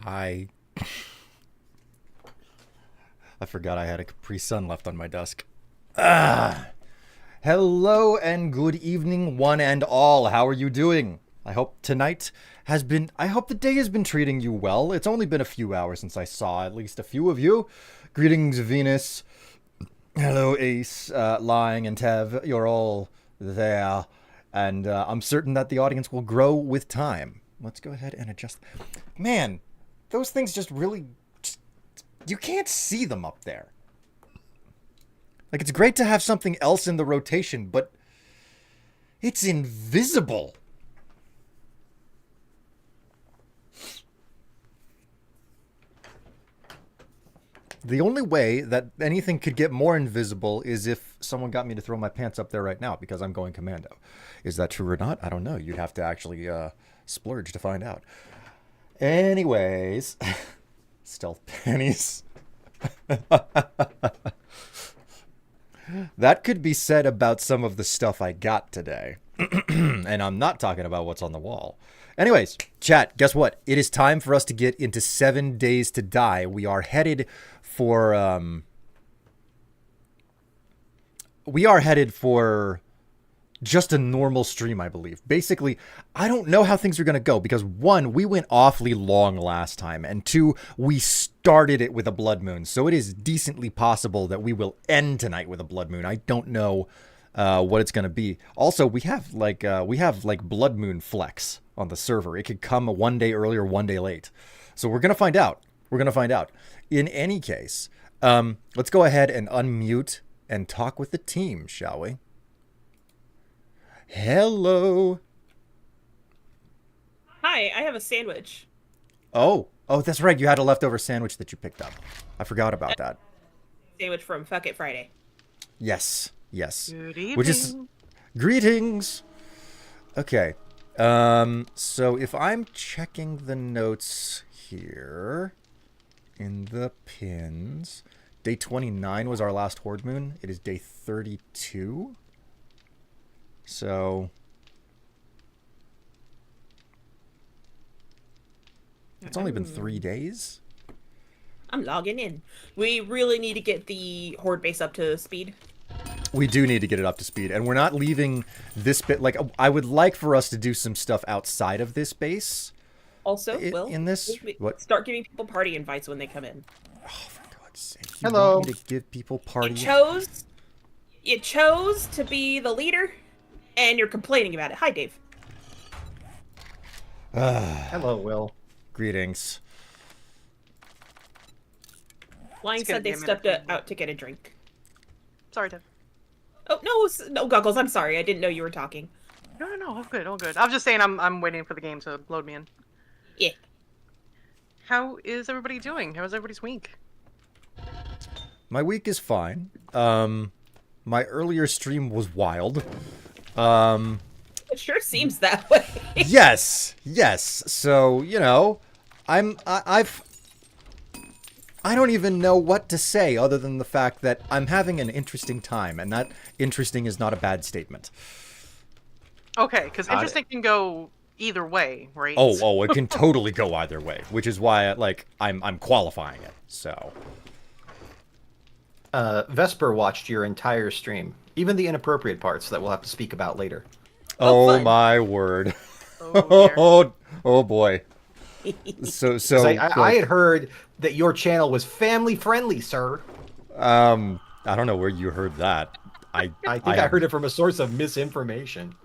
Hi. I forgot I had a Capri Sun left on my desk. Hello and good evening, one and all. How are you doing? I hope I hope the day has been treating you well. It's only been a few hours since I saw at least a few of you. Greetings, Venus. Hello, Ace, Lying, and Tev. You're all there. And I'm certain that the audience will grow with time. Let's go ahead and adjust. Man, those things just really... you can't see them up there. Like, it's great to have something else in the rotation, but it's invisible. The only way that anything could get more invisible is if someone got me to throw my pants up there right now because I'm going commando. Is that true or not? I don't know. You'd have to actually splurge to find out. Anyways, stealth panties. That could be said about some of the stuff I got today. And I'm not talking about what's on the wall. Anyways, chat, guess what? It is time for us to get into 7 Days to Die. We are headed for just a normal stream, I believe. Basically, I don't know how things are going to go because, one, we went awfully long last time, and two, we started it with a blood moon. So it is decently possible that we will end tonight with a blood moon. I don't know what it's going to be. Also, we have like blood moon flex on the server. It could come one day early or one day late. So we're going to find out. In any case, let's go ahead and unmute and talk with the team, shall we? Hello. Hi, I have a sandwich. Oh, that's right. You had a leftover sandwich that you picked up. I forgot about that. Sandwich from Fuck It Friday. Yes. Good evening. Which is greetings. Okay. So if I'm checking the notes here in the pins, day 29 was our last Horde Moon. It is day 32. So it's only been 3 days. I'm logging in. We really need to get the Horde base up to speed. We do need to get it up to speed, and we're not leaving this bit. Like, I would like for us to do some stuff outside of this base. Also, in this, what? Start giving people party invites when they come in. Oh, for God's sake! Hello. Want me to give people party. You chose to be the leader, and you're complaining about it. Hi, Dave. Hello, Will. Greetings. Lying said they stepped out to get a drink. Sorry, Deb. Oh, no, Goggles, I'm sorry. I didn't know you were talking. No, all good. I was just saying I'm waiting for the game to load me in. Yeah. How is everybody doing? How was everybody's week? My week is fine. My earlier stream was wild. It sure seems that way. Yes. So, you know, I don't even know what to say other than the fact that I'm having an interesting time, and that interesting is not a bad statement. Okay, because interesting can go either way, right? Oh, it can totally go either way, which is why I'm qualifying it. So, Vesper watched your entire stream, even the inappropriate parts that we'll have to speak about later. Oh my word! Oh boy! So I had heard that your channel was family friendly, sir. I don't know where you heard that. I think I heard it from a source of misinformation.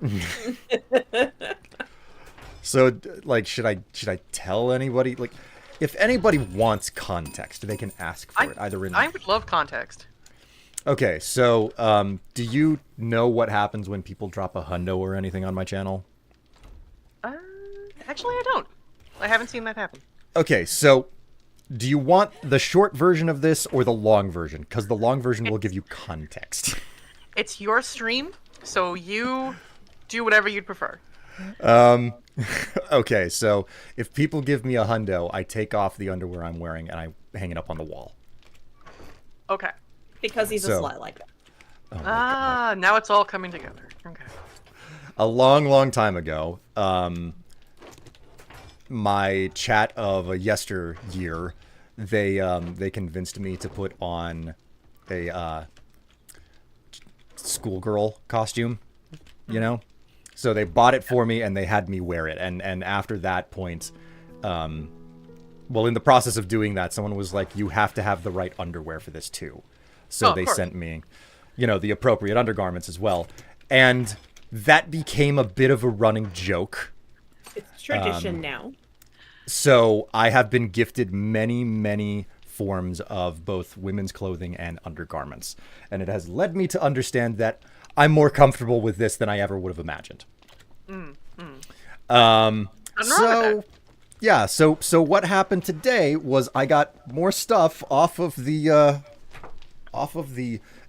So, like, should I tell anybody? Like, if anybody wants context, they can ask for it either in. I would love context. Okay, so do you know what happens when people drop a hundo or anything on my channel? Actually, I don't. I haven't seen that happen. Okay, so do you want the short version of this or the long version? Because the long version will give you context. It's your stream, so you do whatever you'd prefer. Okay, so if people give me a hundo, I take off the underwear I'm wearing and I hang it up on the wall. Okay. Because he's a slut like that. Oh now it's all coming together. Okay. A long, long time ago, my chat of a yesteryear, they convinced me to put on a schoolgirl costume, you know? So they bought it for me and they had me wear it. And after that point, well, in the process of doing that, someone was like, you have to have the right underwear for this too. So they sent me, you know, the appropriate undergarments as well. And that became a bit of a running joke. It's tradition now. So I have been gifted many, many forms of both women's clothing and undergarments. And it has led me to understand that I'm more comfortable with this than I ever would have imagined. So yeah, so what happened today was I got more stuff off of the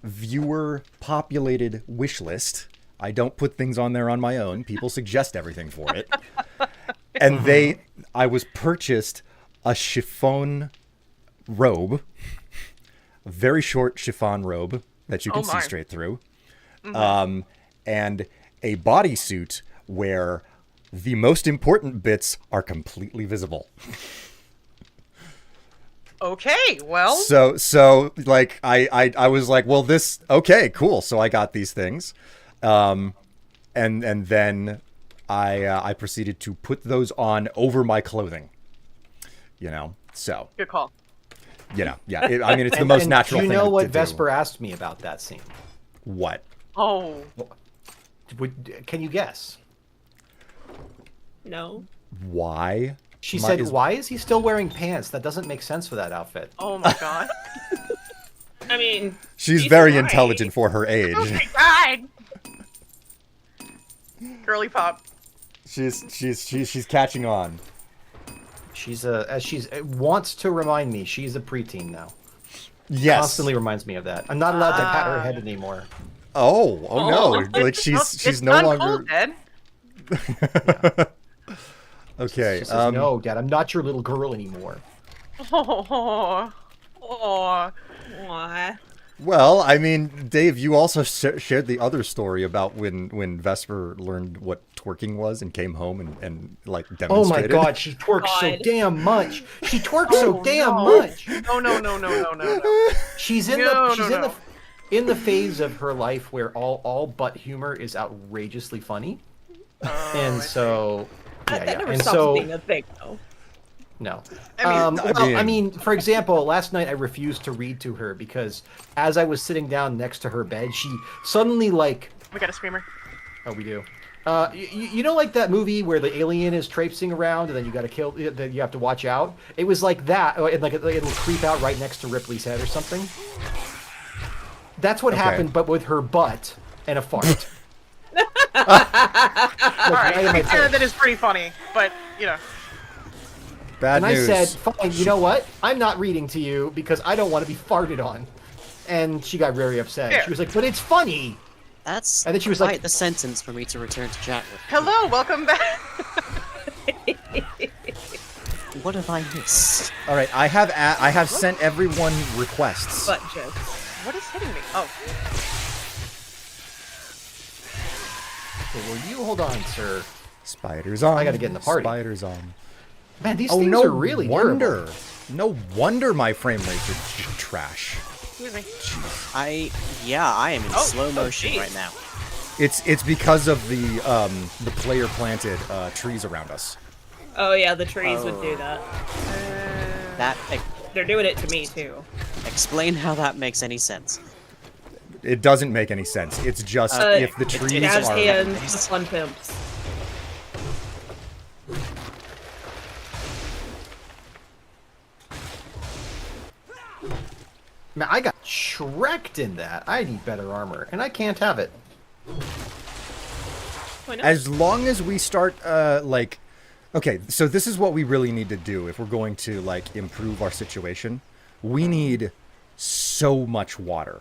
viewer populated wish list. I don't put things on there on my own. People suggest everything for it. And I was purchased a chiffon robe, a very short chiffon robe that you can see straight through, and a bodysuit where the most important bits are completely visible. Okay, well. So like I was like, well, this okay, cool. So I got these things, and then I proceeded to put those on over my clothing. You know, so Good call. you know, yeah. I mean, it's the most natural Do thing. you know what to do. Vesper asked me about that scene? What? Oh. Can you guess? No. Why? She said, "Why is he still wearing pants? That doesn't make sense for that outfit." Oh my god. I mean, She's he's very right. intelligent for her age. Oh my god. Girly pop. She's catching on. She's wants to remind me she's a preteen now. Yes. Constantly reminds me of that. I'm not allowed to pat her head anymore. Oh no! Like she's no longer. Cold, Ed. Okay. She says, "No, Dad, I'm not your little girl anymore." Oh. Aw. Well, I mean, Dave, you also shared the other story about when Vesper learned what twerking was and came home and like Oh demonstrated. my God, she twerks so God. damn much. She twerks so damn no. much. No. She's in No, the no. in the phase of her life where all butt humor is outrageously funny, and so That never and stops so being a thing, though. no. I I mean, for example, last night I refused to read to her because as I was sitting down next to her bed, she suddenly like, We got a screamer. oh, we do. You know, like that movie where the alien is traipsing around and then you got to kill, that you have to watch out. It was like that, and like it'll creep out right next to Ripley's head or something. That's what happened, but with her butt and a fart. Alright, to be fair, that is pretty funny, but, you know. Bad And news. I said, fine, you know what? I'm not reading to you because I don't want to be farted on. And she got very upset. Fair. She was like, but it's funny. That's And then she was quite like- the sentence for me to return to chat with. Hello, welcome back. What have I missed? All right, I have sent everyone requests. Butt jokes. What is hitting me? Oh. Okay, well, you hold on, sir. Spiders on. I gotta get in the party. Spiders on. Man, these Oh, things no are really wonder. durable. No wonder my frame rates are trash. Excuse me. I am in slow motion geez. right now. It's because of the player planted trees around us. Oh yeah, the trees would do that. That They're doing it to me too. explain how that makes any sense. It doesn't make any sense. It's just if the trees Jazz are hands, the fun pimps. Man, I got shreked in that. I need better armor, and I can't have it. Why not? as long as we start like okay, so this is what we really need to do if we're going to like improve our situation. We need so much water.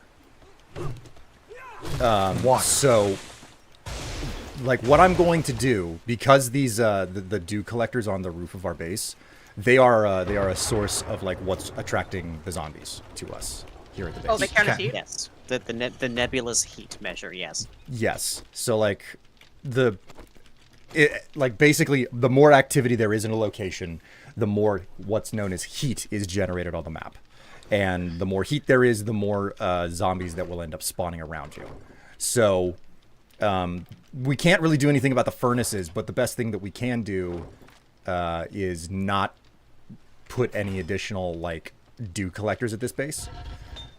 Water. So like what I'm going to do, because these the dew collectors on the roof of our base, they are a source of like what's attracting the zombies to us here at the base. Oh, they count as Okay. heat? Yes, the nebulous heat measure. Yes. Yes. So like the like basically, the more activity there is in a location, the more what's known as heat is generated on the map, and the more heat there is, the more zombies that will end up spawning around you. So we can't really do anything about the furnaces, but the best thing that we can do is not put any additional like dew collectors at this base.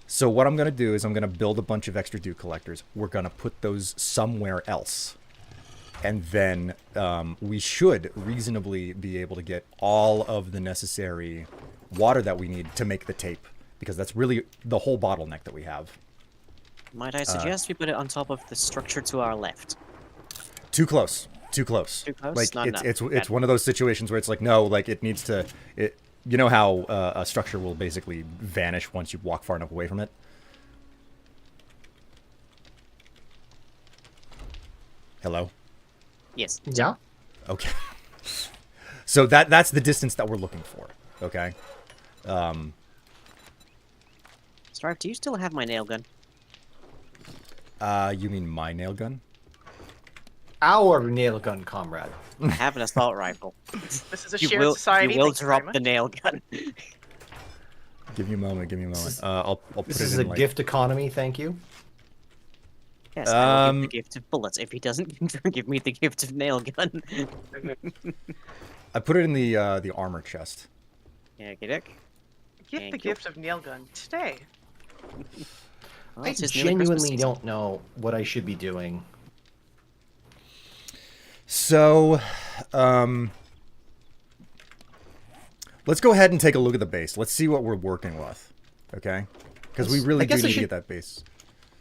So what I'm going to do is I'm going to build a bunch of extra dew collectors. We're going to put those somewhere else. And then we should reasonably be able to get all of the necessary water that we need to make the tape. Because that's really the whole bottleneck that we have. Might I suggest we put it on top of the structure to our left? Too close. Too close. Too close? Like, Not enough. it's one of those situations where it's like, no, like it needs to... You know how a structure will basically vanish once you walk far enough away from it? Hello? Yes. Yeah. Okay. So that's the distance that we're looking for. Okay? Strife, do you still have my nail gun? You mean my nail gun? Our nail gun comrade. I have an assault rifle. This is a You shared will, society. you will thank you very drop the nail gun. Give me a moment, give me a moment. I'll put This it is in a like... gift economy, thank you. Yes, I will give the gift of bullets if he doesn't give me the gift of nail gun. I put it in the armor chest. Yeah, get it? Get Thank the you. gift of nail gun today. Well, I it's just nearly Christmas genuinely season. don't know what I should be doing. So, let's go ahead and take a look at the base. Let's see what we're working with, okay? Because we really I do guess I need to should- get that base.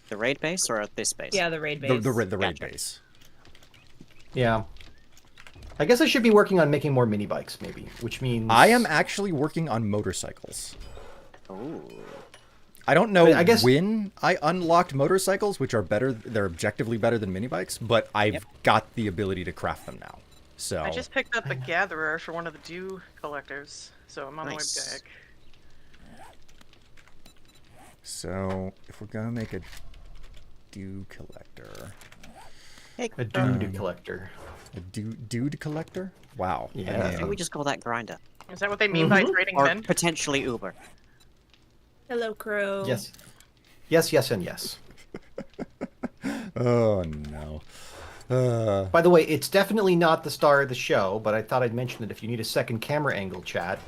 The raid base or this base? Yeah, the raid base. The raid Gotcha. base. Yeah. I guess I should be working on making more mini bikes, maybe, which means I am actually working on motorcycles. Ooh. I don't know I guess- when I unlocked motorcycles, which are better. They're objectively better than mini bikes, but I've got the ability to craft them now. So I just picked up a gatherer for one of the dew collectors, so I'm on Nice. my way back. So if we're gonna make a dew collector, Hey, a dude collector. a dude collector. Wow. Yeah. I think we just call that grinder. Is that what they mean by trading Or men? potentially Uber. Hello, Crow. Yes. Yes, yes, and yes. Oh no. By the way, it's definitely not the star of the show, but I thought I'd mention that if you need a second camera angle, chat,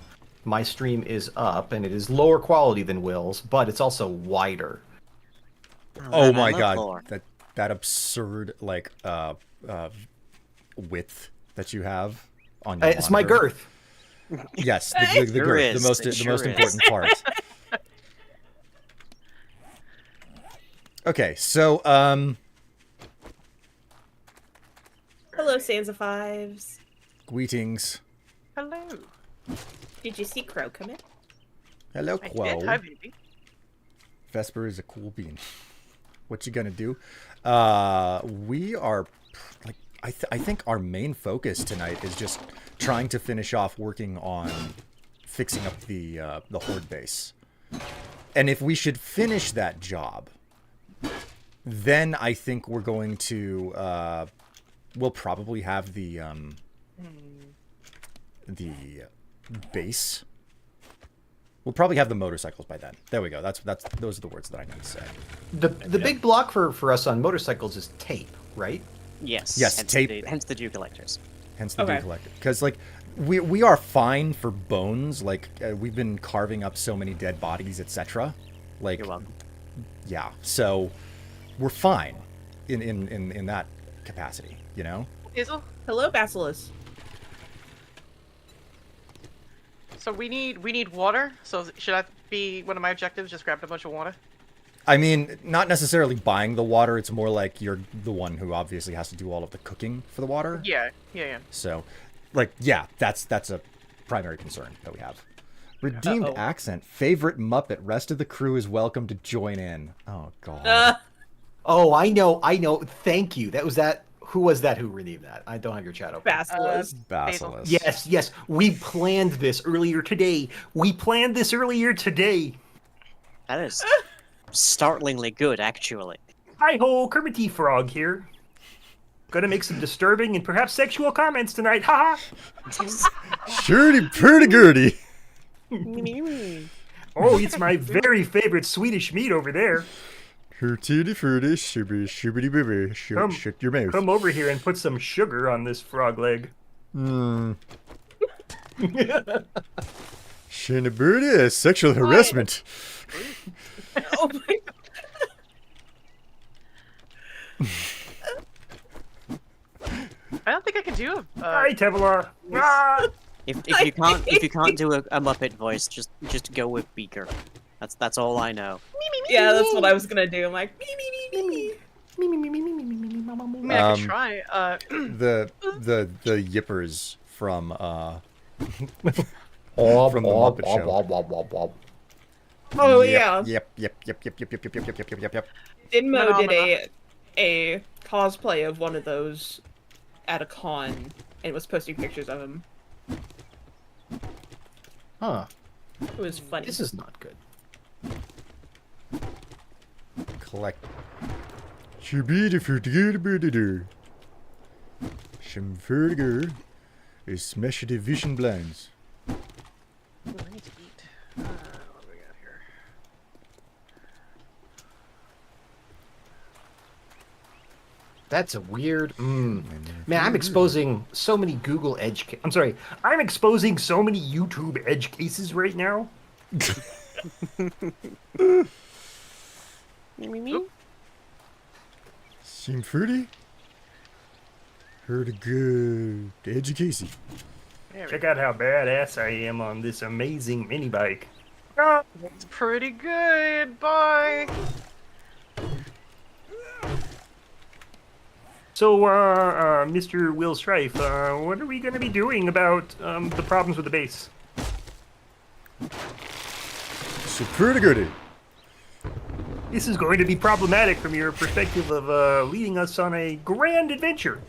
my stream is up, and it is lower quality than Will's, but it's also wider. Oh man, I my love god. lore. That absurd like width that you have on your It's my monitor. girth. Yes, the Sure girth, is, the most it sure is. important part. Okay, so Hello, Sansa Fives. greetings. Hello. Did you see Crow come in? Hello, I Quo. did. Hi, baby. Vesper is a cool bean. What you gonna do? We are like I think our main focus tonight is just trying to finish off working on fixing up the horde base. And if we should finish that job, then I think we're going to we'll probably have the base. We'll probably have the motorcycles by then. There we go. Those are the words that I need to say. The big block for us on motorcycles is tape, right? Yes. Yes, hence tape. Hence the dew collectors. Hence the Okay. dew collector. Because like we are fine for bones. Like we've been carving up so many dead bodies, etc. Like You're welcome. yeah. So we're fine in that capacity. You know. Hazel? Hello, Basilisk. So we need water. So should that be one of my objectives? Just grab a bunch of water. I mean, not necessarily buying the water. It's more like you're the one who obviously has to do all of the cooking for the water. Yeah. Yeah. So, like, yeah, that's a primary concern that we have. Redeemed Uh-oh. accent. Favorite Muppet. Rest of the crew is welcome to join in. Oh god. Oh, I know. Thank you. Who was that who redeemed that? I don't have your chat open. Basilisk. Basilisk. Yes. We planned this earlier today. That is startlingly good, actually. Hi ho, Kermit Frog here. Gonna make some disturbing and perhaps sexual comments tonight. Haha. Shirty purdy gurdy. Oh, it's my very favorite Swedish meat over there. Hurty furdy shibby shibbity bibby. Shut your mouth. Come over here and put some sugar on this frog leg. Shinabirdy is sexual harassment. Oh my I don't think I can do. Hi, Tevlar. Ah! If you can't do a Muppet voice, just go with Beaker. That's all I know. Yeah, that's what I was gonna do. I'm like, me, me, me, me. I mean, I could try. The yippers from Oh, From the Muppet Show. Oh Yep, yeah. Yep. Dinmo did a cosplay of one of those at a con and was posting pictures of him. Huh. It was funny. This is not good. Collect. Shibidi-furdy-gurdy-birdy-doo. Shimfurdy is smashed vision blinds. Ooh, I need to eat. What do we got here? That's a weird. Man, I'm exposing so many Google Edge. I'm sorry. I'm exposing so many YouTube edge cases right now. Shimfurdy? Heard good. Edgy Casey. Check out how badass I am on this amazing mini bike. Ah, It's pretty good. Bye. so, Mr. Will Strife, what are we going to be doing about the problems with the base? So pretty goody. This is going to be problematic from your perspective of leading us on a grand adventure.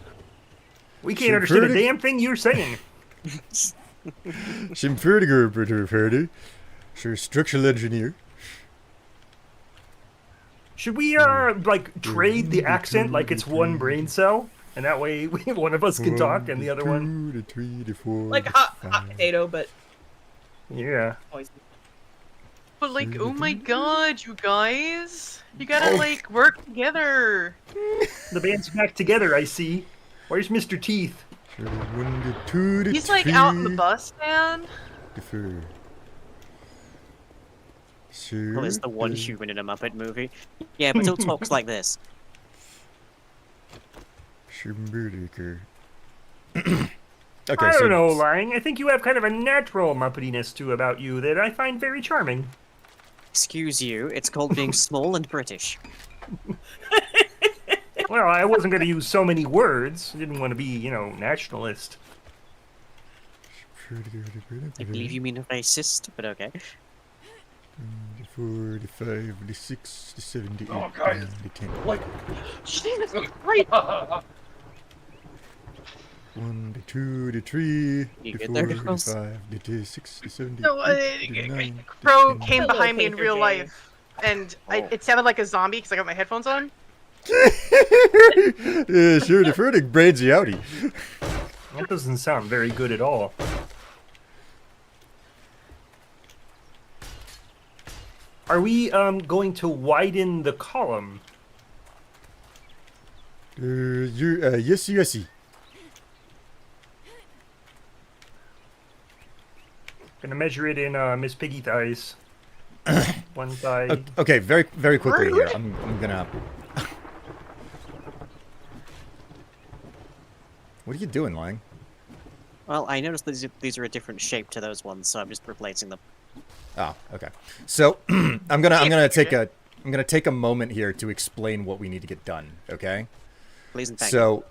We can't understand a damn thing you're saying. Shimfurdy pretty. Sure, structural engineer. Should we, like, trade the accent like it's one brain cell? And that way one of us can talk and the other one... Like a hot potato, but Yeah. always. But like, oh my god, you guys, you gotta like work together. The band's back together, I see. Where's Mr. Teeth? He's like out in the bus stand. Well, it's the one human in a Muppet movie. Yeah, but still talks like this. Okay, I don't know, Lang. I think you have kind of a natural Muppetiness too about you that I find very charming. Excuse you, it's called being small and British. Well, I wasn't going to use so many words. I didn't want to be, you know, nationalist. I believe you mean racist, but okay. 45, the 6, the 70, Oh, guys. the 10. Like, Jesus Christ! 1, the 2, the 3, You the get 4, there, the girls? 5, the 6, the 7, No, the 9, Bro the 10. came behind me in Hello, real Painter life, and it sounded like a zombie because I got my headphones on. Yeah, sure, the Furtick braids you outie. that doesn't sound very good at all. Are we going to widen the column? Yes, you see. Gonna measure it in Miss Piggy thighs. One thigh. Okay, very, very quickly here. I'm gonna. What are you doing, Lang? Well, I noticed that these are a different shape to those ones, so I'm just replacing them. Oh, okay. So I'm gonna take a moment here to explain what we need to get done. Okay. Please and thank you. So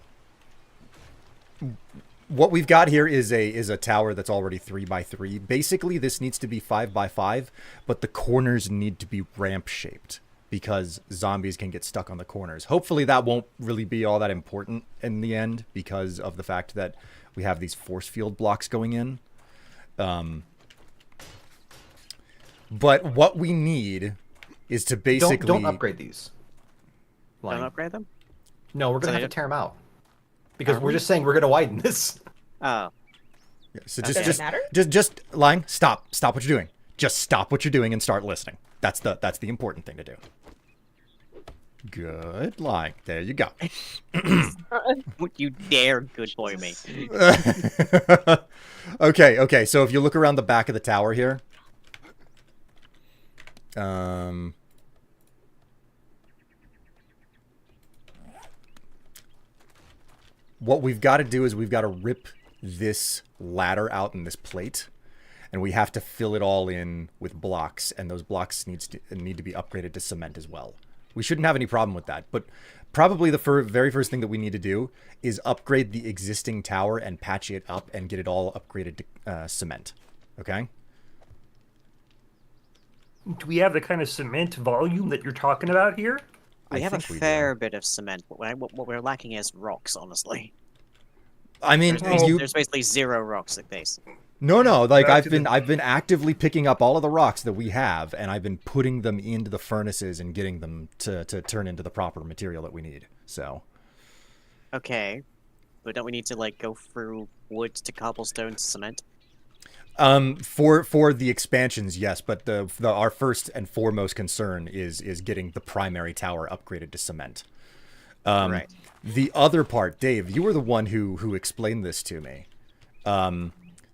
what we've got here is a tower that's already 3x3. Basically, this needs to be 5x5, but the corners need to be ramp shaped because zombies can get stuck on the corners. Hopefully, that won't really be all that important in the end because of the fact that we have these force field blocks going in. But what we need is to basically Don't upgrade these. Don't Lang. upgrade them? No, we're gonna So have to tear them out. Because Are we're we? just saying we're gonna widen this. Oh. Yeah, so Does it matter? just lying. Stop what you're doing. Just stop what you're doing and start listening. That's the important thing to do. Good lying. There you go. Would you dare good boy me? Okay. So if you look around the back of the tower here, what we've got to do is we've got to rip this ladder out in this plate, and we have to fill it all in with blocks, and those blocks need to be upgraded to cement as well. We shouldn't have any problem with that, but probably the very first thing that we need to do is upgrade the existing tower and patch it up and get it all upgraded to cement. Okay? Do we have the kind of cement volume that you're talking about here? We I have a think we do. fair bit of cement, but what we're lacking is rocks, honestly. I mean, There's basically 0 rocks at base. No, like Back I've been actively picking up all of the rocks that we have, and I've been putting them into the furnaces and getting them to turn into the proper material that we need. So, Okay. But don't we need to, like, go through wood to cobblestone to cement? for the expansions, yes, but our first and foremost concern is getting the primary tower upgraded to cement. Right. The other part, Dave, you were the one who explained this to me.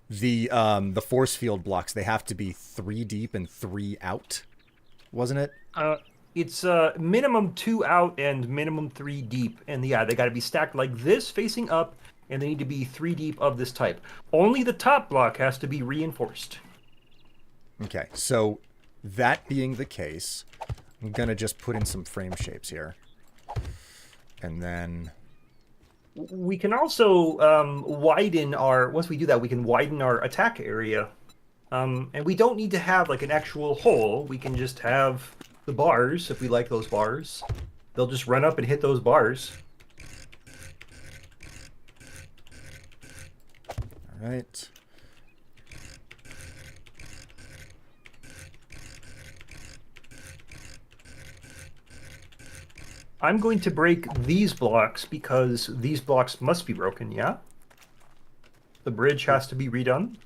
The force field blocks, they have to be 3 deep and 3 out, wasn't it? It's minimum 2 out and minimum 3 deep, and yeah, they got to be stacked like this, facing up, and they need to be 3 deep of this type. Only the top block has to be reinforced. Okay, so that being the case, I'm gonna just put in some frame shapes here, and then We can also widen our. Once we do that, we can widen our attack area, and we don't need to have like an actual hole. We can just have the bars if we like those bars. They'll just run up and hit those bars. all right. I'm going to break these blocks because these blocks must be broken. Yeah. The bridge has to be redone.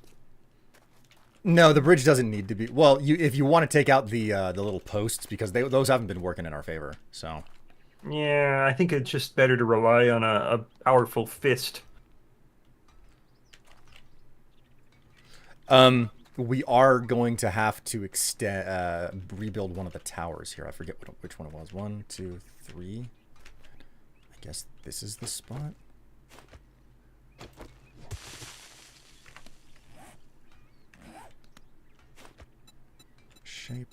No, the bridge doesn't need to be. Well, if you want to take out the little posts, because those haven't been working in our favor. So Yeah, I think it's just better to rely on a powerful fist. we are going to have to rebuild one of the towers here. I forget which one it was. 1, 2, 3. I guess this is the spot. Shape.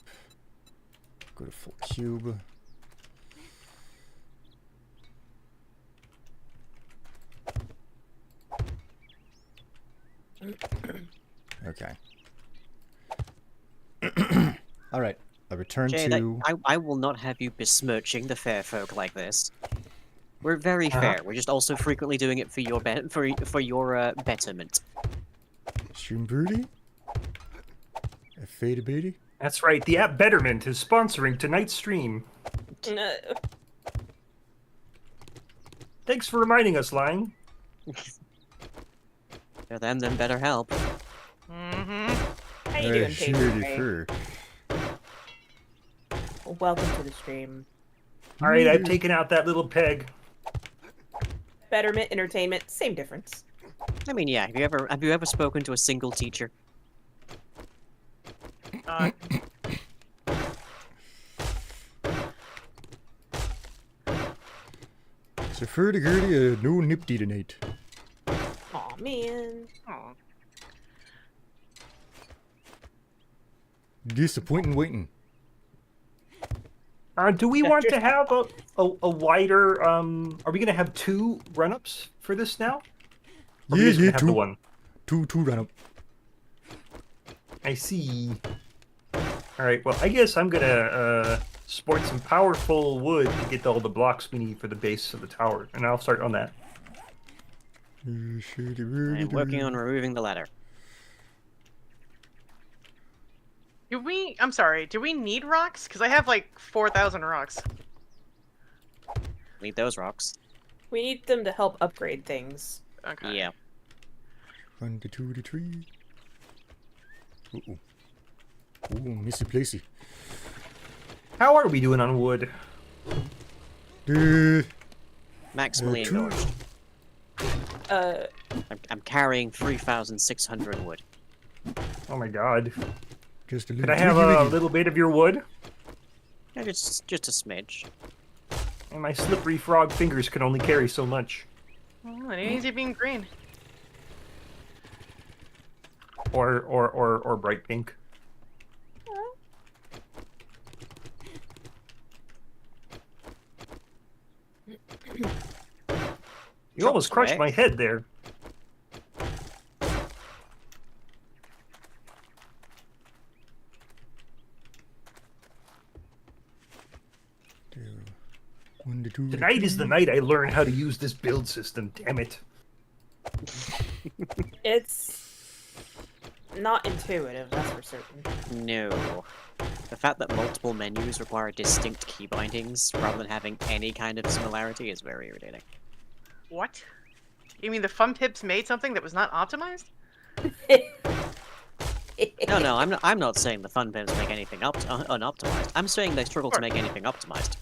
Go to full cube. Okay. All right. I return Jade, to. I will not have you besmirching the fair folk like this. We're very fair. We're just also frequently doing it for your betterment. Shroombirdie? A fade baby? That's right. The app Betterment is sponsoring tonight's stream. No. Thanks for reminding us, Lang. For them, then better help. Mm-hmm. How you doing, Paper? Fur. Welcome to the stream. All right, I've taken out that little peg. Betterment, entertainment, same difference. I mean, yeah. Have you ever spoken to a single teacher? So for the girlie, no nipty tonight. Aw, man. Aw. Disappointing waiting. Do we want to have a wider? Are we gonna have 2 run-ups for this now? Or are we just gonna have the one? Two run up. I see. All right. Well, I guess I'm gonna sport some powerful wood to get all the blocks we need for the base of the tower, and I'll start on that. I'm working on removing the ladder. I'm sorry, do we need rocks? Because I have like 4,000 rocks. Need those rocks. We need them to help upgrade things. Okay. Yeah. 1 to 2 to 3. Ooh. Ooh, missy placey. How are we doing on wood? Maximally two. endorsed. I'm carrying 3,600 wood. Oh my god. Just a Could little I have a little bit of your wood? Yeah, just a smidge. And my slippery frog fingers can only carry so much. Oh, it ain't easy being green. Or bright pink. You almost crushed away. my head there. One to two. Tonight is the night I learn how to use this build system, damn it. It's not intuitive, that's for certain. No. The fact that multiple menus require distinct key bindings rather than having any kind of similarity is very irritating. What? You mean the Fun Pips made something that was not optimized? No, I'm not saying the fun pimps make anything unoptimized. I'm saying they struggle to make anything optimized.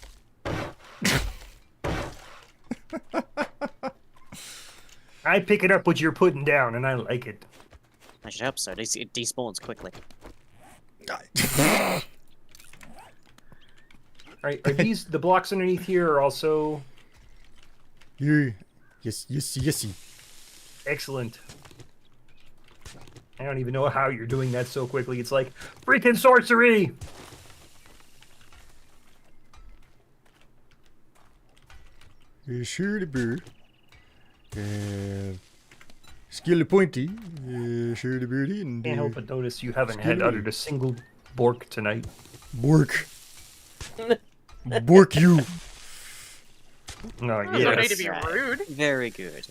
I pick it up what you're putting down, and I like it. I should hope so. It despawns quickly. Are these the blocks underneath here are also Yeah. Yes. excellent? I don't even know how you're doing that so quickly. It's like freaking sorcery. Sure the bird. Skill pointy. Sure the birdie and Can't help but notice you haven't had uttered a single bork tonight. Bork. Bork you. No, Oh, no need to yes. be Right. rude. Very good.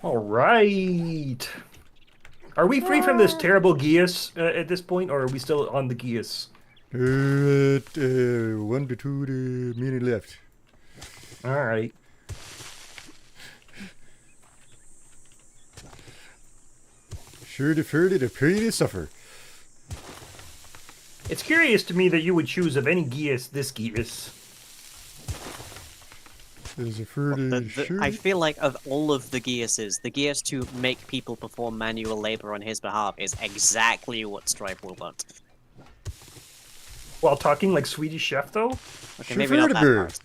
All right. Are we free from this terrible geas at this point, or are we still on the geas? 1 to 2 minute left. All right. Sure the furdy the pretty suffer. It's curious to me that you would choose of any geas this geas. There's a furdy sure. I feel like of all of the Geases, the Geas to make people perform manual labor on his behalf is exactly what Strife will want. While talking like Swedish chef, though. Okay, maybe not that Schifferdeberg. part.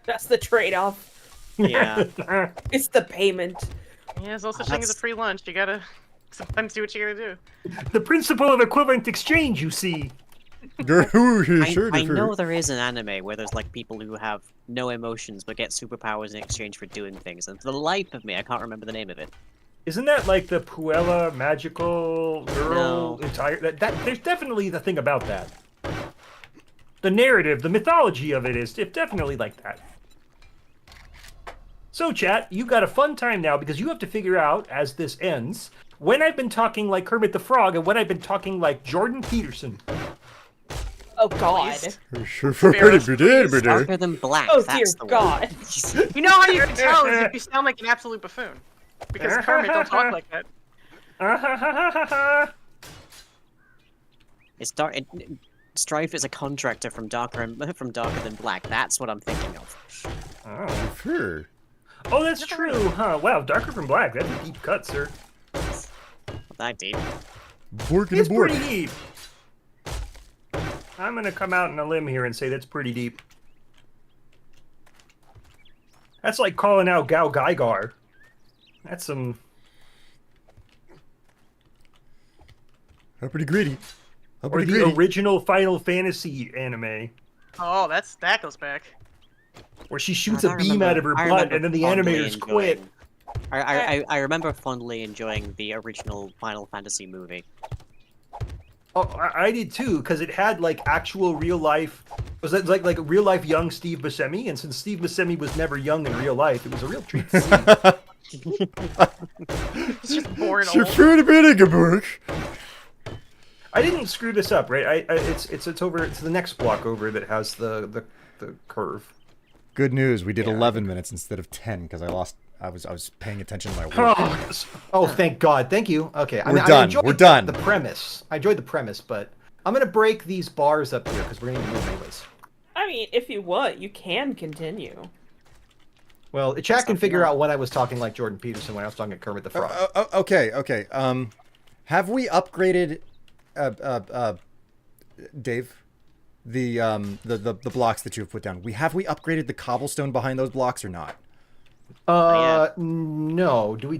That's the trade-off. Yeah. It's the payment. Yeah, there's no such thing as a free lunch. You gotta sometimes do what you gotta do. The principle of equivalent exchange, you see. I know there is an anime where there's like people who have no emotions but get superpowers in exchange for doing things, and for the life of me, I can't remember the name of it. Isn't that like the Puella magical girl? No. Entire that there's definitely the thing about that. The narrative, the mythology of it is definitely like that. So, chat, you got a fun time now because you have to figure out as this ends when I've been talking like Kermit the Frog and when I've been talking like Jordan Peterson. Oh god. Darker than black. Oh that's dear the god. One. You know how you can tell is if you sound like an absolute buffoon. Because Kermit don't talk like that. It's dark. Strife is a contractor from Darker Than Black. That's what I'm thinking of. Oh. Sure. Oh, that's true, huh? Wow, Darker from Black. That's a deep cut, sir. Not that deep. Bork and It's bork. pretty deep. I'm gonna come out on a limb here and say that's pretty deep. That's like calling out Gao Gaigar. That's some... How pretty greedy. How Or pretty the greedy. original Final Fantasy anime, Oh, that goes back. where she shoots God, a I beam remember- out of her I butt remember and then the fondly animators quit. enjoying- I remember fondly enjoying the original Final Fantasy movie. Oh, I did too, because it had like actual real life Was that like real life young Steve Buscemi? And since Steve Buscemi was never young in real life, it was a real treat to see. He's just born Sure, old. pretty big, Geburg. I didn't screw this up, right? It's over. It's the next block over that has the curve. Good news. We did Yeah. 11 minutes instead of 10 because I was paying attention to my work. Oh, thank God. Thank you. Okay. We're I done. enjoyed We're done. The premise. I enjoyed the premise, but I'm gonna break these bars up here because we're gonna need to move anyways. I mean, if you want, you can continue. Well, chat can figure out when I was talking like Jordan Peterson when I was talking to Kermit the Frog. Okay. Have we upgraded, Dave, the blocks that you've put down? Have we upgraded the cobblestone behind those blocks or not? No. Do we?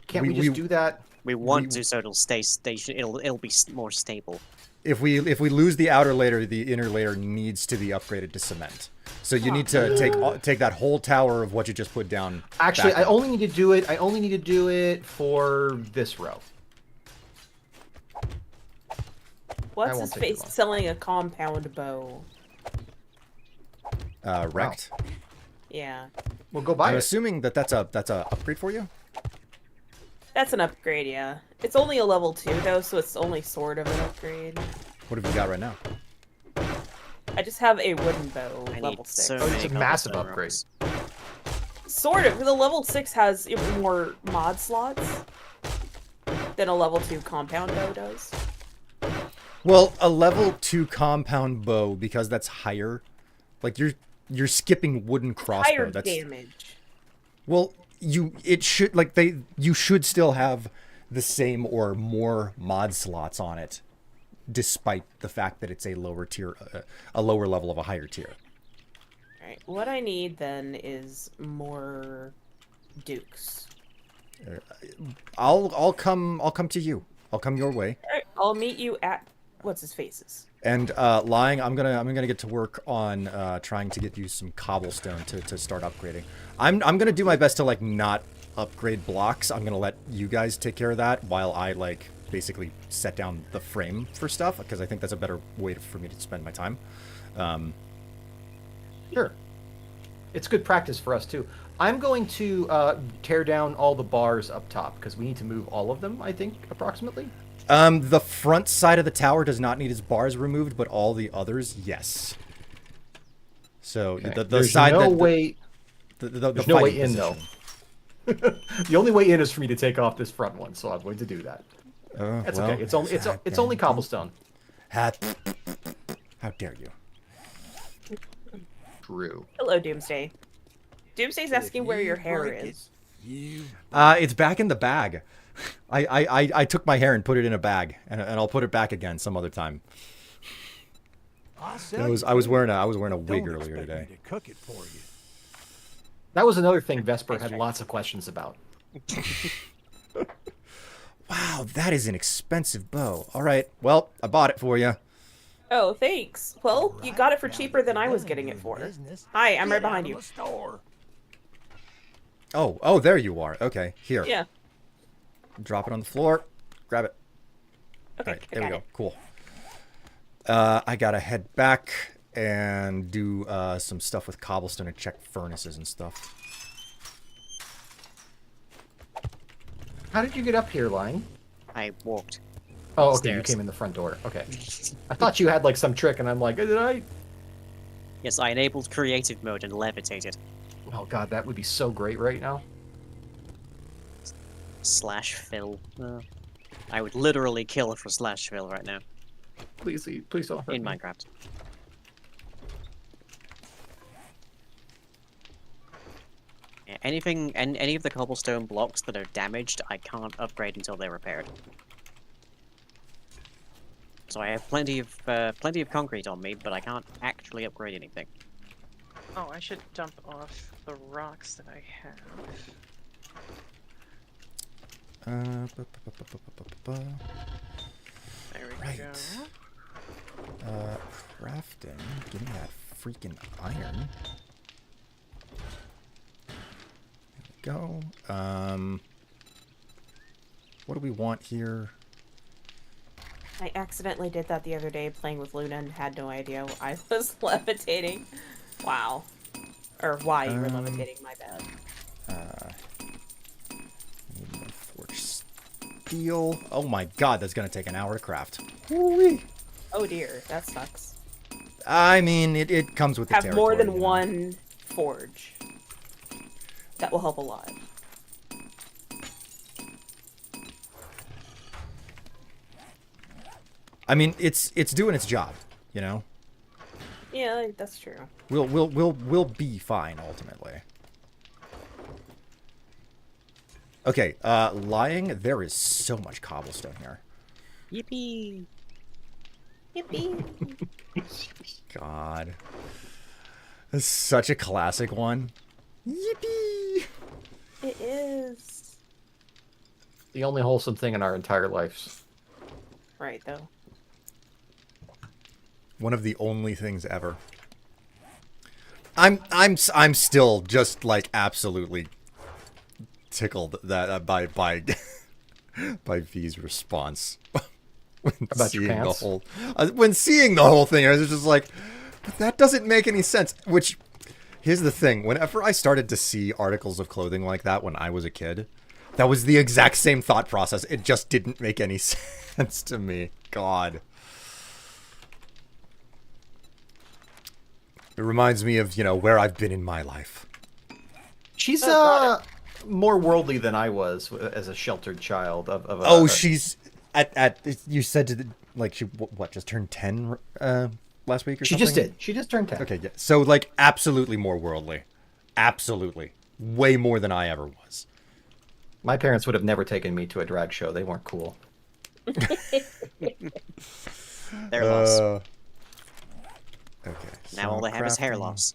Can't we just do that? We want to, so it'll stay station. It'll be more stable. If we lose the outer layer, the inner layer needs to be upgraded to cement. So you need to take that whole tower of what you just put down. Actually, back I up. only need to do it. I only need to do it for this row. What's won't his take too face long. selling a compound bow? Wrecked. Yeah, We'll go buy I'm it. assuming that's a upgrade for you. that's an upgrade. Yeah, it's only a level 2 though, so it's only sort of an upgrade. What have you got right now? I just have a wooden bow, I level need 6. so Oh, it's many a massive cobblestone upgrade. rocks. Sort of. The level 6 has even more mod slots than a level 2 compound bow does. Well, a level 2 compound bow, because that's higher. Like you're skipping wooden crossbow. Higher That's damage. well, you should still have the same or more mod slots on it, despite the fact that it's a lower tier, a lower level of a higher tier. Alright, what I need then is more dukes. I'll come to you. I'll come your way. Alright, I'll meet you at what's his face's. And lying, I'm gonna get to work on trying to get you some cobblestone to start upgrading. I'm gonna do my best to like not upgrade blocks. I'm gonna let you guys take care of that while I like basically set down the frame for stuff because I think that's a better way for me to spend my time. Sure. It's good practice for us too. I'm going to tear down all the bars up top because we need to move all of them. I think approximately. The front side of the tower does not need its bars removed, but all the others, yes. So Okay. the There's side no that way. the There's no way fighting in though. position. The only way in is for me to take off this front one, so I'm going to do that. That's Well, okay. It's only cobblestone. How dare you? True. Hello, Doomsday. Doomsday's asking where your hair is. It's back in the bag. I took my hair and put it in a bag, and I'll put it back again some other time. I was wearing a wig earlier today. To cook it for you. That was another thing Vesper had lots of questions about. Wow, that is an expensive bow. All right, well, I bought it for you. Oh, thanks. Well, you got it for cheaper than I was getting it for. Hi, I'm right behind you. Oh, there you are. Okay, here. Yeah. Drop it on the floor. Grab it. Okay, All right, I there we got go. it. Cool. I gotta head back and do some stuff with cobblestone and check furnaces and stuff. How did you get up here, Lying? I walked. Oh, okay. Stairs. You came in the front door. Okay. I thought you had like some trick, and I'm like, did I? Yes, I enabled creative mode and levitated. Oh God, that would be so great right now. Slash fill. I would literally kill for slash fill right now Please don't hurt in me. Minecraft. Yeah, any of the cobblestone blocks that are damaged, I can't upgrade until they're repaired. So I have plenty of concrete on me, but I can't actually upgrade anything. Oh, I should dump off the rocks that I have. There we Right. go. Crafting. Give me that freaking iron. There we go. What do we want here? I accidentally did that the other day playing with Luna and had no idea I was levitating. Wow. Or why you were levitating, my bad. Need more forged steel. Oh my god, that's gonna take an hour to craft. Woo-wee. Oh dear, that sucks. I mean, it comes with the Have more territory, than you know. one forge. That will help a lot. I mean, it's doing its job, you know. Yeah, that's true. We'll be fine ultimately. Okay, lying. There is so much cobblestone here. Yippee! Yippee! God, that's such a classic one. Yippee! It is. The only wholesome thing in our entire lives. Right, though. One of the only things ever. I'm still just like absolutely tickled that by by V's response when About your seeing the pants? whole when seeing the whole thing. I was just like, but that doesn't make any sense. Which here's the thing: whenever I started to see articles of clothing like that when I was a kid, that was the exact same thought process. It just didn't make any sense to me. God. It reminds me of, you know, where I've been in my life. She's more worldly than I was as a sheltered child of She's at you said to the, like she what just turned 10 last week or She something? just did. She just turned 10. Okay, yeah. So like absolutely more worldly. Absolutely. Way more than I ever was. My parents would have never taken me to a drag show. They weren't cool. Their loss. Okay. Now all they have is hair crafting. loss.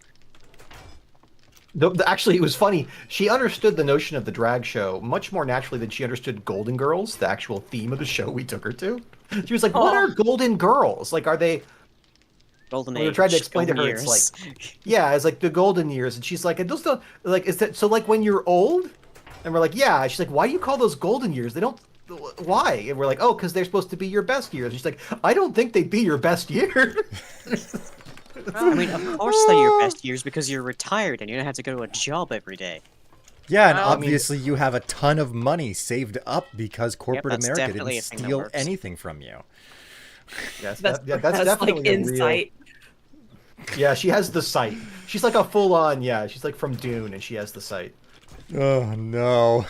Actually, it was funny. She understood the notion of the drag show much more naturally than she understood Golden Girls, the actual theme of the show we took her to. She was like, "What are Golden Girls? Like, are they?" Golden We were age. trying to explain to golden her, years. it's like, yeah, it's like the golden years, and she's like, "I just don't like." Is that so? Like when you're old, and we're like, "Yeah." She's like, "Why do you call those golden years? They don't." Why? And we're like, "Oh, because they're supposed to be your best years." And she's like, "I don't think they'd be your best year." I mean, of course they're your best years because you're retired and you don't have to go to a job every day. Yeah, and Well, I mean- obviously you have a ton of money saved up because corporate that's America definitely didn't a thing that steal works. anything from you. Yes, That's that's definitely like a insight. real. Yeah, she has the sight. She's like a full-on. Yeah, she's like from Dune, and she has the sight. Oh no.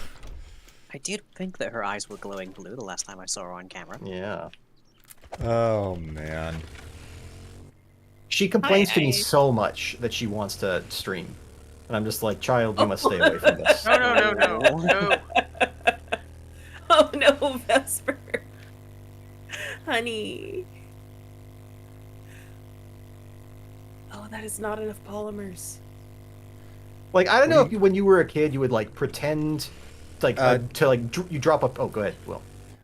I did think that her eyes were glowing blue the last time I saw her on camera. Yeah. Oh man. She complains to me so much that she wants to stream. And I'm just like, child, you must stay away from this. No. Oh no, Vesper. Honey. Oh, that is not enough polymers. Like, I don't know if you, when you were a kid, you would like pretend, like, you drop up. Oh, go ahead, Will.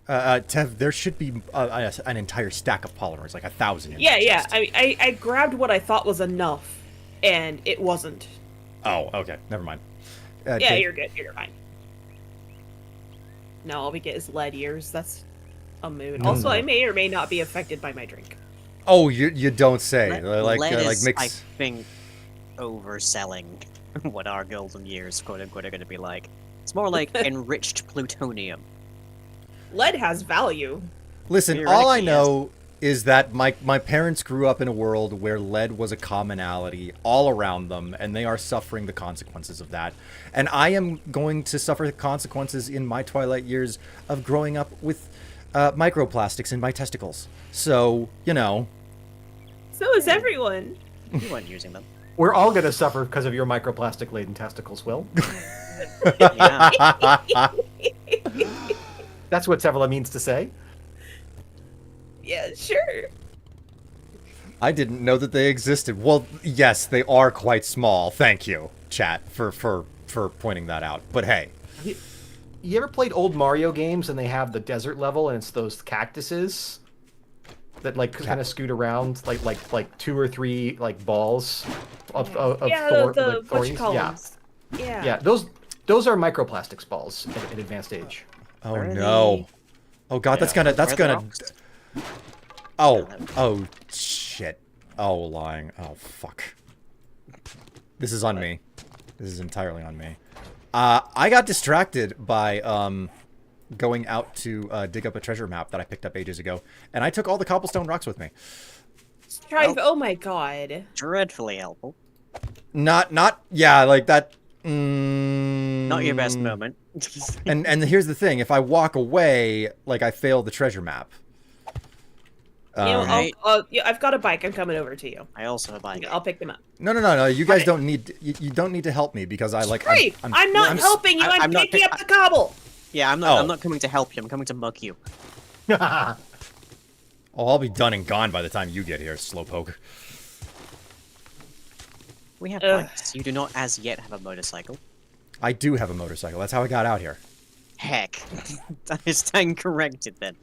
Tev, there should be an entire stack of polymers, like 1,000. In Yeah, that yeah. chest. I grabbed what I thought was enough, and it wasn't. Oh, okay. Never mind. Yeah, Dave- you're good. You're fine. No, all we get is lead ears. That's a mood. Also, I may or may not be affected by my drink. Oh, you don't say. Lead Like is, mix. I think, overselling what our golden years, quote unquote, are going to be like. It's more like enriched plutonium. Lead has value. Listen, all I Theoretically, know is that my parents grew up in a world where lead was a commonality all around them, and they are suffering the consequences of that. And I am going to suffer the consequences in my twilight years of growing up with microplastics in my testicles. So, you know. So is everyone. You weren't using them. We're all gonna suffer because of your microplastic-laden testicles, Will. Yeah. That's what Sevala means to say. Yeah, sure. I didn't know that they existed. Well, yes, they are quite small. Thank you, chat, for pointing that out. But hey. You ever played old Mario games and they have the desert level and it's those cactuses that like kind of scoot around like 2 or 3 like balls of Yeah, thor- the like thorns? whatchamacallits. Yeah, Yeah. those are microplastics balls at advanced age. Oh Where are no. they? Oh god, that's Yeah. gonna Where are the rocks? Oh, oh, shit. Oh, lying. Oh, fuck. This is on me. This is entirely on me. I got distracted by, going out to, dig up a treasure map that I picked up ages ago, and I took all the cobblestone rocks with me. Strife, oh my god. Dreadfully helpful. Yeah, like that, Not your best moment. And here's the thing, if I walk away, like, I fail the treasure map. You know, Right. yeah, I've got a bike. I'm coming over to you. I also have a bike. I'll pick them up. No. You guys Okay. don't need you don't need to help me because I like. Strife, I'm not helping you. I'm I'm not picking pick- up the cobble. Yeah, I'm not. Oh. I'm not coming to help you. I'm coming to mug you. Oh, I'll be done and gone by the time you get here, slowpoke. We have Ugh. bikes. You do not as yet have a motorcycle. I do have a motorcycle. That's how I got out here. Heck, that is stand corrected then.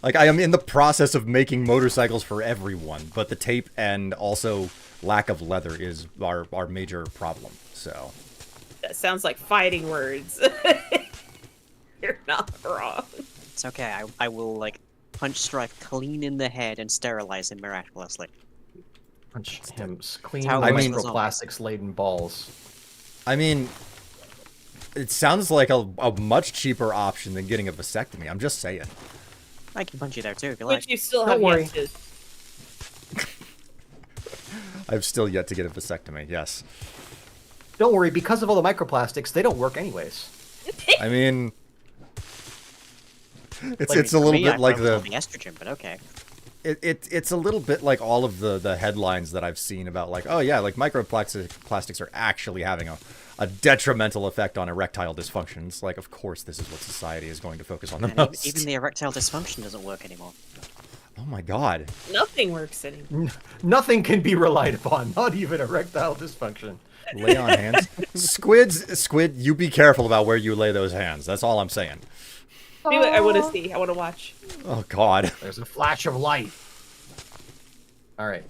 Like, I am in the process of making motorcycles for everyone, but the tape and also lack of leather is our major problem. So. That sounds like fighting words. You're not wrong. It's okay. I will like punch Strife clean in the head and sterilize him miraculously. Punch him clean how with I mean- microplastics laden balls. I mean, it sounds like a much cheaper option than getting a vasectomy. I'm just saying. I can punch you there too if you like. Which you still Don't have worry. yet to. I've still yet to get a vasectomy. Yes. Don't worry, because of all the microplastics, they don't work anyways. I mean, it's Like, it's a for little me, I bit like thought it was the all the estrogen, but okay. it's a little bit like all of the headlines that I've seen about like, oh yeah, like microplastics are actually having a detrimental effect on erectile dysfunction. It's like, of course, this is what society is going to focus on the And most. even the erectile dysfunction doesn't work anymore. Oh my god. Nothing works anymore. Nothing can be relied upon, not even erectile dysfunction. Lay on hands. Squid, you be careful about where you lay those hands. That's all I'm saying. Anyway, I want to see. I want to watch. Oh god. There's a flash of light. All right.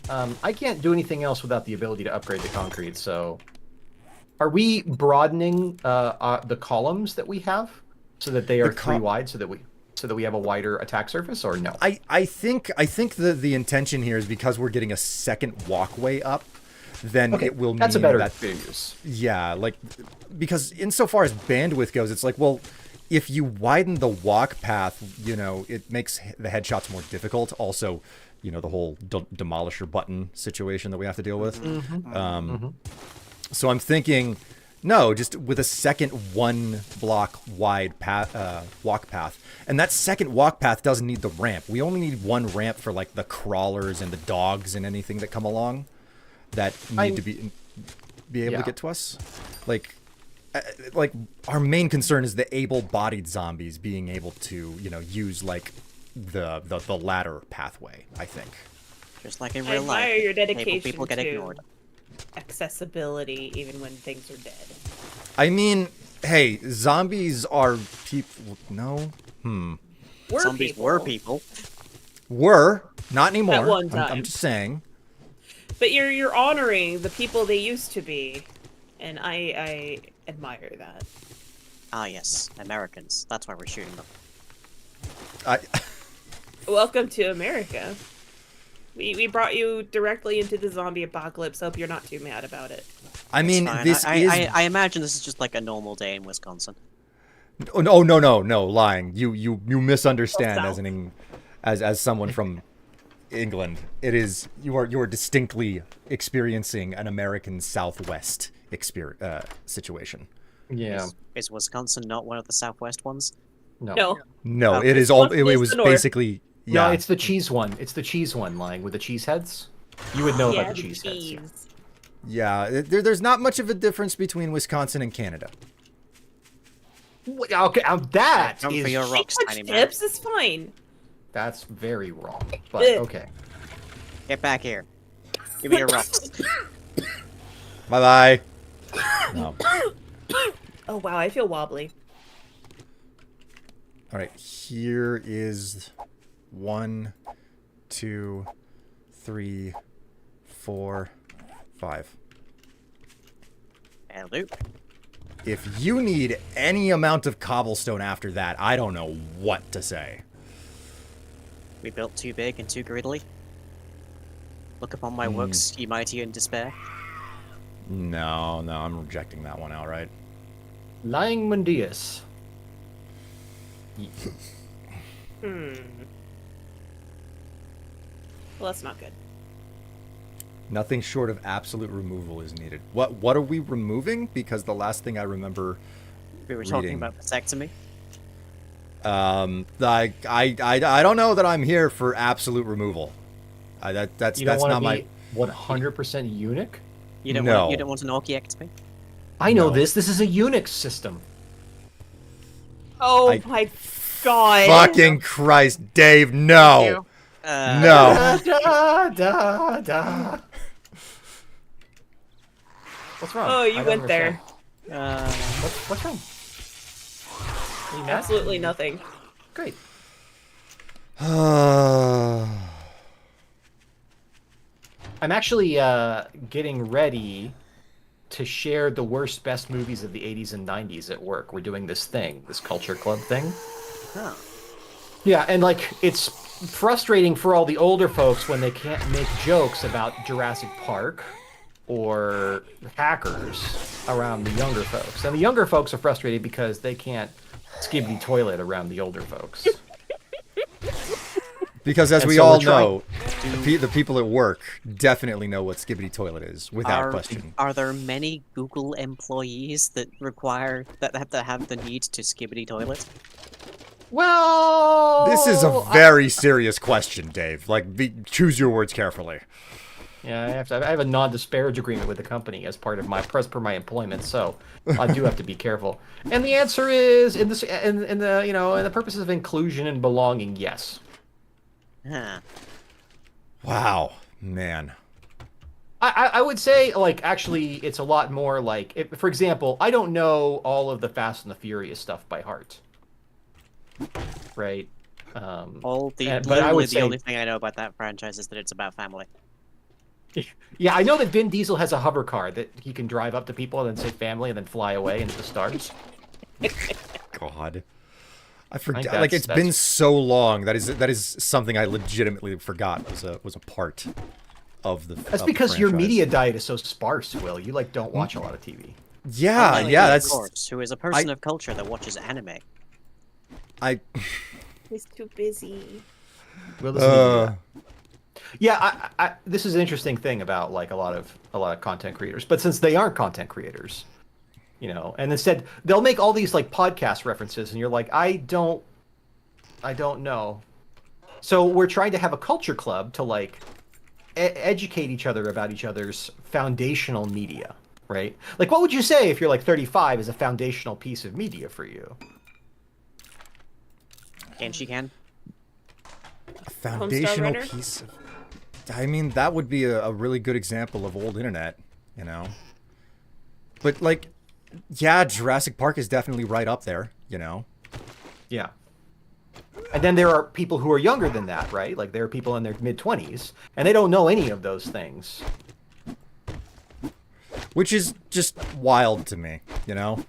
I can't do anything else without the ability to upgrade the concrete. So, are we broadening the columns that we have so that they are The three wide, so that we have a wider attack surface, or no? I think the intention here is because we're getting a second walkway up, then Okay, it will that's a mean better that use. yeah, like because insofar as bandwidth goes, it's like, well, if you widen the walk path, you know, it makes the headshots more difficult. Also, you know, the whole demolisher button situation that we have to deal with. So I'm thinking, no, just with a second 1 block wide walk path. And that second walk path doesn't need the ramp. We only need one ramp for like the crawlers and the dogs and anything that come along that need to be able to Yeah. get to us. Like our main concern is the able-bodied zombies being able to, you know, use like the ladder pathway, I think. Just like in I real life. admire your able dedication people get to ignored. accessibility, even when things are dead. I mean, hey, zombies are people. No, Zombies were people. were not anymore. At one I'm time. just saying. But you're honoring the people they used to be, and I admire that. Ah yes, Americans. That's why we're shooting them. I Welcome to America. We brought you directly into the zombie apocalypse. Hope you're not too mad about it. I mean, Fine. this I, is. I imagine this is just like a normal day in Wisconsin. Oh, no, lying. You misunderstand South. as as someone from England. It is you are distinctly experiencing an American Southwest situation. Yeah. Is Wisconsin not one of the Southwest ones? No. No. No, Oh, it is all. It Wisconsin is was the north. basically yeah. No, it's the cheese one. It's the cheese one, lying with the cheese heads. You would know Yeah, about the the cheese heads. Yeah. cheese. Yeah, there's not much of a difference between Wisconsin and Canada. Okay, that Come is for your rocks, Touch tiny man. tips is fine. that's very wrong. But Ugh. okay. Get back here. Give me your rocks. Bye bye. No. Oh wow, I feel wobbly. All right, here is 1, 2, 3, 4, 5. That'll do. If you need any amount of cobblestone after that, I don't know what to say. We built too big and too greedily. Look upon my works, ye mighty in despair. No, I'm rejecting that one outright. Lying Mundius. Well, that's not good. Nothing short of absolute removal is needed. What are we removing? Because the last thing I remember We were talking reading- about vasectomy. I don't know that I'm here for absolute removal. That's You don't that's want not to my. be 100% eunuch? You don't No. want, you don't want an orchiectomy? I know No. this. This is a Unix system. Oh I- my god. Fucking Christ, Dave! No, no. Da, da, da. What's wrong? Oh, I you don't went there. understand. What's wrong? Are you mad? Absolutely nothing. Great. I'm actually getting ready to share the worst best movies of the 80s and 90s at work. We're doing this thing, this culture club thing. Oh. Yeah, and like it's frustrating for all the older folks when they can't make jokes about Jurassic Park or hackers around the younger folks. And the younger folks are frustrated because they can't skibbity toilet around the older folks. Because as And we so all we're trying- know, the people at work definitely know what Skibbity Toilet is, without Are, question. are there many Google employees that have the need to skibbity toilet? Well, This is a very serious question, Dave. Like, choose your words carefully. Yeah, I have a non-disparage agreement with the company as part of my per my employment, so I do have to be careful. And the answer is in the purposes of inclusion and belonging, yes. Huh. Wow, man. I would say, like, actually, it's a lot more like, if, for example, I don't know all of the Fast and the Furious stuff by heart, right? But I would the say- only thing I know about that franchise is that it's about family. Yeah, I know that Vin Diesel has a hover car that he can drive up to people and then say family and then fly away into the stars. God. I forgot. that's- Like, it's that's- been so long. That is something I legitimately forgot was a part of the. That's of the because your franchise. media diet is so sparse, Will. You like don't watch a lot of TV. Yeah, Unlike yeah. me, That's of course, who is a person of culture that watches anime. I. He's too busy. Will doesn't even do that. Yeah, I this is an interesting thing about like a lot of content creators. But since they aren't content creators, you know, and instead they'll make all these like podcast references, and you're like, I don't know. So we're trying to have a culture club to like educate each other about each other's foundational media, right? Like, what would you say if you're like 35 is a foundational piece of media for you? Can she can? A foundational Runner? piece of. I mean, that would be a really good example of old internet, you know. But like, yeah, Jurassic Park is definitely right up there, you know. Yeah. And then there are people who are younger than that, right? Like there are people in their mid-20s, and they don't know any of those things. Which is just wild to me, you know.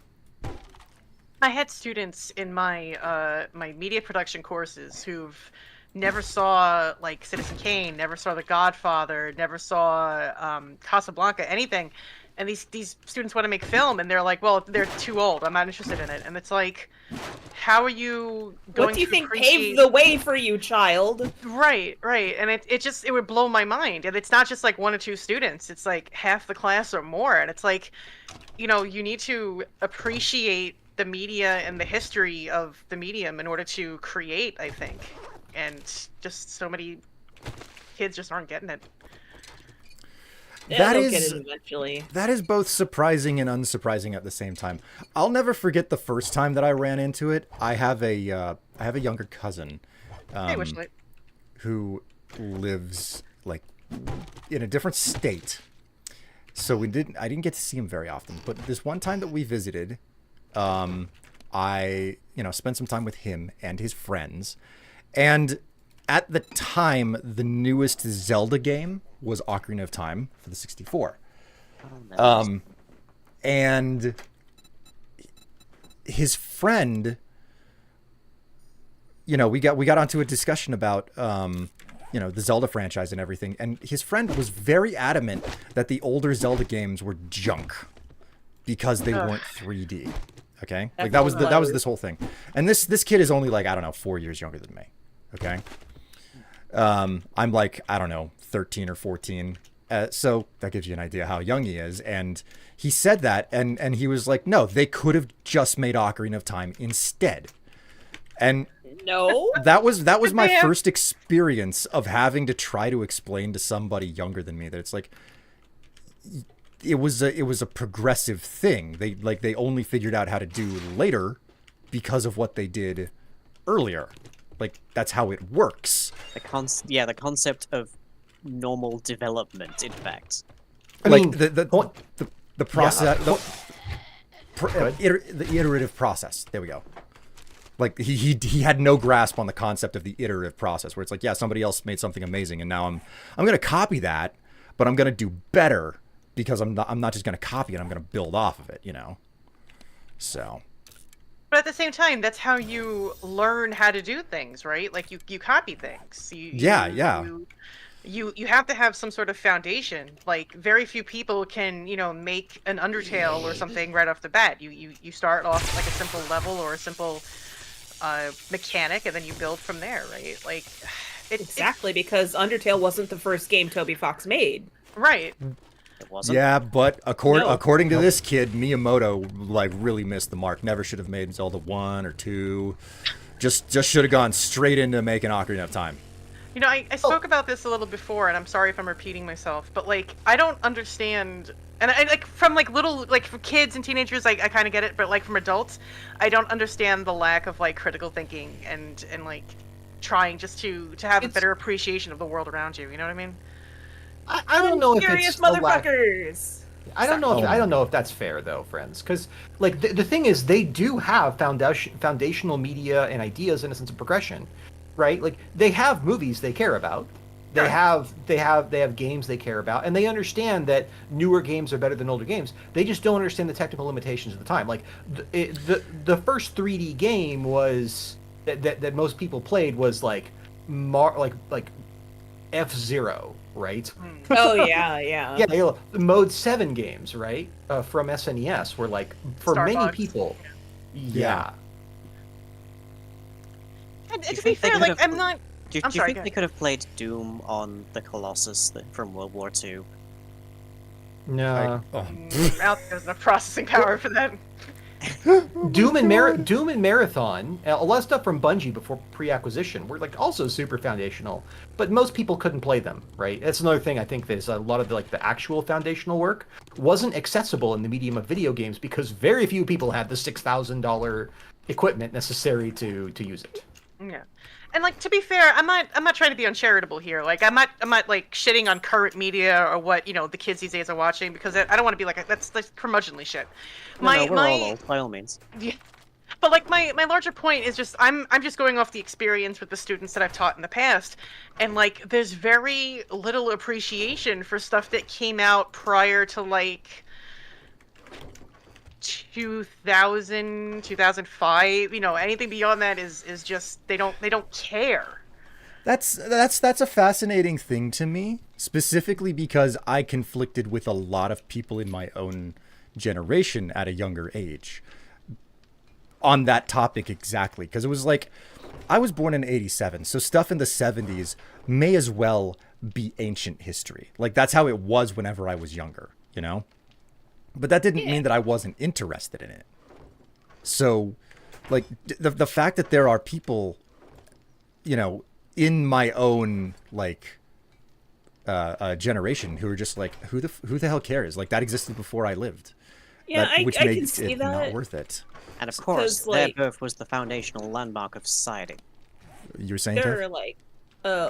I had students in my my media production courses who've never saw like Citizen Kane, never saw The Godfather, never saw Casablanca, anything. And these students want to make film, and they're like, "Well, they're too old. I'm not interested in it." And it's like, how are you going What do you to think create... paved the way for you, child? Right. And it would blow my mind. And it's not just like one or two students. It's like half the class or more. And it's like, you know, you need to appreciate the media and the history of the medium in order to create, I think. And just so many kids just aren't getting it. Yeah, That they'll is- get it eventually. That is both surprising and unsurprising at the same time. I'll never forget the first time that I ran into it. I have a younger cousin, Hey, Wishlight. who lives like in a different state. So I didn't get to see him very often. But this one time that we visited, I spent some time with him and his friends. And at the time, the newest Zelda game was Ocarina of Time for the 64. And his friend we got onto a discussion about the Zelda franchise and everything, and his friend was very adamant that the older Zelda games were junk because they weren't 3D. Okay, like that was this whole thing, and this kid is only like, I don't know, 4 years younger than me. Okay, I'm like, I don't know, 13 or 14. So that gives you an idea how young he is. And he said that, and he was like, no, they could have just made Ocarina of Time instead. And No. that was my first experience of having to try to explain to somebody younger than me that it's like, it was a progressive thing. They only figured out how to do later because of what they did earlier. Like, that's how it works. The concept of normal development, in fact. I Like mean, the process, the iterative process. There we go. Like he had no grasp on the concept of the iterative process, where it's like, yeah, somebody else made something amazing, and now I'm gonna copy that, but I'm gonna do better because I'm not just gonna copy it. I'm gonna build off of it, So. But at the same time, that's how you learn how to do things, right? Like you copy things. You have to have some sort of foundation. Like, very few people can, make an Undertale or something right off the bat. You start off like a simple level or a simple mechanic, and then you build from there, right? Like, Exactly, because Undertale wasn't the first game Toby Fox made. Right. It wasn't. Yeah, but according to this kid, Miyamoto like really missed the mark. Never should have made Zelda 1 or 2. Just should have gone straight into making Ocarina of Time. I spoke about this a little before, and I'm sorry if I'm repeating myself, but like, I don't understand, and I like, from like little, like, for kids and teenagers, I kind of get it, but like from adults, I don't understand the lack of like critical thinking and like trying just to have a better appreciation of the world around you. You know what I mean? I don't know if Serious it's a lack. motherfuckers. I don't know if that's fair though, friends, because like the thing is, they do have foundational media and ideas in a sense of progression, right? Like, they have movies they care about, they have games they care about, and they understand that newer games are better than older games. They just don't understand the technical limitations of the time. Like, the first 3D game was that most people played was like F-Zero, right? Oh yeah. Yeah, the Mode 7 games, right? From SNES were like, for Star many Fox. people, yeah. And Do you to be think they fair, could like, have- I'm not. Do I'm you sorry, think go they ahead. could have played Doom on the Colossus from World War II? No. Out there's enough processing power for that. Doom and Marathon, a lot of stuff from Bungie before pre-acquisition were like also super foundational, but most people couldn't play them, right? That's another thing. I think there's a lot of the actual foundational work wasn't accessible in the medium of video games because very few people had the $6,000 equipment necessary to use it. Yeah. And like, to be fair, I'm not trying to be uncharitable here. Like, I'm not like shitting on current media or what the kids these days are watching, because I don't want to be like that's curmudgeonly shit. No, we're all old, by all means. Yeah. But like, my larger point is just I'm just going off the experience with the students that I've taught in the past, and like, there's very little appreciation for stuff that came out prior to like 2000, 2005. Anything beyond that is just they don't care. That's a fascinating thing to me, specifically because I conflicted with a lot of people in my own generation at a younger age on that topic exactly. Because it was like, I was born in 87, so stuff in the 70s may as well be ancient history. Like, that's how it was whenever I was younger, But that didn't mean that I wasn't interested in it. So, like, the fact that there are people, in my own like generation who are just like, who the hell cares? Like, that existed before I lived. Yeah, which I can makes see it that. not worth it. And of course, 'Cause, like, their birth was the foundational landmark of society. You were saying, There Kev? are like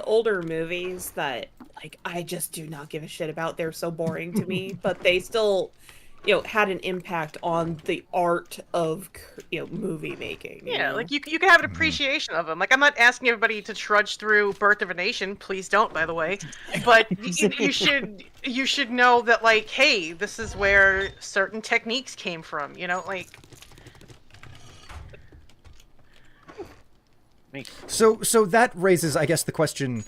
older movies that like I just do not give a shit about. They're so boring to me, but they still had an impact on the art of movie making. Yeah, like you can have an appreciation of them. Like, I'm not asking everybody to trudge through Birth of a Nation. Please don't, by the way. But you should know that, like, hey, this is where certain techniques came from. Like. Me. So that raises, I guess, the question: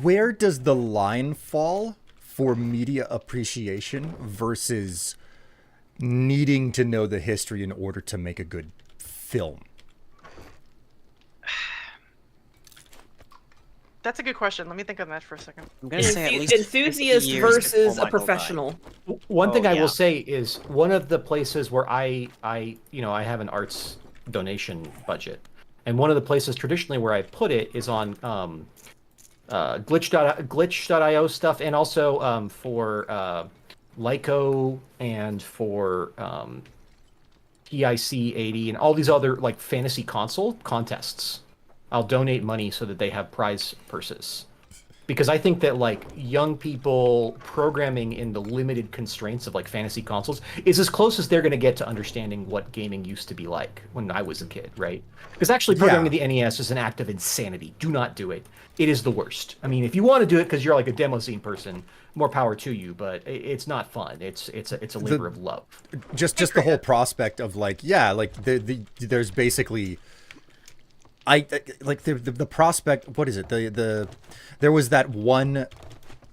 where does the line fall for media appreciation versus needing to know the history in order to make a good film? That's a good question. Let me think on that for a second. I'm gonna say at least 50 enthusiast years versus before a Michael died. professional. One thing I yeah. will say is one of the places where I have an arts donation budget, and one of the places traditionally where I put it is on glitch.io stuff, and also for Lyco and for PIC 80 and all these other like fantasy console contests. I'll donate money so that they have prize purses. Because I think that like young people programming in the limited constraints of like fantasy consoles is as close as they're going to get to understanding what gaming used to be like when I was a kid, right? Because actually programming the NES is an act of insanity. Do not do it. It is the worst. I mean, if you want to do it because you're like a demo scene person, more power to you. But it's not fun. It's a labor of love. Just the whole prospect of like, there's basically. The prospect. What is it? There was that one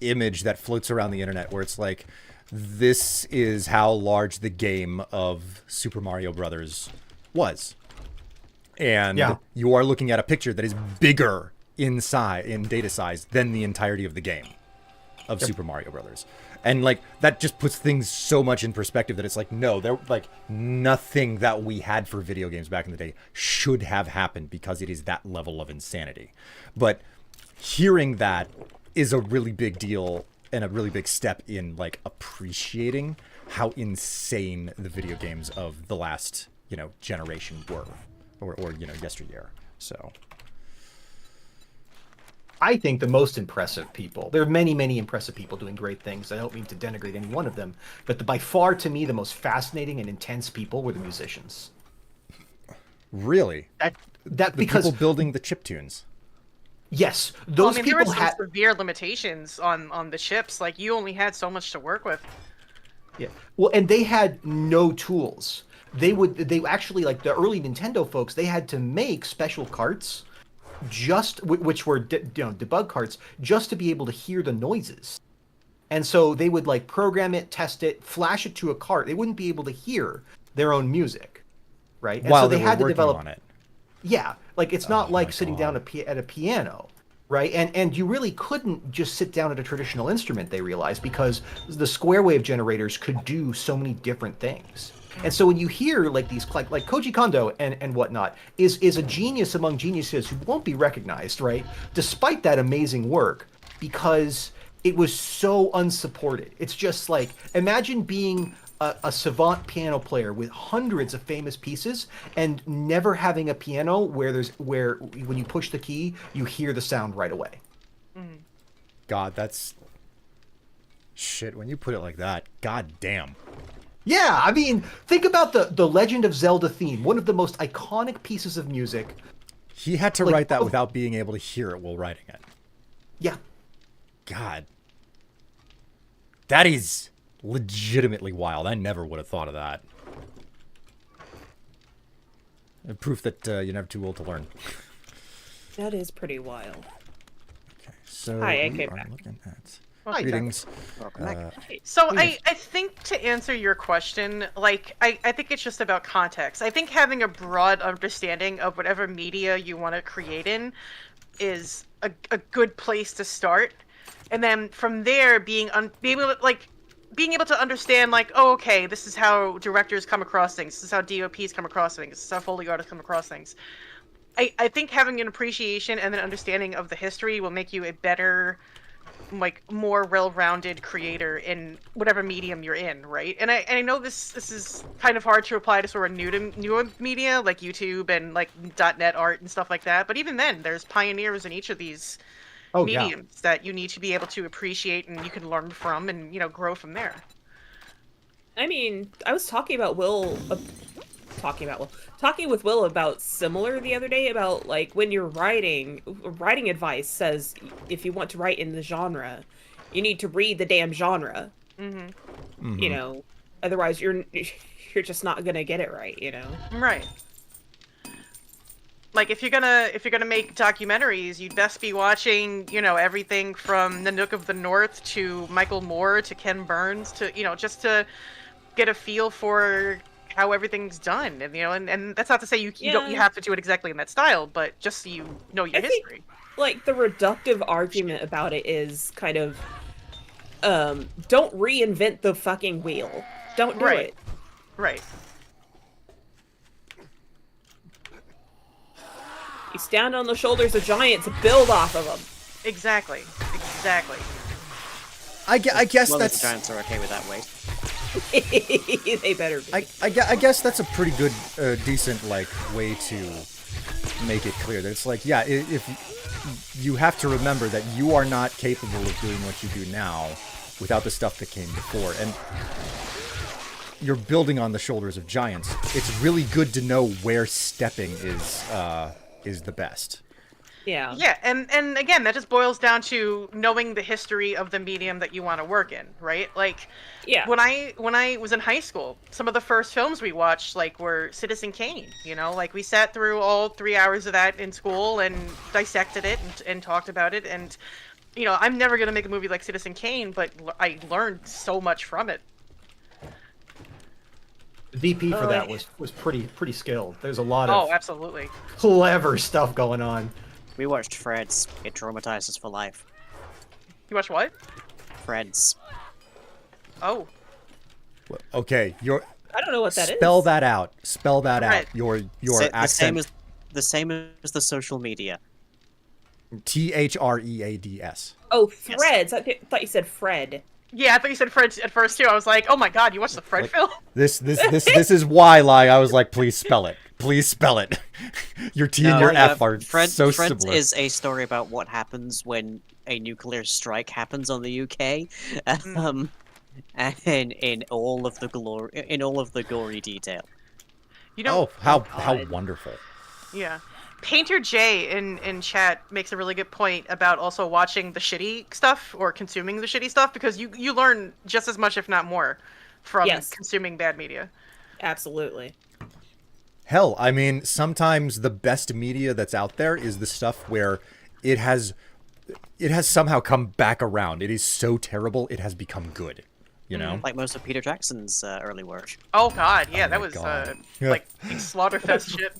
image that floats around the internet where it's like, this is how large the game of Super Mario Brothers was, and you are looking at a picture that is bigger in data size than the entirety of the game of Super Mario Brothers. And like that just puts things so much in perspective that it's like, no, there like nothing that we had for video games back in the day should have happened because it is that level of insanity. But hearing that is a really big deal and a really big step in like appreciating how insane the video games of the last, generation were, or yesteryear. So I think the most impressive people, there are many, many impressive people doing great things. I don't mean to denigrate any one of them, but by far to me, the most fascinating and intense people were the musicians. Really? That The because people building the chiptunes. yes, Well, those I mean, people there were some had severe limitations on the chips. Like, you only had so much to work with. yeah. Well, and they had no tools. They actually, like the early Nintendo folks, they had to make special carts which were debug carts just to be able to hear the noises. And so they would like program it, test it, flash it to a cart. They wouldn't be able to hear their own music, right? And While so they they had were to develop working on it. Yeah, like it's not like sitting down God. at a piano, right? And you really couldn't just sit down at a traditional instrument, they realized, because the square wave generators could do so many different things. And so when you hear like these like Koji Kondo and whatnot is a genius among geniuses who won't be recognized, right? Despite that amazing work, because it was so unsupported. It's just like imagine being a savant piano player with hundreds of famous pieces and never having a piano where when you push the key you hear the sound right away. God, that's shit. When you put it like that, god damn. Yeah, I mean, think about the Legend of Zelda theme, one of the most iconic pieces of music. He had to Like, write that without being able to hear it while writing it. Yeah. God. That is legitimately wild. I never would have thought of that. Proof that you're never too old to learn. That is pretty wild. Okay, so Hi, I we came are back. looking at Hi, greetings. Welcome back. So I think to answer your question, like I think it's just about context. I think having a broad understanding of whatever media you want to create in is a good place to start, and then from there being able to understand like, oh, okay, this is how directors come across things, this is how DOPs come across things, this is how Foley artists come across things. I think having an appreciation and an understanding of the history will make you a better, like, more well-rounded creator in whatever medium you're in, right? And I know this is kind of hard to apply to sort of newer media like YouTube and like .NET art and stuff like that. But even then, there's pioneers in each of these mediums that you need to be able to appreciate and you can learn from and grow from there. I mean, I was talking with Will about similar the other day about like when you're writing advice says if you want to write in the genre, you need to read the damn genre. Mm-hmm. Otherwise you're just not gonna get it right. Right. Like if you're gonna make documentaries, you'd best be watching, everything from Nanook of the North to Michael Moore to Ken Burns to, just to get a feel for how everything's done. And and that's not to say you have to do it exactly in that style, but just so you know your history. Like the reductive argument about it is kind of don't reinvent the fucking wheel. Don't do it. Right. You stand on the shoulders of giants, build off of them. Exactly. I guess Well, that's. the giants are okay with that weight. They better be. I guess that's a pretty good, decent way to make it clear that it's like, yeah, if you have to remember that you are not capable of doing what you do now without the stuff that came before, and you're building on the shoulders of giants. It's really good to know where stepping is the best. Yeah. Yeah, and again, that just boils down to knowing the history of the medium that you want to work in, right? Like, Yeah. when I was in high school, some of the first films we watched were Citizen Kane. We sat through all 3 hours of that in school and dissected it and talked about it. And I'm never gonna make a movie like Citizen Kane, but I learned so much from it. The DP for that was pretty skilled. There's a lot of Absolutely. clever stuff going on. We watched Fred's. It traumatized us for life. You watch what? Fred's. Oh. Okay, I don't know what that is. spell that out. Spell that out. Right. Your The same accent. the same as the social media. THREADS. Oh, Threads. I thought you said Fred. Yeah, I thought you said Fred at first too. I was like, oh my god, you watched the Fred film? This is why, I was like, please spell it. Please spell it. Your T and your F are so Fred's similar. is a story about what happens when a nuclear strike happens on the UK. And in all of the gory detail. How wonderful. Yeah. Painter J in chat makes a really good point about also watching the shitty stuff or consuming the shitty stuff, because you learn just as much, if not more, from consuming bad media. Absolutely. Hell, I mean, sometimes the best media that's out there is the stuff where it has somehow come back around. It is so terrible, it has become good. You know? Like most of Peter Jackson's early work. Oh god, yeah, that my was God. like Slaughterfest shit.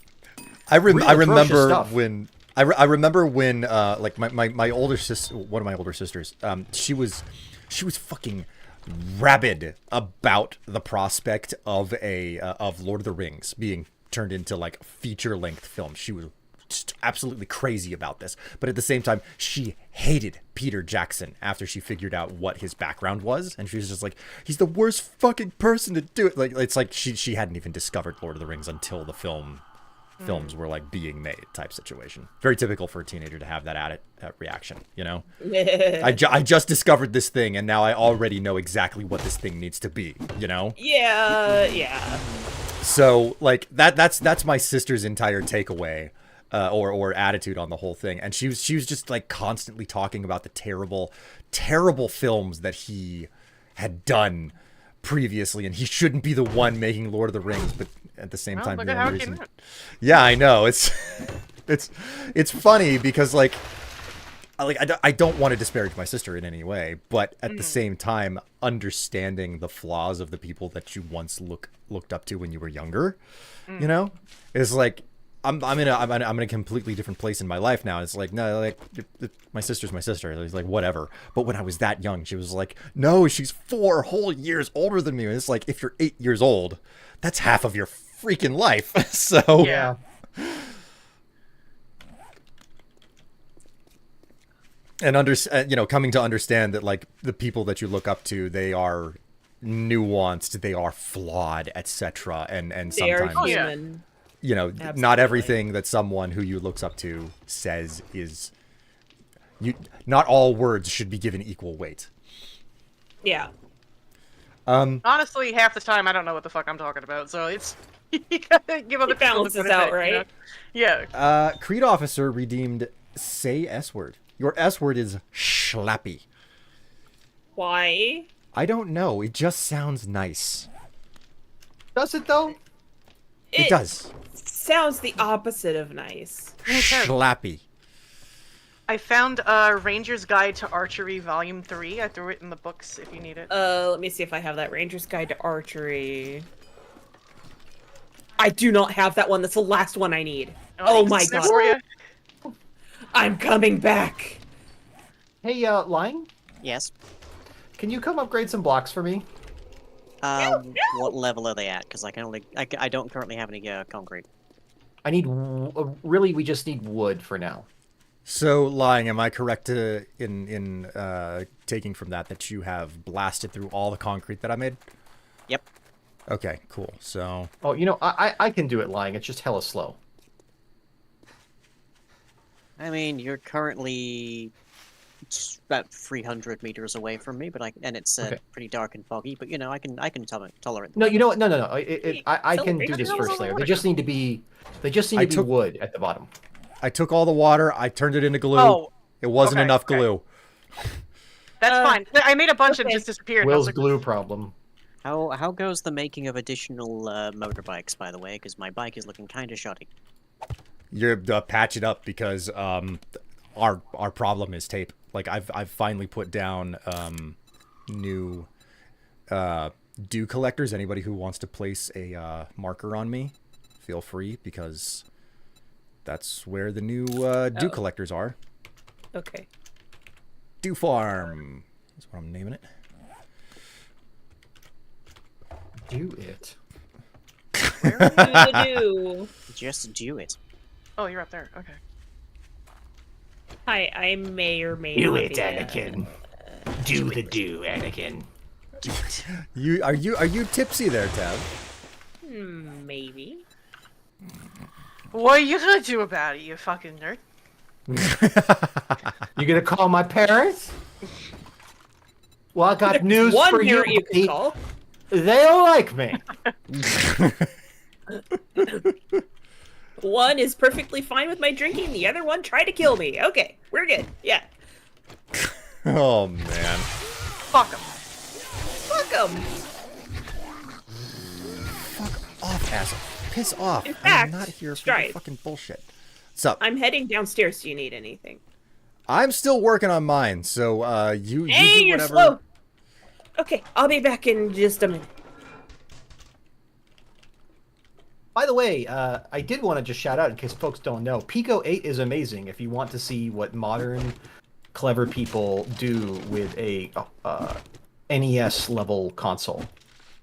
I Really remember stuff. when I remember when my older sister, one of my older sisters, she was fucking rabid about the prospect of of Lord of the Rings being turned into a feature-length film. She was just absolutely crazy about this, but at the same time she hated Peter Jackson after she figured out what his background was, and she was just like, he's the worst fucking person to do it. It's like she hadn't even discovered Lord of the Rings until the films were being made type situation. Very typical for a teenager to have that reaction, I just discovered this thing and now I already know exactly what this thing needs to be, Yeah. So that's my sister's entire takeaway or attitude on the whole thing, and she was just constantly talking about the terrible films that he had done previously, and he shouldn't be the one making Lord of the Rings, but at the same time, look the at how only it came reason. out. Yeah, I know, it's funny because I don't want to disparage my sister in any way, but at the same time, understanding the flaws of the people that you once looked up to when you were younger, is like, I'm in a completely different place in my life now. It's like, no, my sister's my sister. It's like, whatever. But when I was that young, she was like, no, she's 4 whole years older than me. And it's like, if you're 8 years old, that's half of your freaking life. So Yeah. And coming to understand that the people that you look up to, they are nuanced, they are flawed, etc. And They are sometimes human. not Absolutely. everything that someone who you looks up to says is not all words should be given equal weight. Yeah. Honestly, half the time I don't know what the fuck I'm talking about, so it's you gotta give other It people the balances benefit, out, right? Yeah. Creed officer redeemed say S word. Your S word is schlappy. Why? I don't know. It just sounds nice. Does it though? It does. sounds the opposite of nice. Schlappy. I found Ranger's Guide to Archery Volume 3. I threw it in the books if you need it. Let me see if I have that Ranger's Guide to Archery. I do not have that one. That's the last one I need. Oh my It's there god. for you. I'm coming back. Hey, Lion, Yes. can you come upgrade some blocks for me? What level are they at? Because I can only I don't currently have any concrete. I need really. We just need wood for now. So, lying, am I correct in taking from that you have blasted through all the concrete that I made? Yep. Okay, cool. So, Oh, you know, I can do it, Lying. It's just hella slow. I mean, you're currently about 300 meters away from me, but and it's Okay. pretty dark and foggy. But you know, I can tolerate. No, you know what? No. I can do Celebration this of first the layer. water. They just need to be wood at the bottom. I took all the water, I turned it into glue. Oh, It wasn't okay, enough okay. glue. That's fine. I made a bunch and okay. it just disappeared. and I was Will's like, glue problem. How goes the making of additional motorbikes, by the way? Because my bike is looking kind of shoddy. You're patch it up because our problem is tape. Like I've finally put down new dew collectors. Anybody who wants to place a marker on me, feel free, because that's where the new dew collectors are. Okay. Dew farm. That's what I'm naming it. Do it. Do. Just do it. oh, you're up there. Okay. Hi, I may or may Do not it, be, Anakin. Do the do, Anakin. Are you tipsy there, Tab? Maybe. What are you gonna do about it, you fucking nerd? You gonna call my parents? Well, I got news One for you. parent you can buddy. call. They don't like me. One is perfectly fine with my drinking. The other one tried to kill me. Okay, we're good. Yeah. Oh man. Fuck 'em. Fuck 'em. Fuck off, asshole. Piss off. In I'm fact, not here for Strife. your fucking bullshit. What's up? I'm heading downstairs. Do you need anything? I'm still working on mine, so you Hey, do you're whatever. slow. Okay, I'll be back in just a minute. By the way, I did want to just shout out in case folks don't know. Pico 8 is amazing if you want to see what modern, clever people do with a NES level console.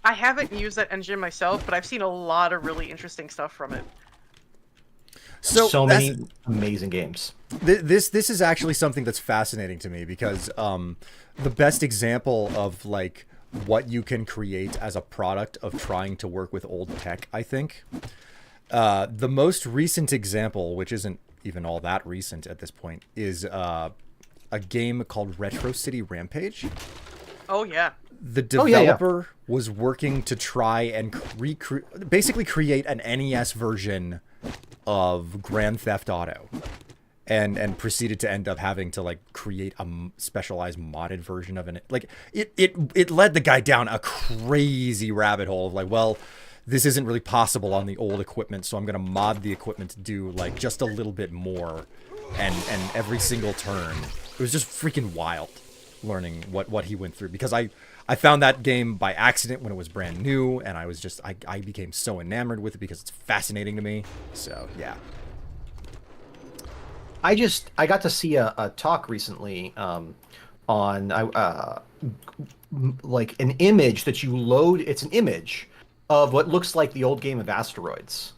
I haven't used that engine myself, but I've seen a lot of really interesting stuff from it. So that's- many amazing games. This is actually something that's fascinating to me because the best example of like what you can create as a product of trying to work with old tech, I think. The most recent example, which isn't even all that recent at this point, is a game called Retro City Rampage. Oh yeah. The Oh, yeah. developer was working to try and basically create an NES version of Grand Theft Auto, and proceeded to end up having to like create a specialized modded version of it. Like it led the guy down a crazy rabbit hole of like, well, this isn't really possible on the old equipment, so I'm gonna mod the equipment to do like just a little bit more, and every single turn. It was just freaking wild learning what he went through, because I found that game by accident when it was brand new, and I was just I became so enamored with it because it's fascinating to me. So yeah. I got to see a talk recently on like an image that you load. It's an image of what looks like the old game of Asteroids,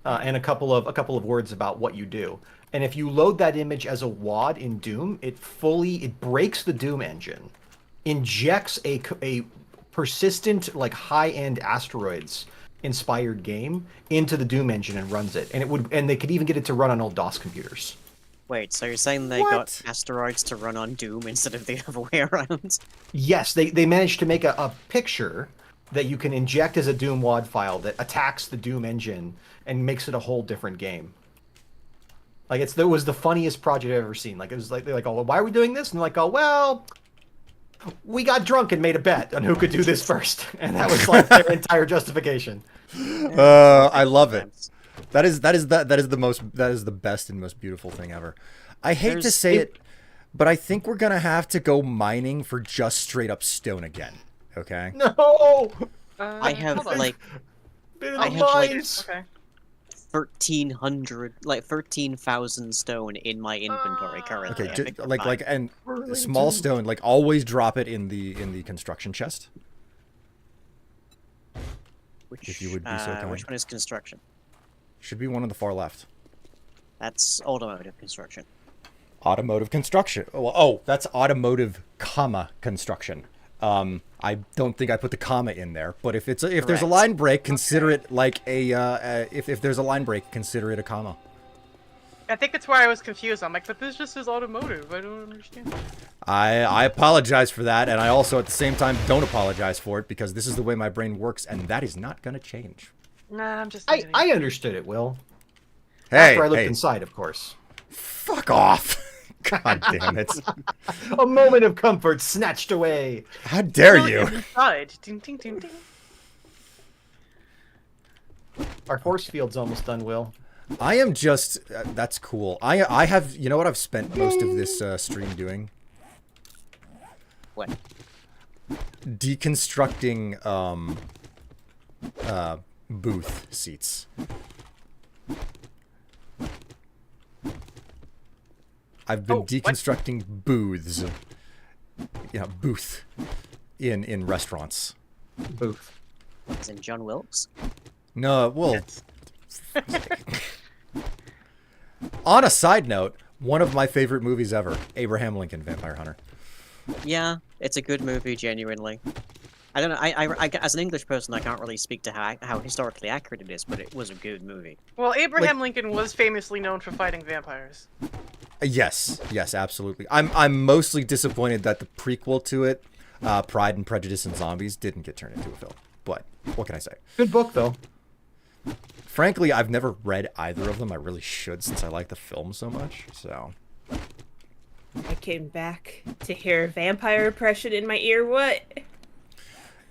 and a couple of words about what you do. And if you load that image as a WAD in Doom, it breaks the Doom engine, injects a persistent like high-end Asteroids inspired game into the Doom engine and runs it. And they could even get it to run on old DOS computers. Wait, so you're saying they got asteroids to run on Doom instead of the other way around? Yes, they managed to make a picture that you can inject as a Doom WAD file that attacks the Doom engine and makes it a whole different game. Like it was the funniest project I've ever seen. Like it was like they're like, oh, well, why are we doing this? And they're like, oh, well, we got drunk and made a bet on who could do this first, and that was like their entire justification. I love it. That is the best and most beautiful thing ever. I hate to say it, but I think we're gonna have to go mining for just straight up stone again. Okay. No. I have hold on. like Been in I the have, like, mines. Okay. 13,000 stone in my inventory currently. Okay. I think we're Like fine. and Really small do. stone. Like always drop it in the construction chest. Which, if you would be so kind. Which one is construction? Should be one on the far left. That's automotive construction. Automotive construction. That's automotive, construction. I don't think I put the comma in there, but if there's a Correct. line break, consider it like if there's a line break, consider it a comma. I think that's why I was confused. I'm like, but this just is automotive. I don't understand. I apologize for that, and I also at the same time don't apologize for it because this is the way my brain works, and that is not going to change. Nah, I'm just. I understood it, Will. Hey, After I looked hey, inside, of course. fuck off! God damn it! A moment of comfort snatched away. How dare Really you? inside. Ding, ding, ding, ding. Our force field's almost done, Will. I am just that's cool. I have you know what I've spent most of this stream doing? What? Deconstructing booth seats. I've been Oh, what? deconstructing booths. Yeah, booth in restaurants. Booth. As in John Wilkes? No, well, Yes. on a side note, one of my favorite movies ever, Abraham Lincoln Vampire Hunter. Yeah, it's a good movie, genuinely. I don't know, I as an English person, I can't really speak to how historically accurate it is, but it was a good movie. Well, Abraham Lincoln was famously known for fighting vampires. Yes, absolutely. I'm mostly disappointed that the prequel to it, Pride and Prejudice and Zombies, didn't get turned into a film. But what can I say? Good book, though. Frankly, I've never read either of them. I really should since I like the film so much. So I came back to hear vampire oppression in my ear. What?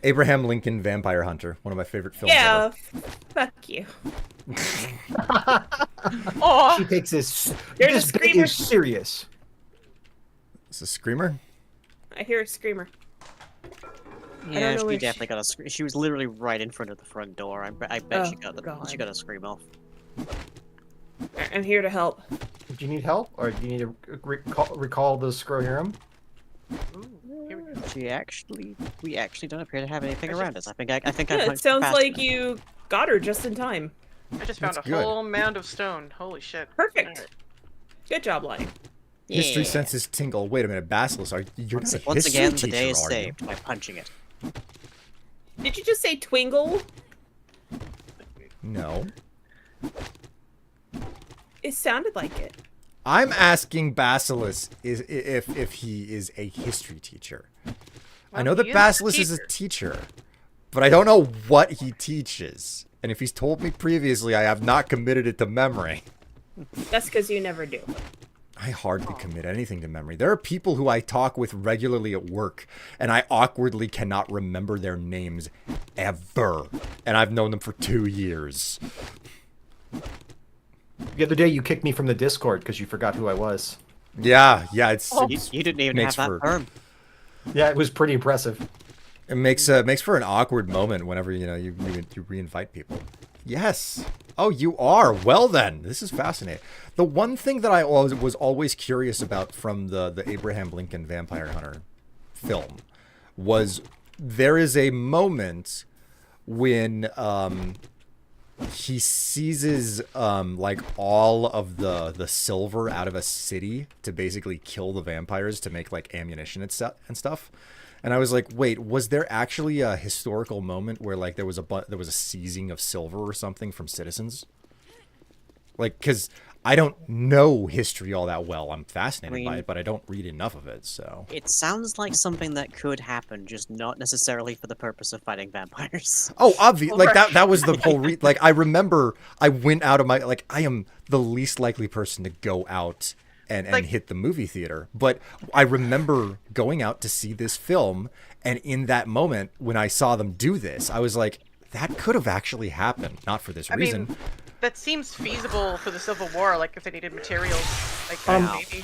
Abraham Lincoln Vampire Hunter, one of my favorite films Yeah, ever. fuck you. Oh, She takes this. There's a This bit screamer. is serious. Is a screamer? I hear a screamer. Yeah, know she where definitely got a scream. She was literally right in front of the front door. I bet Oh, she got God. a scream off. I'm here to help. Do you need help, or do you need to recall the Scroherum? here we go. We actually don't appear to have anything around us. I think I Yeah, it punched sounds fast like enough. you got her just in time. I just found That's a good. whole mound of stone. Holy shit. Perfect. Alright. Good job, Lion. History Yeah. senses tingle. Wait a minute, Basilisk, you're not a Once history again, the teacher, day is are you? saved by punching it. Did you just say twingle? No. It sounded like it. I'm asking Basilisk if he is a history teacher. I Well, know he that is a Basilisk is a teacher, but I don't know what he teaches. And if he's told me previously, I have not committed it to memory. That's because you never do. I hardly commit anything to memory. There are people who I talk with regularly at work, and I awkwardly cannot remember their names ever. And I've known them for 2 years. The other day, you kicked me from the Discord because you forgot who I was. Yeah, it's You didn't even makes have that for- perm. Yeah, it was pretty impressive. it makes for an awkward moment whenever you reinvite people. Yes. Oh, you are. Well then, this is fascinating. The one thing that I was always curious about from the Abraham Lincoln Vampire Hunter film was there is a moment when he seizes like all of the silver out of a city to basically kill the vampires to make like ammunition and stuff. And I was like, wait, was there actually a historical moment where like there was a seizing of silver or something from citizens? Like, because I don't know history all that well. I'm fascinated by it, but I don't read enough of it. So It sounds like something that could happen, just not necessarily for the purpose of fighting vampires. oh, obvious. Like that was the whole like I remember I went out of my like I am the least likely person to go out and Like- hit the movie theater. But I remember going out to see this film, and in that moment when I saw them do this, I was like, that could have actually happened. Not for this reason. that seems feasible for the Civil War. Like if they needed materials, like maybe.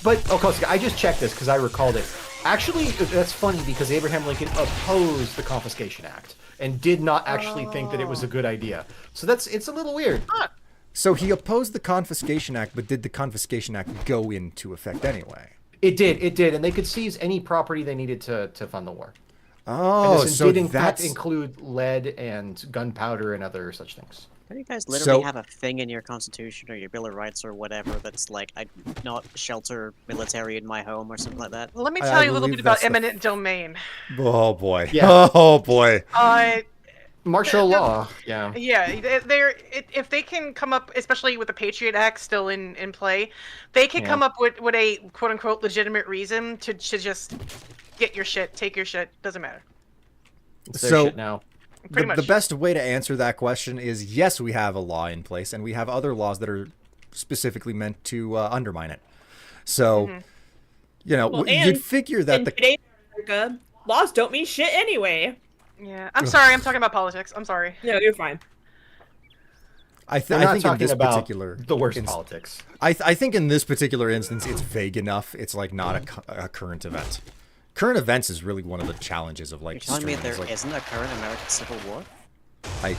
But Kosuke, I just checked this because I recalled it. Actually, that's funny because Abraham Lincoln opposed the Confiscation Act and did not actually think that it was a good idea. So it's a little weird. Huh. So he opposed the Confiscation Act, but did the Confiscation Act go into effect anyway? It did, and they could seize any property they needed to fund the war. Oh, and this so did in fact that's... include lead and gunpowder and other such things. Don't you guys literally So- have a thing in your constitution or your Bill of Rights or whatever that's like, I not shelter military in my home or something like that? Let me I tell you a little believe bit about that's the- eminent domain. Oh, boy. Yeah. Oh, boy. Martial law, yeah. Yeah, if they can come up, especially with the Patriot Act still in play, they can come up with a quote unquote legitimate reason to just get your shit, take your shit, doesn't matter. It's their So- shit now. Pretty much. The best way to answer that question is yes, we have a law in place, and we have other laws that are specifically meant to undermine it. So, you know, Well, you'd and figure that in the today's America, laws don't mean shit anyway. Yeah, I'm sorry, I'm talking about politics. I'm sorry. No, you're fine. I We're not think in talking this about particular the worst inst- politics. I think in this particular instance, it's vague enough. It's like not a current event. Current events is really one of the challenges of like. You're telling me streaming. there It's like, isn't a current American Civil War? I,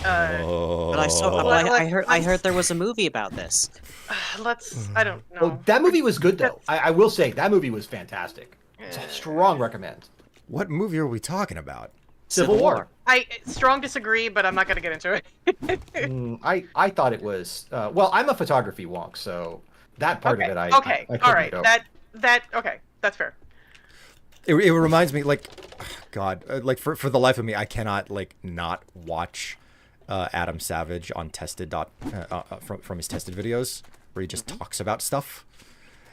But I saw. Oh. Well, I heard there was a movie about this. I don't know. Oh, that movie was good though. I will say that movie was fantastic. It's a strong recommend. What movie are we talking about? Civil War. I strong disagree, but I'm not gonna get into it. I thought it was. Well, I'm a photography wonk, so that part okay. of it I Okay. I couldn't All right. go. That okay. That's fair. It reminds me, like, God, like for the life of me, I cannot like not watch Adam Savage on Tested from his Tested videos where he just talks about stuff.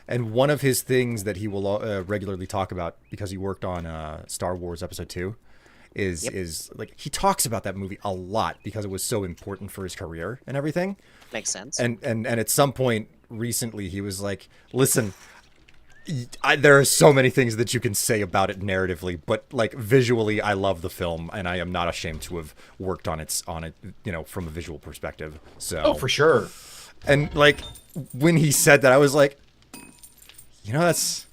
And one of his things that he will regularly talk about because he worked on Star Wars Episode 2 is like he talks about that movie a lot because it was so important for his career and everything. Makes sense. And at some point recently he was like, listen, there are so many things that you can say about it narratively, but like visually, I love the film, and I am not ashamed to have worked on it, you know, from a visual perspective. So, Oh, for sure. and like when he said that, I was like, you know, that's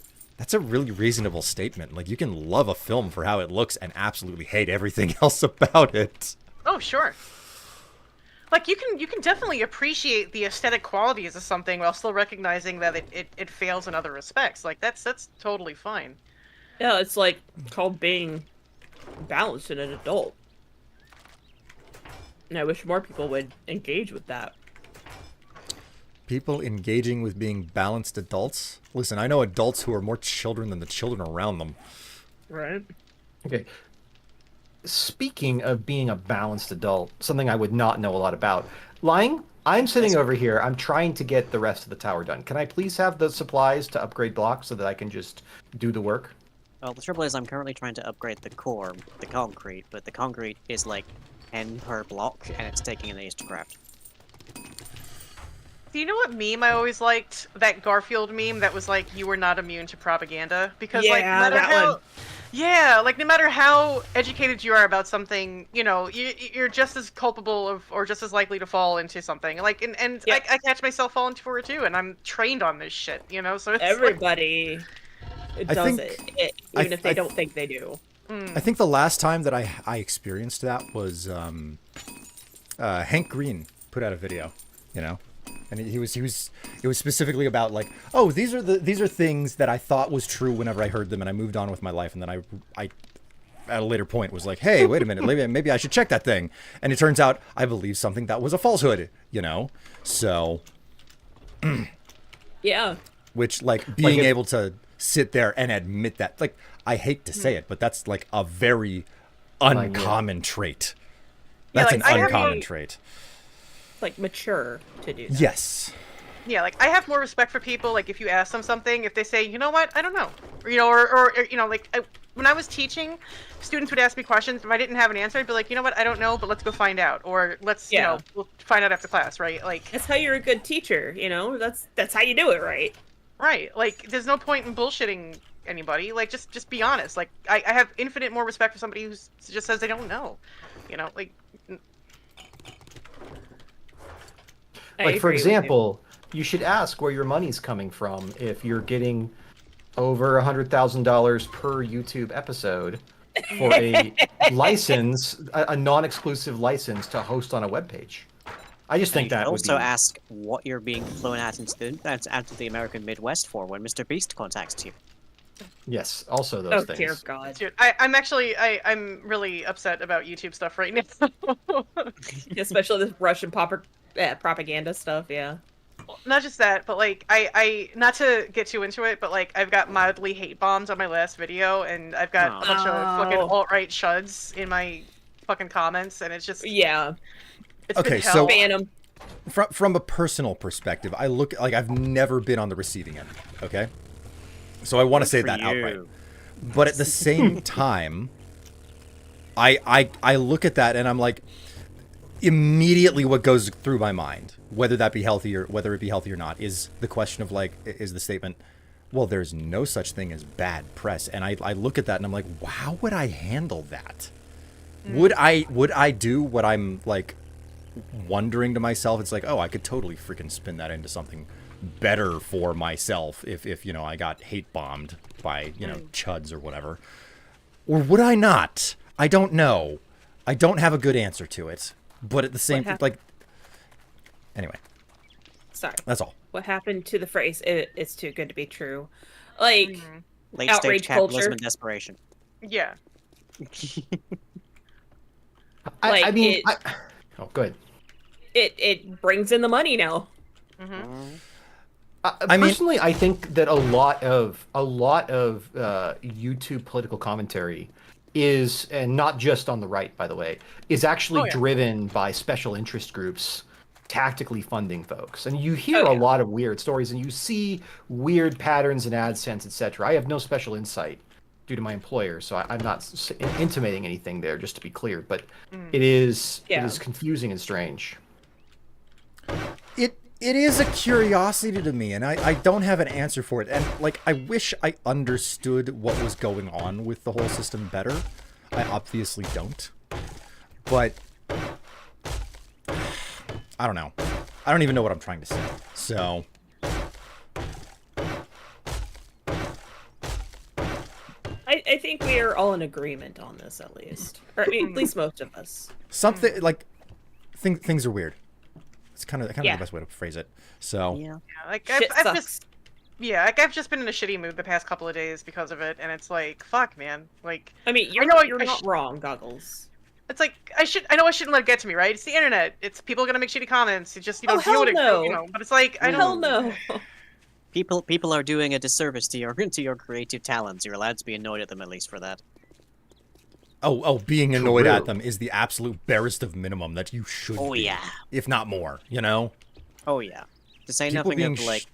a really reasonable statement. Like, you can love a film for how it looks and absolutely hate everything else about it. Oh sure. Like you can definitely appreciate the aesthetic qualities of something while still recognizing that it fails in other respects. Like that's totally fine. Yeah, it's like called being balanced in an adult. And I wish more people would engage with that. People engaging with being balanced adults. Listen, I know adults who are more children than the children around them. Right? Okay. Speaking of being a balanced adult, something I would not know a lot about. Lying, I'm sitting over here. I'm trying to get the rest of the tower done. Can I please have the supplies to upgrade blocks so that I can just do the work? Well, the trouble is I'm currently trying to upgrade the core, the concrete, but the concrete is like 10 per block, and it's taking an ace to craft. Do you know what meme I always liked? That Garfield meme that was like, "You were not immune to propaganda," because like no Yeah, matter that how, one. yeah, like no matter how educated you are about something, you know, you're just as culpable of, or just as likely to fall into something. Like, and Yeah. I catch myself falling for it too, and I'm trained on this shit, you know. So it's like, Everybody does think- it, even if they don't think they do. I think the last time that I experienced that was Hank Green put out a video, you know, and it was specifically about like, oh, these are things that I thought was true whenever I heard them, and I moved on with my life, and then I at a later point was like, hey, wait a minute, maybe I should check that thing, and it turns out I believed something that was a falsehood, you know, so Yeah. which like being if- able to sit there and admit that, like, I hate to say it, but that's like a very uncommon trait. That's like, an I have uncommon a- trait. Like mature to do that. Yes. yeah, like I have more respect for people. Like if you ask them something, if they say, you know what, I don't know, or, you know, or you know, like when I was teaching, students would ask me questions. If I didn't have an answer, I'd be like, you know what, I don't know, but let's go find out, or let's, you Yeah. know, we'll find out after class, right? Like, That's how you're a good teacher, you know? That's how you do it, right? right? Like, there's no point in bullshitting anybody. Like, just be honest. Like, I have infinite more respect for somebody who just says they don't know, you know, like. Like, for agree with you. example, you should ask where your money's coming from if you're getting over $100,000 per YouTube episode for a license, a non-exclusive license to host on a webpage. I just And think you should that would be. also ask what you're being flown out into the American Midwest for when Mr. Beast contacts you. Yes, also those Oh things. dear God. Dude, I'm really upset about YouTube stuff right now. Especially the Russian propaganda stuff. Yeah. Not just that, but like I not to get too into it, but like I've got mildly hate bombed on my last video, and I've got a bunch of fucking Oh. alt-right chuds in my fucking comments, and it's just Yeah. it's Okay, been so- hell. Ban them. From a personal perspective, I look like I've never been on the receiving end. Okay, so I want to say For that outright. you. But at the same time, I look at that and I'm like, immediately what goes through my mind, whether it be healthy or not, is the question of like, is the statement, well, there's no such thing as bad press. And I look at that and I'm like, how would I handle that? Would I do what I'm like wondering to myself? It's like, oh, I could totally freaking spin that into something better for myself if you know, I got hate bombed by, you know, chuds or whatever. Or would I not? I don't know. I don't have a good answer to it. But at the same like anyway, Sorry. that's all. What happened to the phrase "it's too good to be true"? Like Late stage outrage capitalism culture. and desperation. Yeah. I Like, mean, oh, good. it brings in the money now. I mean- Personally, I think that a lot of YouTube political commentary is, and not just on the right, by the way, is actually driven by special interest groups tactically funding folks. And you hear a lot of weird stories, and you see weird patterns in AdSense, etc. I have no special insight due to my employer, so I'm not intimating anything there, just to be clear. But it is confusing and strange. It is a curiosity to me, and I don't have an answer for it. And, like, I wish I understood what was going on with the whole system better. I obviously don't. But I don't know. I don't even know what I'm trying to say. So I think we are all in agreement on this, at least, or I mean, at least most of us. something like things are weird. It's kind of Yeah. the best way to phrase it. So Yeah. Yeah, like Shit I've sucks. just I've just been in a shitty mood the past couple of days because of it, and it's like, fuck, man. Like, I mean, you're know you're I not sh- wrong, Goggles. it's like I know I shouldn't let it get to me, right? It's the internet. It's people are gonna make shitty comments. You just Oh, deal hell with it, no. you know. But it's like I Hell don't. no. People are doing a disservice to your creative talents. You're allowed to be annoyed at them at least for that. being annoyed at True. them is the absolute barest of minimum that you should Oh be, yeah. if not more, you know? Oh yeah. To say People nothing being of like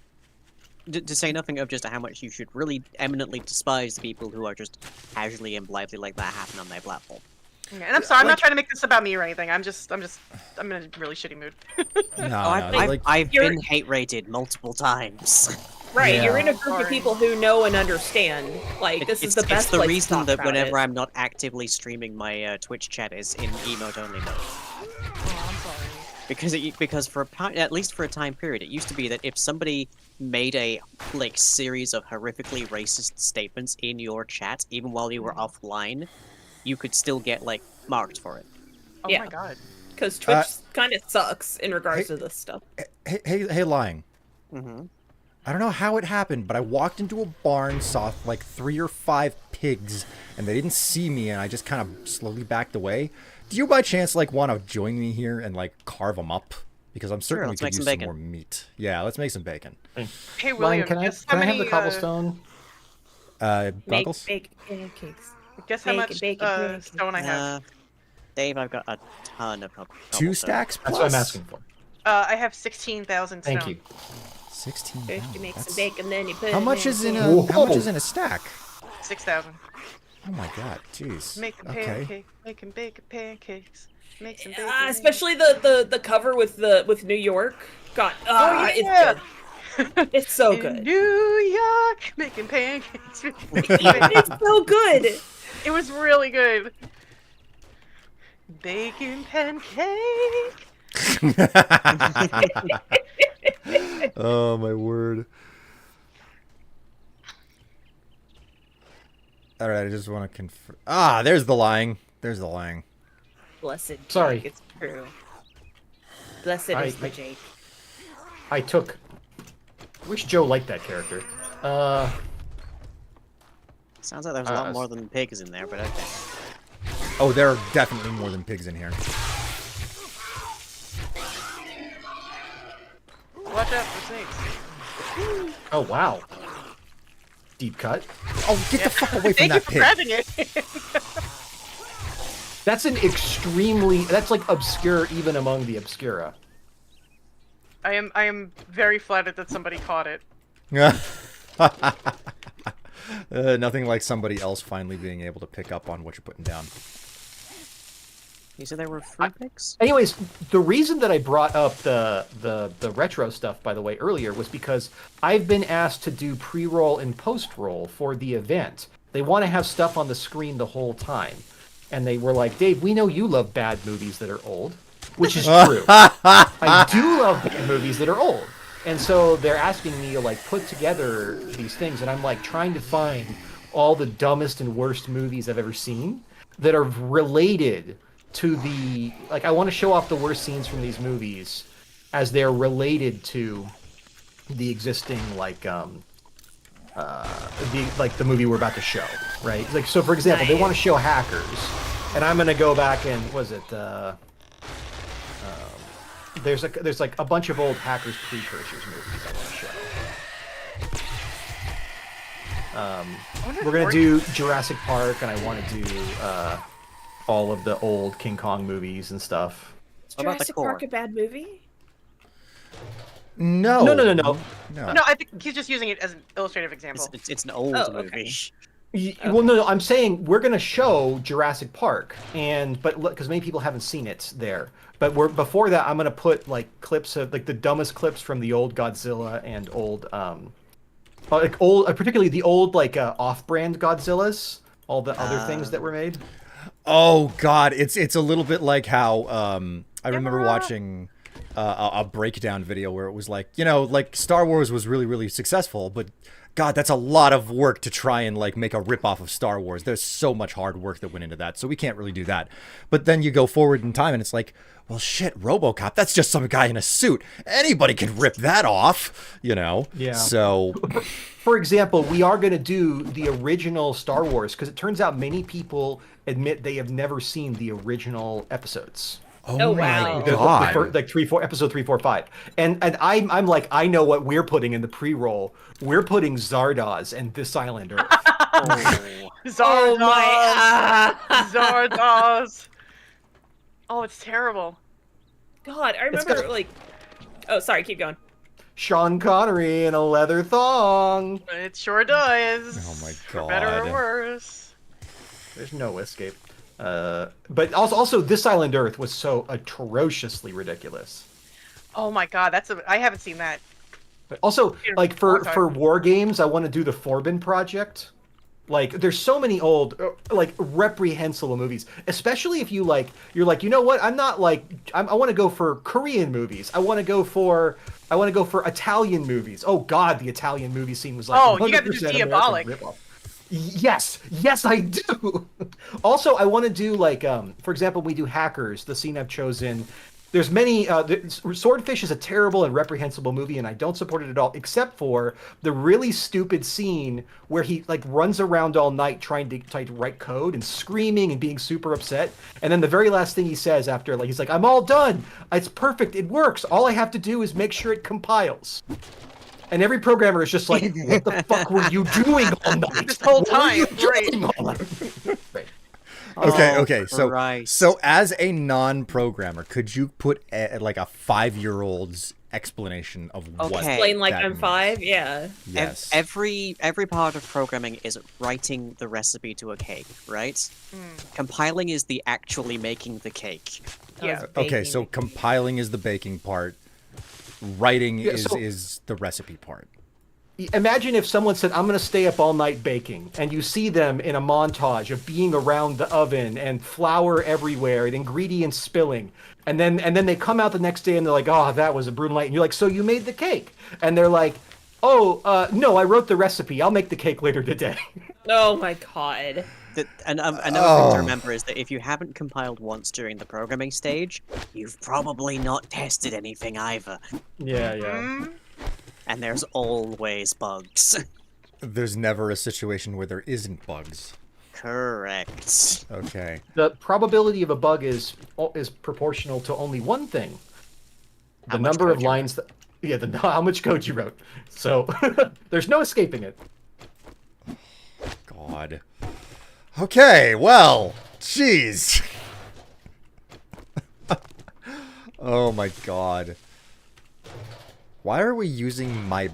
to say nothing of just how much you should really eminently despise the people who are just casually and blithely like that happen on their platform. Yeah, and I'm sorry, I'm not trying to make this about me or anything. I'm in a really shitty mood. No, I've You're- been hate rated multiple times. Right, Yeah. you're in a group of Sorry. people who know and understand. Like, this is the best It's the place to reason talk that about whenever it. I'm not actively streaming, my Twitch chat is in emote only mode. Oh, I'm sorry. Because for at least for a time period, it used to be that if somebody made a like series of horrifically racist statements in your chat, even while you were offline, you could still get like marked for it. Oh Yeah. my god. Because Twitch kind of sucks in regards to this stuff. hey, lying. Mm-hmm. I don't know how it happened, but I walked into a barn, saw like 3 or 5 pigs, and they didn't see me, and I just kind of slowly backed away. Do you by chance like want to join me here and like carve them up? Because I'm certain we let's could make use some some bacon. more meat. Yeah, let's make some bacon. Hey Ryan, William, can I guess how have many, the cobblestone? Goggles? Make pancakes. Guess how bacon, much bacon. stone I have. Dave, I've got a ton of 2 cobblestone. stacks plus? That's what I'm asking for. I have 16,000 stone. Thank you. 16. First you make That's- some bacon, then you put How it much is in pancakes. a how much Whoa. is in a stack? 6,000. Oh my god, jeez. Making Okay. pancakes, making bacon pancakes. Make some bacon. Especially the cover with New York. God, yeah. it's good. It's so In good. New York, making pancakes. It's so good. It was really good. Bacon pancake. Oh my word. All right, I just want to confirm. Ah, there's the lying. There's the lying. Blessed Jake, Sorry. it's true. Blessed is the Jake. I took. I wish Joe liked that character. Sounds like there's a lot more than pigs in there, but okay. Oh, there are definitely more than pigs in here. Watch out for snakes. Oh wow. Deep cut. Oh, get the fuck away from Thank you that for pig. grabbing it. That's an extremely. That's like obscure even among the obscura. I am very flattered that somebody caught it. Nothing like somebody else finally being able to pick up on what you're putting down. You said there were fruit pigs? Anyways, the reason that I brought up the retro stuff, by the way, earlier was because I've been asked to do pre-roll and post-roll for the event. They want to have stuff on the screen the whole time. And they were like, Dave, we know you love bad movies that are old, which is true. I do love bad movies that are old. And so they're asking me to like put together these things, and I'm like trying to find all the dumbest and worst movies I've ever seen that are related to the I want to show off the worst scenes from these movies as they're related to the existing the movie we're about to show, right? Like, so for example, they want to show Hackers, and I'm gonna go back and there's like a bunch of old Hackers precursors movies I want to show. We're gonna do Jurassic Park, and I want to do all of the old King Kong movies and stuff. Is Jurassic Park a bad movie? No. No. No, I think he's just using it as an illustrative example. It's an old movie. Well, no, I'm saying we're gonna show Jurassic Park, but because many people haven't seen it there. But before that, I'm gonna put like clips of like the dumbest clips from the old Godzilla and old particularly the old off-brand Godzillas, all the other things that were made. Oh God, it's a little bit like how I remember watching a breakdown video where it was like, like Star Wars was really, really successful, but God, that's a lot of work to try and like make a ripoff of Star Wars. There's so much hard work that went into that, so we can't really do that. But then you go forward in time and it's like, well, shit, RoboCop, that's just some guy in a suit. Anybody can rip that off, Yeah. So, for example, we are going to do the original Star Wars because it turns out many people admit they have never seen the original episodes. Oh wow. my God. Episode 3, 4, 5. And I'm like, I know what we're putting in the pre-roll. We're putting Zardoz and This Island Earth. Zardoz! Oh my Zardoz! Oh, it's terrible. God, I remember oh, sorry, keep going. Sean Connery in a leather thong. It sure does. Oh my For God. better or worse. There's no escape. But also This Island Earth was so atrociously ridiculous. Oh my God, I haven't seen that. But also, like for war games, I want to do the Forbin Project. Like, there's so many old, reprehensible movies. Especially if you're like, you know what? I'm not like, I want to go for Korean movies. I want to go for Italian movies. Oh God, the Italian movie scene was like, oh, you got to do Diabolic. Yes, I do. Also, I want to do for example, we do Hackers. The scene I've chosen. There's many. Swordfish is a terrible and reprehensible movie, and I don't support it at all, except for the really stupid scene where he runs around all night trying to write code and screaming and being super upset, and then the very last thing he says after he's like, "I'm all done. It's perfect. It works. All I have to do is make sure it compiles." And every programmer is just like, "What the fuck were you doing all night? This whole time, Right. Okay. Christ. So as a non-programmer, could you put a 5-year-old's explanation of what? Explain like that I'm means? 5, yeah. Yes. Every part of programming is writing the recipe to a cake, right? Compiling is the actually making the cake. Yeah. Okay, so compiling is the baking part. Writing Yeah, is the recipe part. Imagine if someone said, "I'm going to stay up all night baking," and you see them in a montage of being around the oven and flour everywhere and ingredients spilling, and then they come out the next day and they're like, "Oh, that was a brutal night." And you're like, "So you made the cake?" And they're like, "Oh, no, I wrote the recipe. I'll make the cake later today." Oh my god. Another thing Oh. to remember is that if you haven't compiled once during the programming stage, you've probably not tested anything either. Yeah. Hmm? And there's always bugs. There's never a situation where there isn't bugs. Correct. Okay. The probability of a bug is proportional to only one thing: How the much number of code you wrote. lines that. Yeah, how much code you wrote. So there's no escaping it. God. Okay, well, jeez. Oh my god. Why are we using my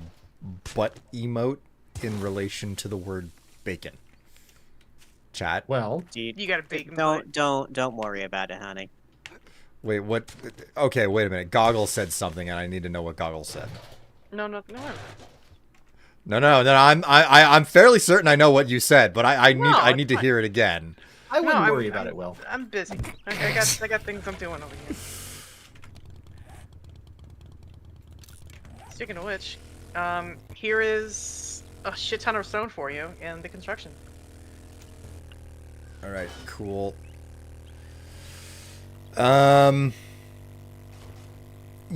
butt emote in relation to the word bacon? Chat? Well, You got a big butt. Don't worry about it, honey. Wait, what? Okay, wait a minute. Goggle said something, and I need to know what Goggle said. No. No. I'm fairly certain I know what you said, but I No, need it's to fine. hear it again. I wouldn't No, worry about it, Will. I'm busy. I got things I'm doing over here. Speaking of which, here is a shit ton of stone for you in the construction. All right, cool. You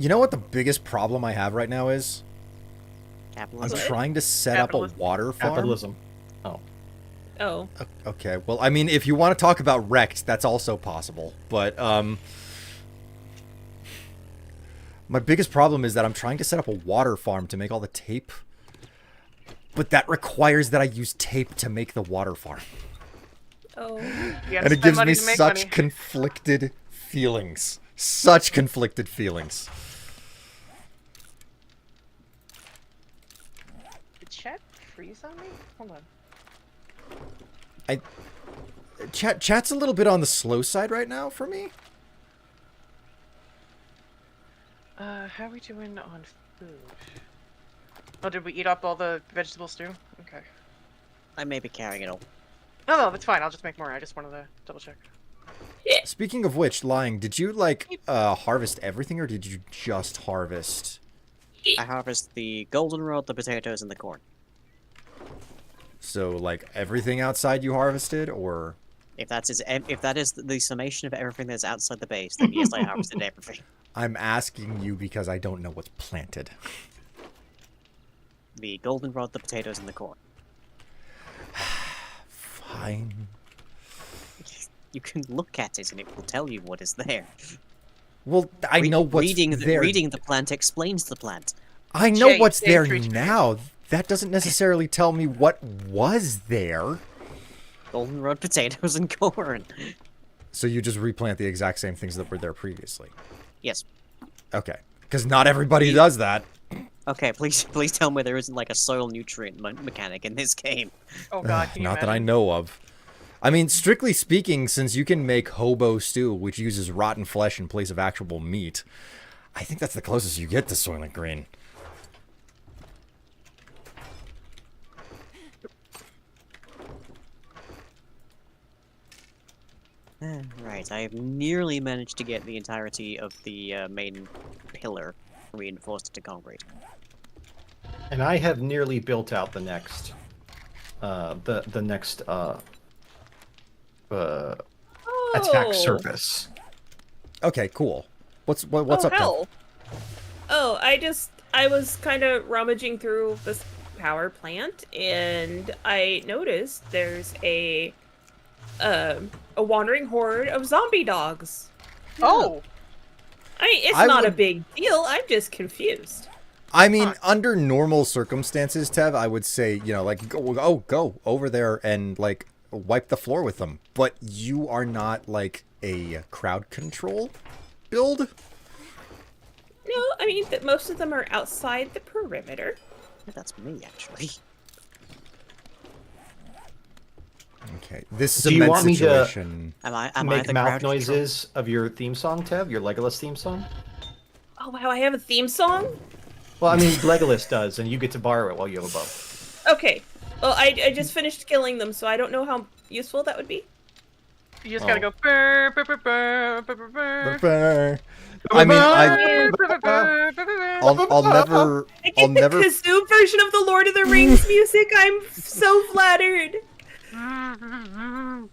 know what the biggest problem I have right now is? I'm Capitalism. trying to set up a Capitalism. water farm. Capitalism. Oh. Oh. Okay, well, I mean, if you want to talk about wrecked, that's also possible. But, my biggest problem is that I'm trying to set up a water farm to make all the tape. But that requires that I use tape to make the water farm. Oh. You gotta And it spend gives money me to make such money. conflicted feelings. Such conflicted feelings. Did chat freeze on me? Hold on. Chat's a little bit on the slow side right now for me. How are we doing on food? Oh, did we eat up all the vegetable stew? Okay. I may be carrying it all. No, that's fine. I'll just make more. I just wanted to double check. Speaking of which, Lying, did you, like, harvest everything, or did you just harvest? I harvest the goldenrod, the potatoes, and the corn. So, like, everything outside you harvested, or? If that is the summation of everything that's outside the base, then yes, I harvested everything. I'm asking you because I don't know what's planted. The goldenrod, the potatoes, and the corn. Fine. You can look at it and it will tell you what is there. Well, I know what's there. Reading the plant explains the plant. I know Jay, what's Jay, there treat- now. That doesn't necessarily tell me what was there. Goldenrod, potatoes, and corn. So you just replant the exact same things that were there previously. Yes. Okay. Because not everybody does that. Okay, please tell me there isn't like a soil nutrient mechanic in this game. Oh god, can you Not that I imagine? know of. I mean, strictly speaking, since you can make hobo stew, which uses rotten flesh in place of actual meat, I think that's the closest you get to Soylent Green. Right, I have nearly managed to get the entirety of the main pillar reinforced into concrete. And I have nearly built out the next, the next attack surface. Okay, cool. What's Oh, up, Tim? hell. Oh, I was kind of rummaging through this power plant, and I noticed there's a wandering horde of zombie dogs. Oh! I mean, it's I not a would- big deal. I'm just confused. I mean, under normal circumstances, Tev, I would say, you know, like, go over there and, like, wipe the floor with them. But you are not, like, a crowd control build? No, I mean that most of them are outside the perimeter. That's me, actually. Okay, this Do you cement want me to situation... Am I Make the mouth crowd control? noises of your theme song, Tev, your Legolas theme song. Oh wow, I have a theme song? Well, I mean, Legolas does, and you get to borrow it while you have a bow. Okay. Well, I just finished killing them, so I don't know how useful that would be. You just gotta go. Burr, burr, burr, burr, burr, burr, burr. I mean, I'll never, I I'll get the never. kazoo version of the Lord of the Rings music. I'm so flattered. Oh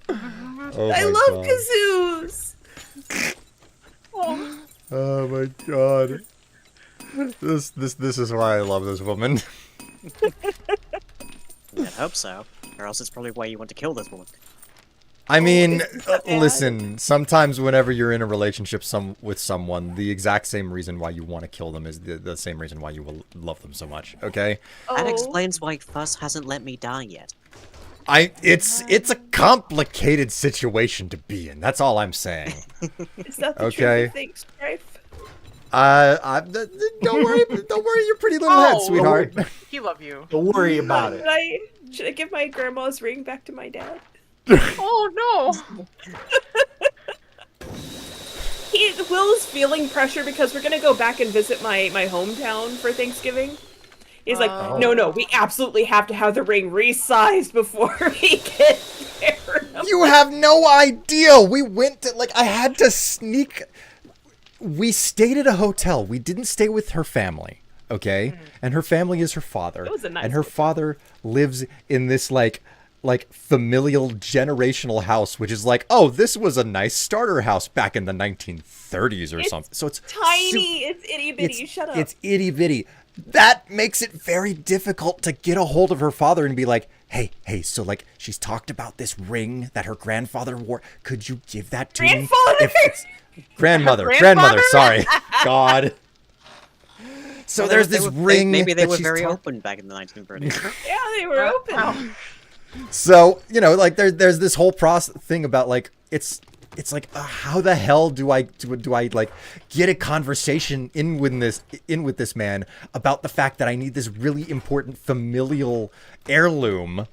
I my love God. kazoos. Oh my God. This is why I love this woman. I hope so, or else it's probably why you want to kill this woman. I mean, it's so bad. listen, sometimes whenever you're in a relationship with someone, the exact same reason why you want to kill them is the same reason why you will love them so much, okay? That Oh. explains why Fuss hasn't let me die yet. It's a complicated situation to be in. That's all I'm saying. Is that the Okay. truth? Thanks, Strife. Don't worry your pretty little head, Oh. sweetheart. He love you. Don't worry about it. Should I give my grandma's ring back to my dad? Oh no! Will's feeling pressure because we're gonna go back and visit my hometown for Thanksgiving. He's like, Oh. no, we absolutely have to have the ring resized before we get there. You have no idea. We went to, I had to sneak. We stayed at a hotel. We didn't stay with her family, okay? And her family is her father. It was a nice and her hotel. father lives in this, like familial generational house, which is like, oh, this was a nice starter house back in the 1930s or It's something. So it's Tiny, it's itty bitty. Shut up. It's itty bitty. That makes it very difficult to get a hold of her father and be like, hey, so she's talked about this ring that her grandfather wore. Could you give that to me? Grandfather? Grandmother, Grandfather? sorry. God. So Well, there's they this were- ring. Maybe they that were she's very talk- open back in the 1930s. Yeah, they were open. So, there's this whole thing about it's how the hell do I get a conversation in with this man about the fact that I need this really important familial heirloom,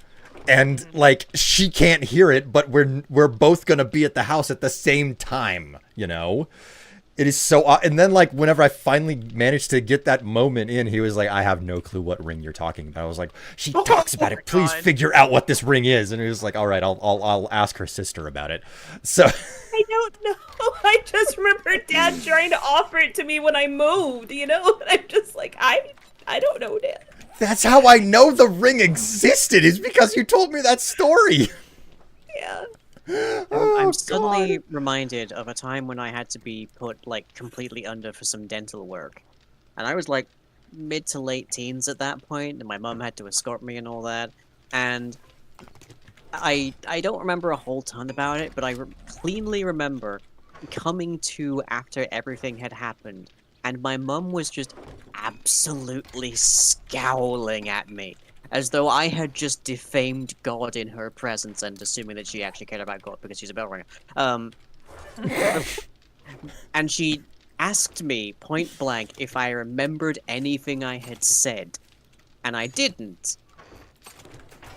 and she can't hear it, but we're both gonna be at the house at the same time, It is so and then whenever I finally managed to get that moment in, he was like, I have no clue what ring you're talking about. I was like, she talks about it. Please God. figure out what this ring is. And he was like, all right, I'll ask her sister about it. So I don't know. I just remember Dad trying to offer it to me when I moved, And I'm just like, I don't know, Dad. that's how I know the ring existed, is because you told me that story. Yeah. I'm suddenly reminded of a time when I had to be put completely under for some dental work, and I was mid to late teens at that point, and my mum had to escort me and all that, and I don't remember a whole ton about it, but I cleanly remember coming to after everything had happened, and my mum was just absolutely scowling at me. As though I had just defamed God in her presence, and assuming that she actually cared about God because she's a bell ringer. And she asked me point blank if I remembered anything I had said, and I didn't.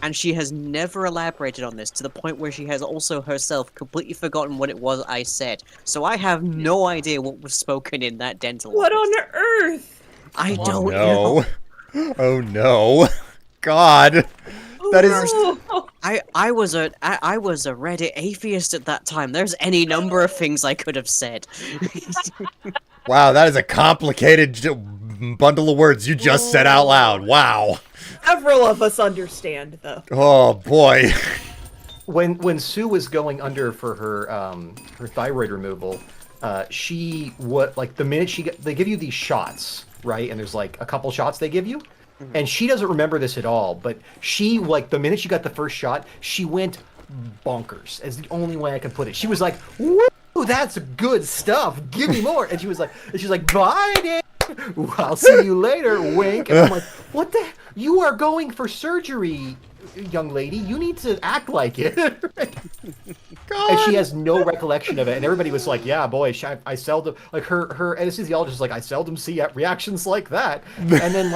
And she has never elaborated on this to the point where she has also herself completely forgotten what it was I said. So I have no idea what was spoken in that dental What office. on earth? I don't know. No. Oh no. God. That is Oh, I was a Reddit atheist at that time. There's any number of things I could have said. wow, that is a complicated bundle of words you just said out loud. Wow. several of us understand, though. Oh boy. When Sue was going under for her her thyroid removal, she the minute they give you these shots, right? And there's a couple shots they give you. And she doesn't remember this at all, but she, the minute she got the first shot, she went bonkers, is the only way I can put it. She was like, woo, that's good stuff, give me more. And she's like, bye, Dan. I'll see you later, wink. And I'm like, what the, you are going for surgery, young lady. You need to act like it. And she has no recollection of it. And everybody was like, yeah, boy, I seldom, her anesthesiologist was like, I seldom see reactions like that. And then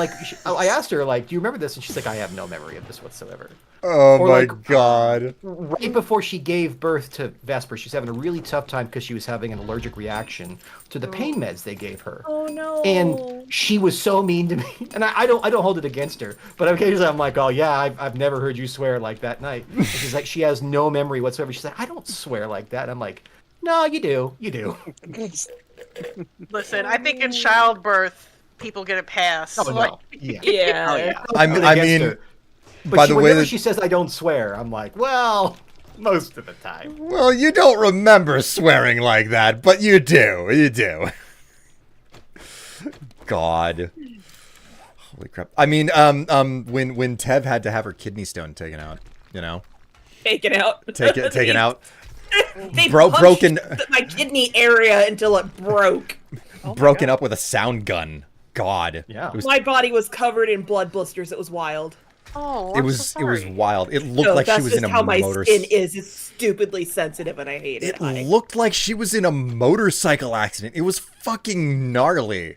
I asked her, do you remember this? And she's like, I have no memory of this whatsoever. Oh Or my like, god. Right before she gave birth to Vesper, she's having a really tough time because she was having an allergic reaction to the pain meds they gave her. Oh no. And she was so mean to me. And I don't hold it against her, but occasionally I'm like, oh yeah, I've never heard you swear like that night. And she's like, she has no memory whatsoever. She's like, I don't swear like that. And I'm like, no, you do. Listen, I think in childbirth, people get a pass. Oh Like, no, yeah. Yeah. Oh yeah. I Nothing mean, against her. But by the way whenever that, she says I don't swear, I'm like, well, most of the time. well, you don't remember swearing like that, but you do. You do. God. Holy crap. I mean, when Tev had to have her kidney stone taken out, you know? Taken out. Taken out. They Broken punched my kidney area until it broke. broken up with a sound gun. God. Yeah. It was My body was covered in blood blisters. It was wild. oh, it I'm was so it was sorry. wild. It looked No, like she that's was just in a how my motor skin is. It's stupidly sensitive, and I hate it. It looked like she was in a motorcycle accident. It was fucking gnarly.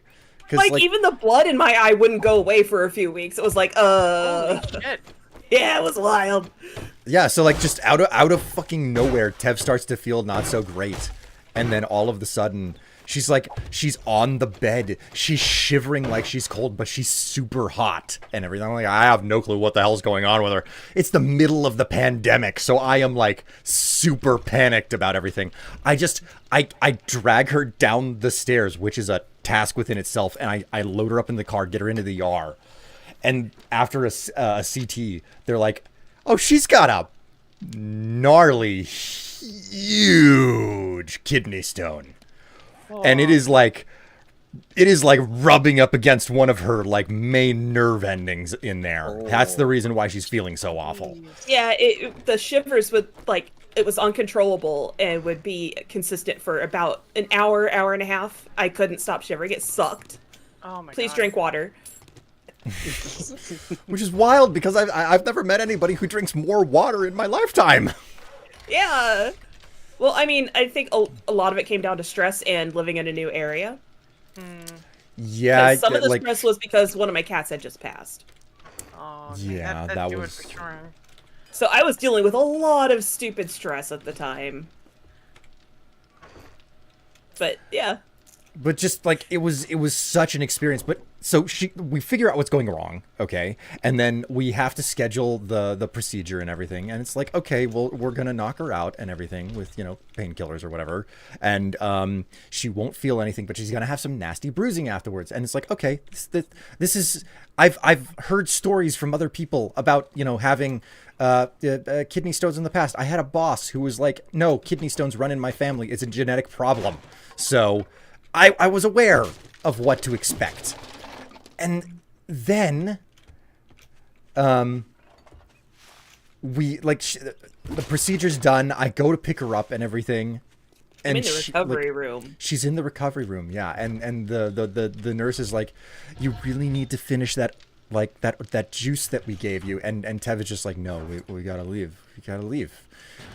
'Cause, like even the blood in my eye wouldn't go away for a few weeks. It was like, Holy shit. yeah, it was wild. yeah, so like just out of fucking nowhere, Tev starts to feel not so great. And then all of a sudden, she's on the bed. She's shivering like she's cold, but she's super hot and everything. I'm like, I have no clue what the hell's going on with her. It's the middle of the pandemic, so I am like super panicked about everything. I drag her down the stairs, which is a task within itself, and I load her up in the car, get her into the ER. And after a CT, they're like, oh, she's got a gnarly, huge kidney stone. And it is like rubbing up against one of her like main nerve endings in there. That's the reason why she's feeling so awful. Yeah, the shivers would like it was uncontrollable and would be consistent for about an hour and a half. I couldn't stop shivering. It sucked. Oh my Please god. drink water. Which is wild because I've never met anybody who drinks more water in my lifetime. Yeah. Well, I mean, I think a lot of it came down to stress and living in a new area. Yeah, 'Cause some of the like stress was because one of my cats had just passed. Oh, Yeah, that that do it was- for sure. So I was dealing with a lot of stupid stress at the time. But yeah. but just like it was such an experience. But so we figure out what's going wrong, okay, and then we have to schedule the procedure and everything, and it's like, okay, well, we're gonna knock her out and everything with painkillers or whatever, and she won't feel anything, but she's gonna have some nasty bruising afterwards. And it's like, okay, this is I've heard stories from other people about having kidney stones in the past. I had a boss who was like, no, kidney stones run in my family. It's a genetic problem. So I was aware of what to expect. And then the procedure's done. I go to pick her up and everything. I'm And in the recovery room. She's in the recovery room, yeah. And the nurse is like, you really need to finish that that juice that we gave you. And Tev is just like, no, we gotta leave. We gotta leave.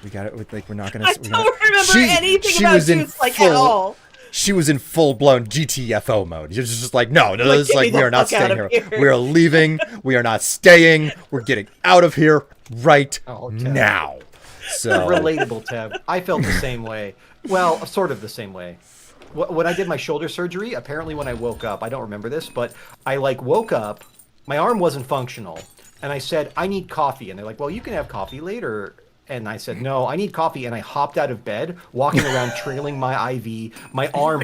We gotta we're not gonna. I don't remember anything about juice at all. She was in full-blown GTFO mode. You're just like, no, Like, it's like, get me we are the not fuck out staying of here. here. We are leaving. We are not staying. We're getting out of here right now. So Relatable, Tev. I felt the same way. Well, sort of the same way. When I did my shoulder surgery, apparently when I woke up, I don't remember this, but I woke up, my arm wasn't functional, and I said, I need coffee. And they're like, well, you can have coffee later. And I said, no, I need coffee. And I hopped out of bed, walking around trailing my IV, my arm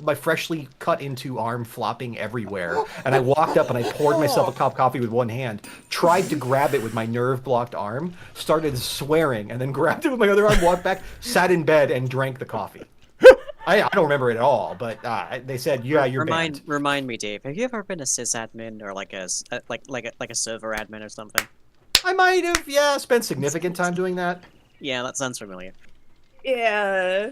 my freshly cut into arm flopping everywhere. And I walked up and I poured myself a cup of coffee with one hand, tried to grab it with my nerve blocked arm, started swearing, and then grabbed it with my other arm, walked back, sat in bed, and drank the coffee. I don't remember it at all, but they said, yeah, you're banned. Remind me, Dave. Have you ever been a sysadmin or like a server admin or something? I might have, spent significant time doing that. Yeah, that sounds familiar. Yeah.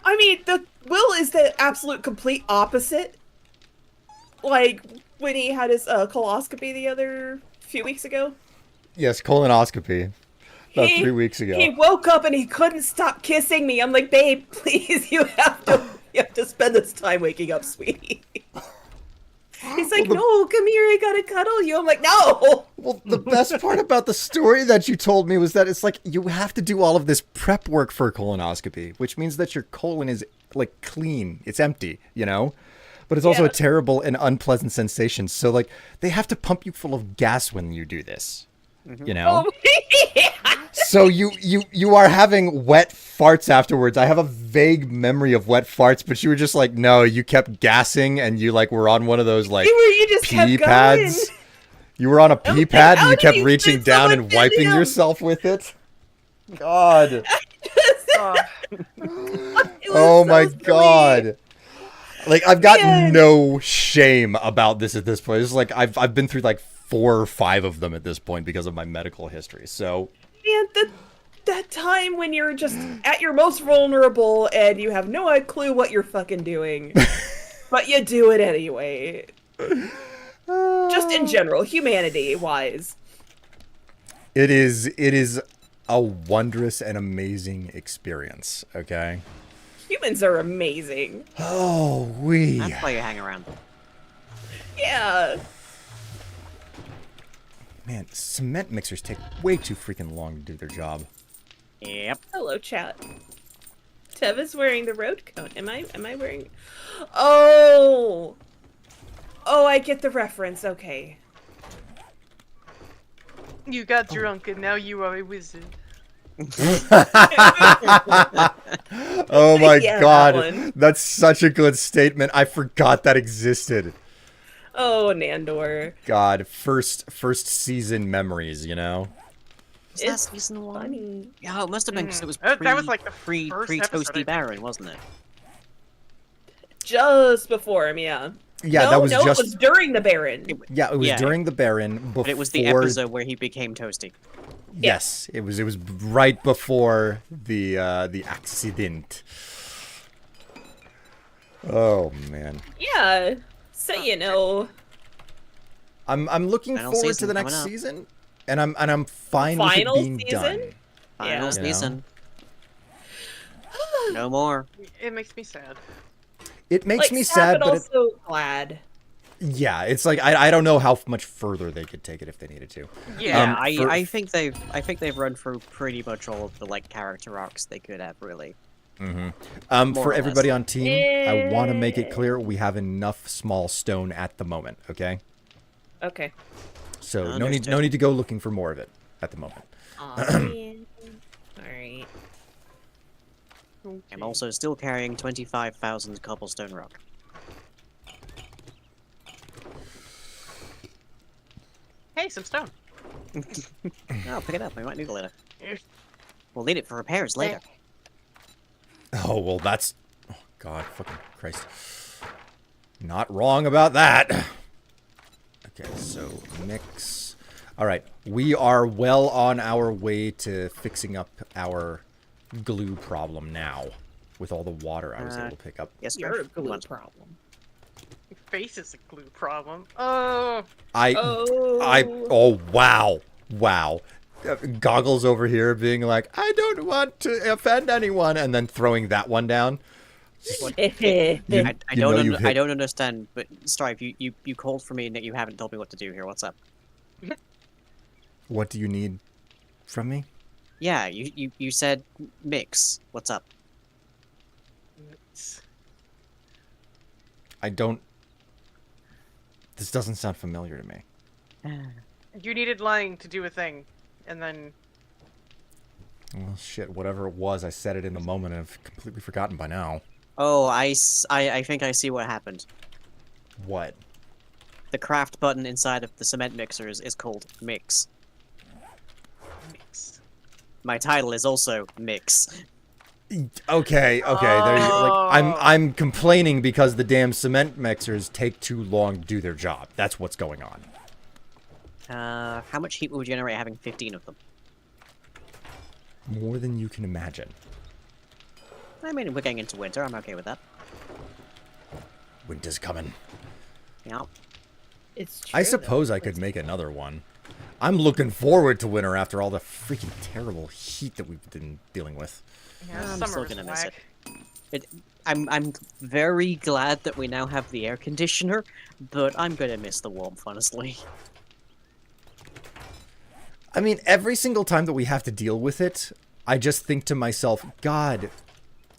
I mean, Will is the absolute complete opposite. Like, when he had his coloscopy the other few weeks ago. yes, colonoscopy. About 3 weeks ago. He woke up and he couldn't stop kissing me. I'm like, babe, please, you have to spend this time waking up, sweetie. He's like, no, come here, I gotta cuddle you. I'm like, no. Well, the best part about the story that you told me was that it's like you have to do all of this prep work for a colonoscopy, which means that your colon is like clean. It's empty, you know? But it's also a terrible and unpleasant sensation. So like they have to pump you full of gas when you do this. You know? Oh, yeah. So you are having wet farts afterwards. I have a vague memory of wet farts, but you were just like, no, you kept gassing and you like were on one of those like You just kept pee going. pads. You were on a pee pad and you kept you reaching spit down so and much wiping in him? yourself with it. God. Oh, It was Oh so my silly. God. Like I've got Man. no shame about this at this point. It's like I've been through like 4 or 5 of them at this point because of my medical history. So Man, that time when you're just at your most vulnerable and you have no clue what you're fucking doing, but you do it anyway. Just in general, humanity-wise. it is a wondrous and amazing experience, okay? Humans are amazing. Oh, we. That's why you hang around. Yeah. Man, cement mixers take way too freaking long to do their job. Yep. Hello, chat. Tev is wearing the road coat. Am I wearing... Oh! Oh, I get the reference. Okay. you got drunk and now you are a wizard. Oh my Yeah, that God. one. That's such a good statement. I forgot that existed. Oh, Nandor. God, first season memories, you know? Was that It's season 1? funny. Yeah, it must have been because it was That was like the pre first episode, I Toasty think. Baron, wasn't it? Just before him, yeah. Yeah, no, that was no, just it was during the Baron. yeah, it was Yeah. during the Baron before But it was the episode where he became Toasty. Yes, it was right before the accident. Oh man. Yeah. So you know, I'm looking Final forward to season the next coming up. season, and I'm fine Final with it being season? done. Final Yeah. season. No more. It makes me sad. It makes like me sad, sad, but but also glad. yeah, it's like I don't know how much further they could take it if they needed to. Yeah. I think they've run through pretty much all of the like character arcs they could have really. More For or everybody less. on team, I want to make it clear we have enough small stone at the moment. Okay, Okay. so no Understood. need to go looking for more of it at the moment. Aw, man. Alright. I'm also still carrying 25,000 cobblestone rock. Hey, some stone. Oh, pick it up. We might need it later. We'll need it for repairs later. Oh well, that's oh God, fucking Christ. Not wrong about that. Okay, so mix. All right, we are well on our way to fixing up our glue problem now with all the water I was able to pick up. Yes, You're a Griff, glue come on. problem. Your face is a glue problem. Oh. Oh wow. Goggles over here being like, I don't want to offend anyone, and then throwing that one down. I You know you've I hit- don't understand, but Strife, you called for me and that you haven't told me what to do here. What's up? What do you need from me? Yeah, you said mix. What's up? I don't. This doesn't sound familiar to me. You needed lying to do a thing, and then Well, shit, whatever it was, I said it in the moment and I've completely forgotten by now. Oh, I think I see what happened. What? The craft button inside of the cement mixers is called mix. mix. My title is also mix. Okay, there you go. Like, Oh. I'm complaining because the damn cement mixers take too long to do their job. That's what's going on. How much heat will we generate having 15 of them? More than you can imagine. I mean, we're getting into winter. I'm okay with that. Winter's coming. Yeah. It's true, I though. suppose I could make another one. I'm looking forward to winter after all the freaking terrible heat that we've been dealing with. Yeah, I'm summer still is gonna miss it. whack. I'm very glad that we now have the air conditioner, but I'm gonna miss the warmth, honestly. I mean, every single time that we have to deal with it, I just think to myself, God,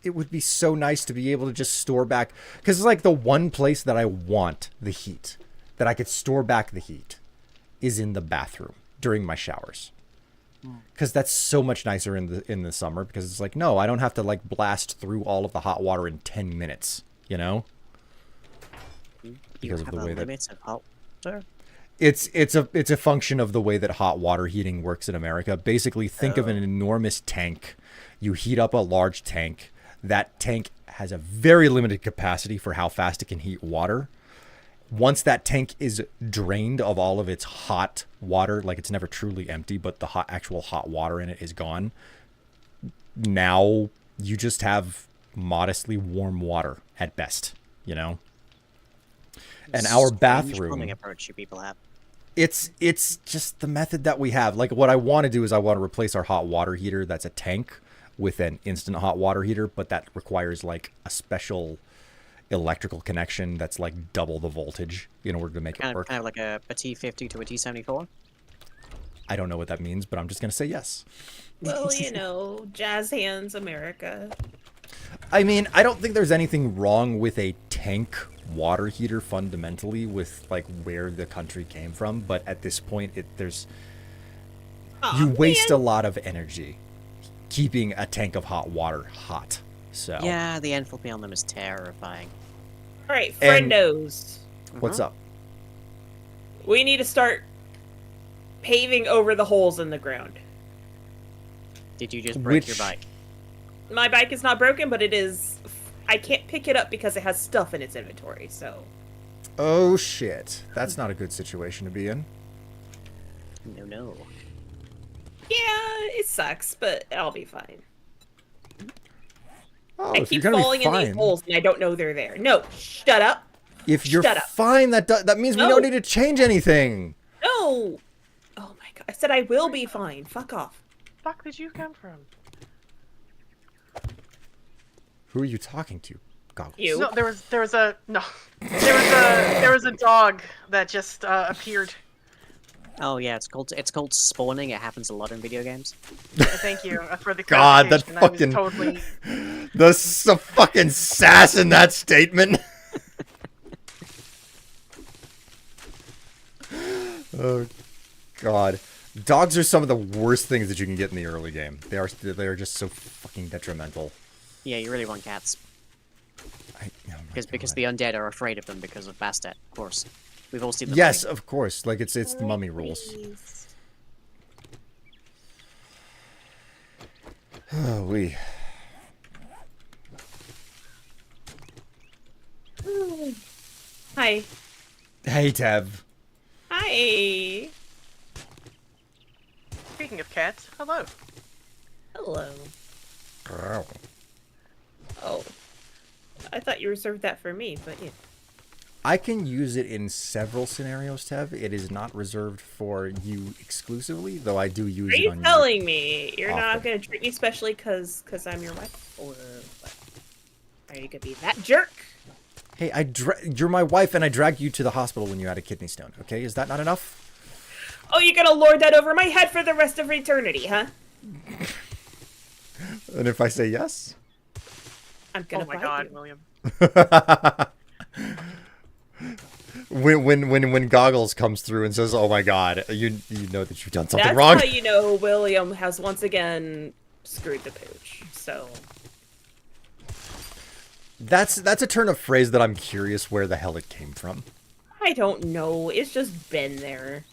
it would be so nice to be able to just store back. Because it's like the one place that I want the heat, that I could store back the heat, is in the bathroom during my showers. Because that's so much nicer in the summer. Because it's like, no, I don't have to like blast through all of the hot water in 10 minutes. You know? Because You of have the way a that limit of hot water? it's a function of the way that hot water heating works in America. Basically, think of an enormous tank. You heat up a large tank. That tank has a very limited capacity for how fast it can heat water. Once that tank is drained of all of its hot water, like it's never truly empty, but the actual hot water in it is gone. Now you just have modestly warm water at best, you know? And our Strange bathroom, plumbing approach you people have. it's just the method that we have. Like what I want to do is I want to replace our hot water heater that's a tank with an instant hot water heater, but that requires like a special electrical connection that's like double the voltage in order to make it work. Kind of like a T50 to a T74. I don't know what that means, but I'm just going to say yes. Well, you know, jazz hands, America. I mean, I don't think there's anything wrong with a tank water heater fundamentally with like where the country came from, but at this point you waste a lot of energy keeping a tank of hot water hot. So Yeah, the enthalpy on them is terrifying. All right, And- friendos. what's up? We need to start paving over the holes in the ground. Did you just break your Which- bike? My bike is not broken, but it is. I can't pick it up because it has stuff in its inventory. So Oh shit. That's not a good situation to be in. No. yeah, it sucks, but I'll be fine. Oh, I if keep you're gonna falling be in fine. these holes and I don't know they're there. No, shut up. If you're Shut up. fine, that means we No. don't need to change anything. No. Oh my god! I said I will be fine. Fuck off. Fuck did you come from? Who are you talking to? Goggles. You. No, there was a dog that just appeared. Oh yeah, it's called spawning. It happens a lot in video games. Thank you for the God, that clarification. I was fucking- totally. The fucking sass in that statement. Oh, God. Dogs are some of the worst things that you can get in the early game. They are just so fucking detrimental. Yeah, you really want cats Oh my because God. the undead are afraid of them because of Bastet. Of course, we've all seen the Yes, movie. of course. Like it's the mummy rules. Please. Oh, we. Hi. Hey, Tev. Hi. Speaking of cats, hello. Hello. Oh. Oh. I thought you reserved that for me, but yeah. I can use it in several scenarios, Tev. It is not reserved for you exclusively, though I do use Are it you on you. telling me you're not Often. gonna treat me specially because I'm your wife, or what? Are you gonna be that jerk? Hey, you're my wife, and I dragged you to the hospital when you had a kidney stone. Okay, is that not enough? Oh, you're gonna lord that over my head for the rest of eternity, huh? And if I say yes, I'm gonna Oh my bite god, you. William. when Goggles comes through and says, "Oh my God," you know that you've done something That's wrong. how you know William has once again screwed the pooch. So That's a turn of phrase that I'm curious where the hell it came from. I don't know. It's just been there.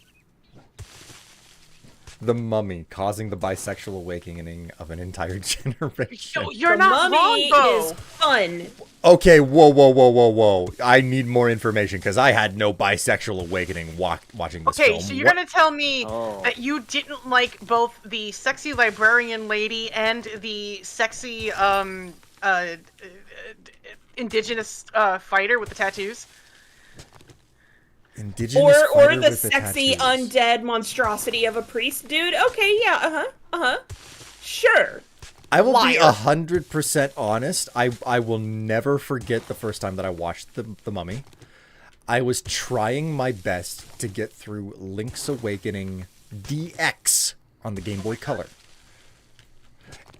The mummy causing the bisexual awakening of an entire generation. Yo, you're The not Mummy wrong, is Bo. fun. Okay, whoa. I need more information because I had no bisexual awakening watching this Okay, film. so you're What- gonna tell me Oh. that you didn't like both the sexy librarian lady and the sexy indigenous fighter with the tattoos? Indigenous Or fighter the with sexy tattoos. undead monstrosity of a priest, dude. Okay, yeah, sure. I will be Liar. 100% honest. I will never forget the first time that I watched the Mummy. I was trying my best to get through Link's Awakening DX on the Game Boy Color.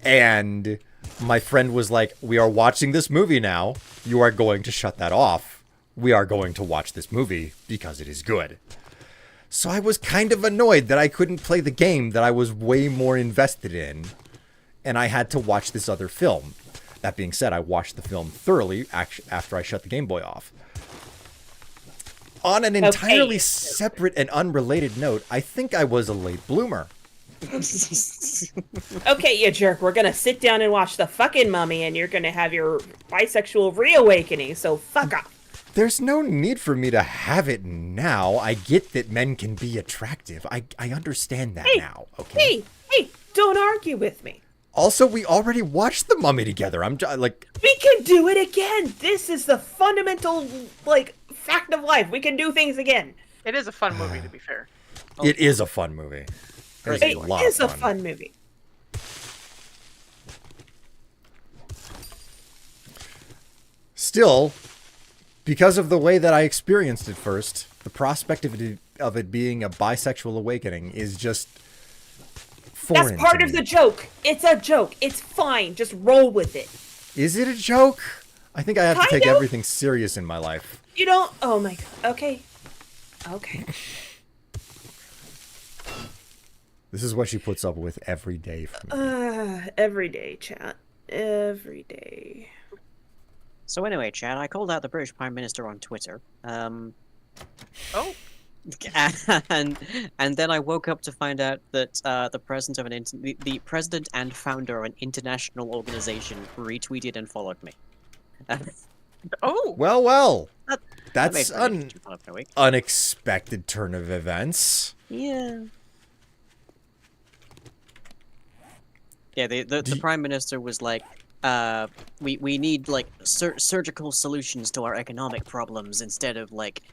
And my friend was like, "We are watching this movie now. You are going to shut that off. We are going to watch this movie because it is good." So I was kind of annoyed that I couldn't play the game that I was way more invested in, and I had to watch this other film. That being said, I watched the film thoroughly after I shut the Game Boy off. On an entirely separate and unrelated note, I think I was a late bloomer. Okay, you jerk. We're gonna sit down and watch the fucking Mummy, and you're gonna have your bisexual reawakening. So fuck off. There's no need for me to have it now. I get that men can be attractive. I understand that now. Okay. Hey! Don't argue with me. Also, we already watched The Mummy together. Like, We can do it again. This is the fundamental fact of life. We can do things again. It is a fun movie, to be fair. it is a fun movie. It It is a fun movie. Still, because of the way that I experienced it first, the prospect of it being a bisexual awakening is just foreign. That's part to of me. the joke. It's a joke. It's fine. Just roll with it. Is it a joke? I think I have to Kind take of. everything serious in my life. You don't. Oh my god. Okay. Okay. This is what she puts up with every day from me. Every day, chat. Every day. So anyway, Chad, I called out the British Prime Minister on Twitter. Oh, And then I woke up to find out that the president of the president and founder of an international organization retweeted and followed me. oh, Well. That That's made for an an interesting part of my week. unexpected turn of events. Yeah. Yeah, the prime minister was like, we need like surgical solutions to our economic problems instead of like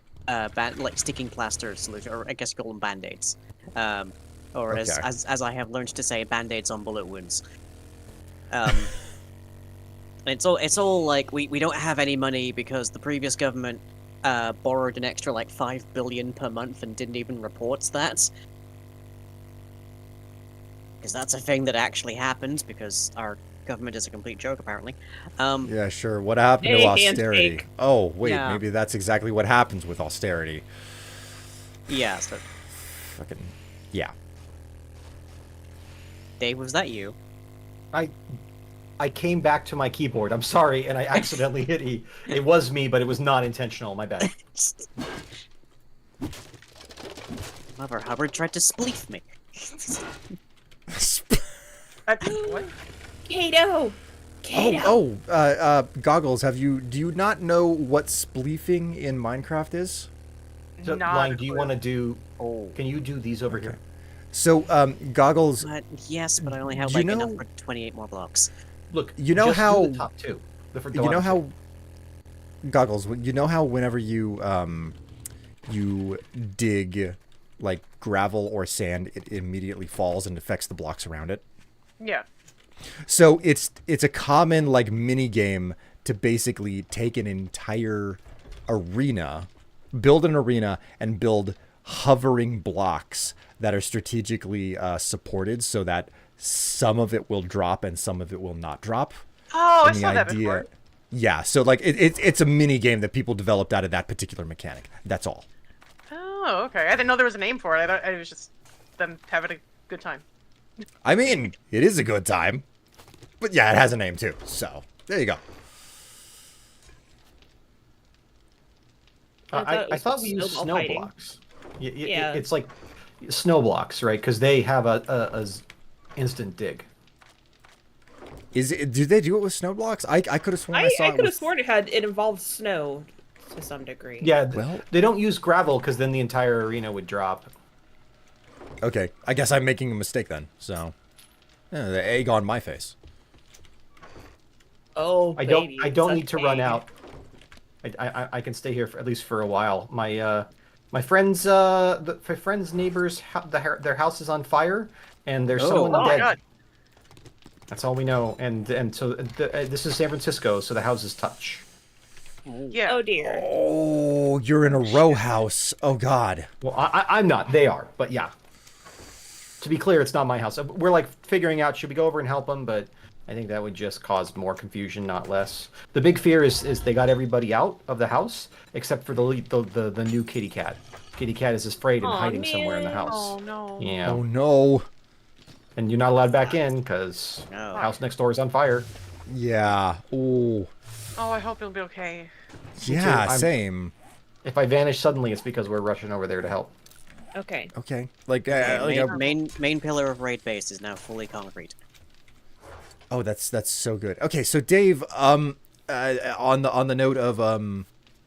sticking plaster solution, or I guess call them band-aids. Or Okay. as I have learned to say, band-aids on bullet wounds. It's all like we don't have any money because the previous government borrowed an extra like 5 billion per month and didn't even report that. Because that's a thing that actually happens because our government is a complete joke apparently. Yeah, sure. What happened to Hey, austerity? handshake. Oh, wait, Yeah. maybe that's exactly what happens with austerity. Yeah, so Fucking yeah. Dave, was that you? I came back to my keyboard. I'm sorry, and I accidentally hit E. It was me, but it was not intentional. My bad. Mother Hubbard tried to spleef me. what? Kato. Kato. Goggles, do you not know what spleefing in Minecraft is? So, Not a Lion, do you clue. want to do? Oh. Can you do these over here? So, Goggles, Yes, but I only have You like know- enough for 28 more blocks. Look, You know just do how- the top two. The you know bottom how two. Goggles, you know how whenever you dig like gravel or sand, it immediately falls and affects the blocks around it? Yeah. So it's a common like mini game to basically take an entire arena, build an arena, and build hovering blocks that are strategically supported so that some of it will drop and some of it will not drop. Oh, I And the saw that idea- before. Yeah, so like it's a mini game that people developed out of that particular mechanic. That's all. Oh, okay. I didn't know there was a name for it. I thought it was just them having a good time. I mean, it is a good time. But yeah, it has a name too. So, there you go. I thought we used snowball snow fighting. blocks. Yeah. It's like snow blocks, right? Because they have a instant dig. Do they do it with snow blocks? I could have sworn I saw I it could have with... sworn it involved snow to some degree. Yeah, Well- they don't use gravel because then the entire arena would drop. Okay, I guess I'm making a mistake then. So, yeah, the egg on my face. Oh, I baby, don't such need to run egg. out. I can stay here for at least for a while. My friends neighbors their house is on fire and there's Oh. someone Oh my dead. god. That's all we know. And so this is San Francisco, so the houses touch. Yeah. Oh dear. Oh, you're in a row house. Oh God. Well, I'm not. They are. But yeah. To be clear, it's not my house. We're like figuring out should we go over and help them, but I think that would just cause more confusion, not less. The big fear is they got everybody out of the house except for the new kitty cat. Kitty cat is afraid and Aw, hiding somewhere in the man. house. Oh no. Yeah. Oh no. And you're not allowed back in because No. the house next door is on fire. Yeah. Oh. Oh, I hope it'll be okay. Yeah. I'm- Same. If I vanish suddenly, it's because we're rushing over there to help. Okay. Okay. Like, Main pillar of raid base is now fully concrete. oh, that's so good. Okay, so Dave, on the note of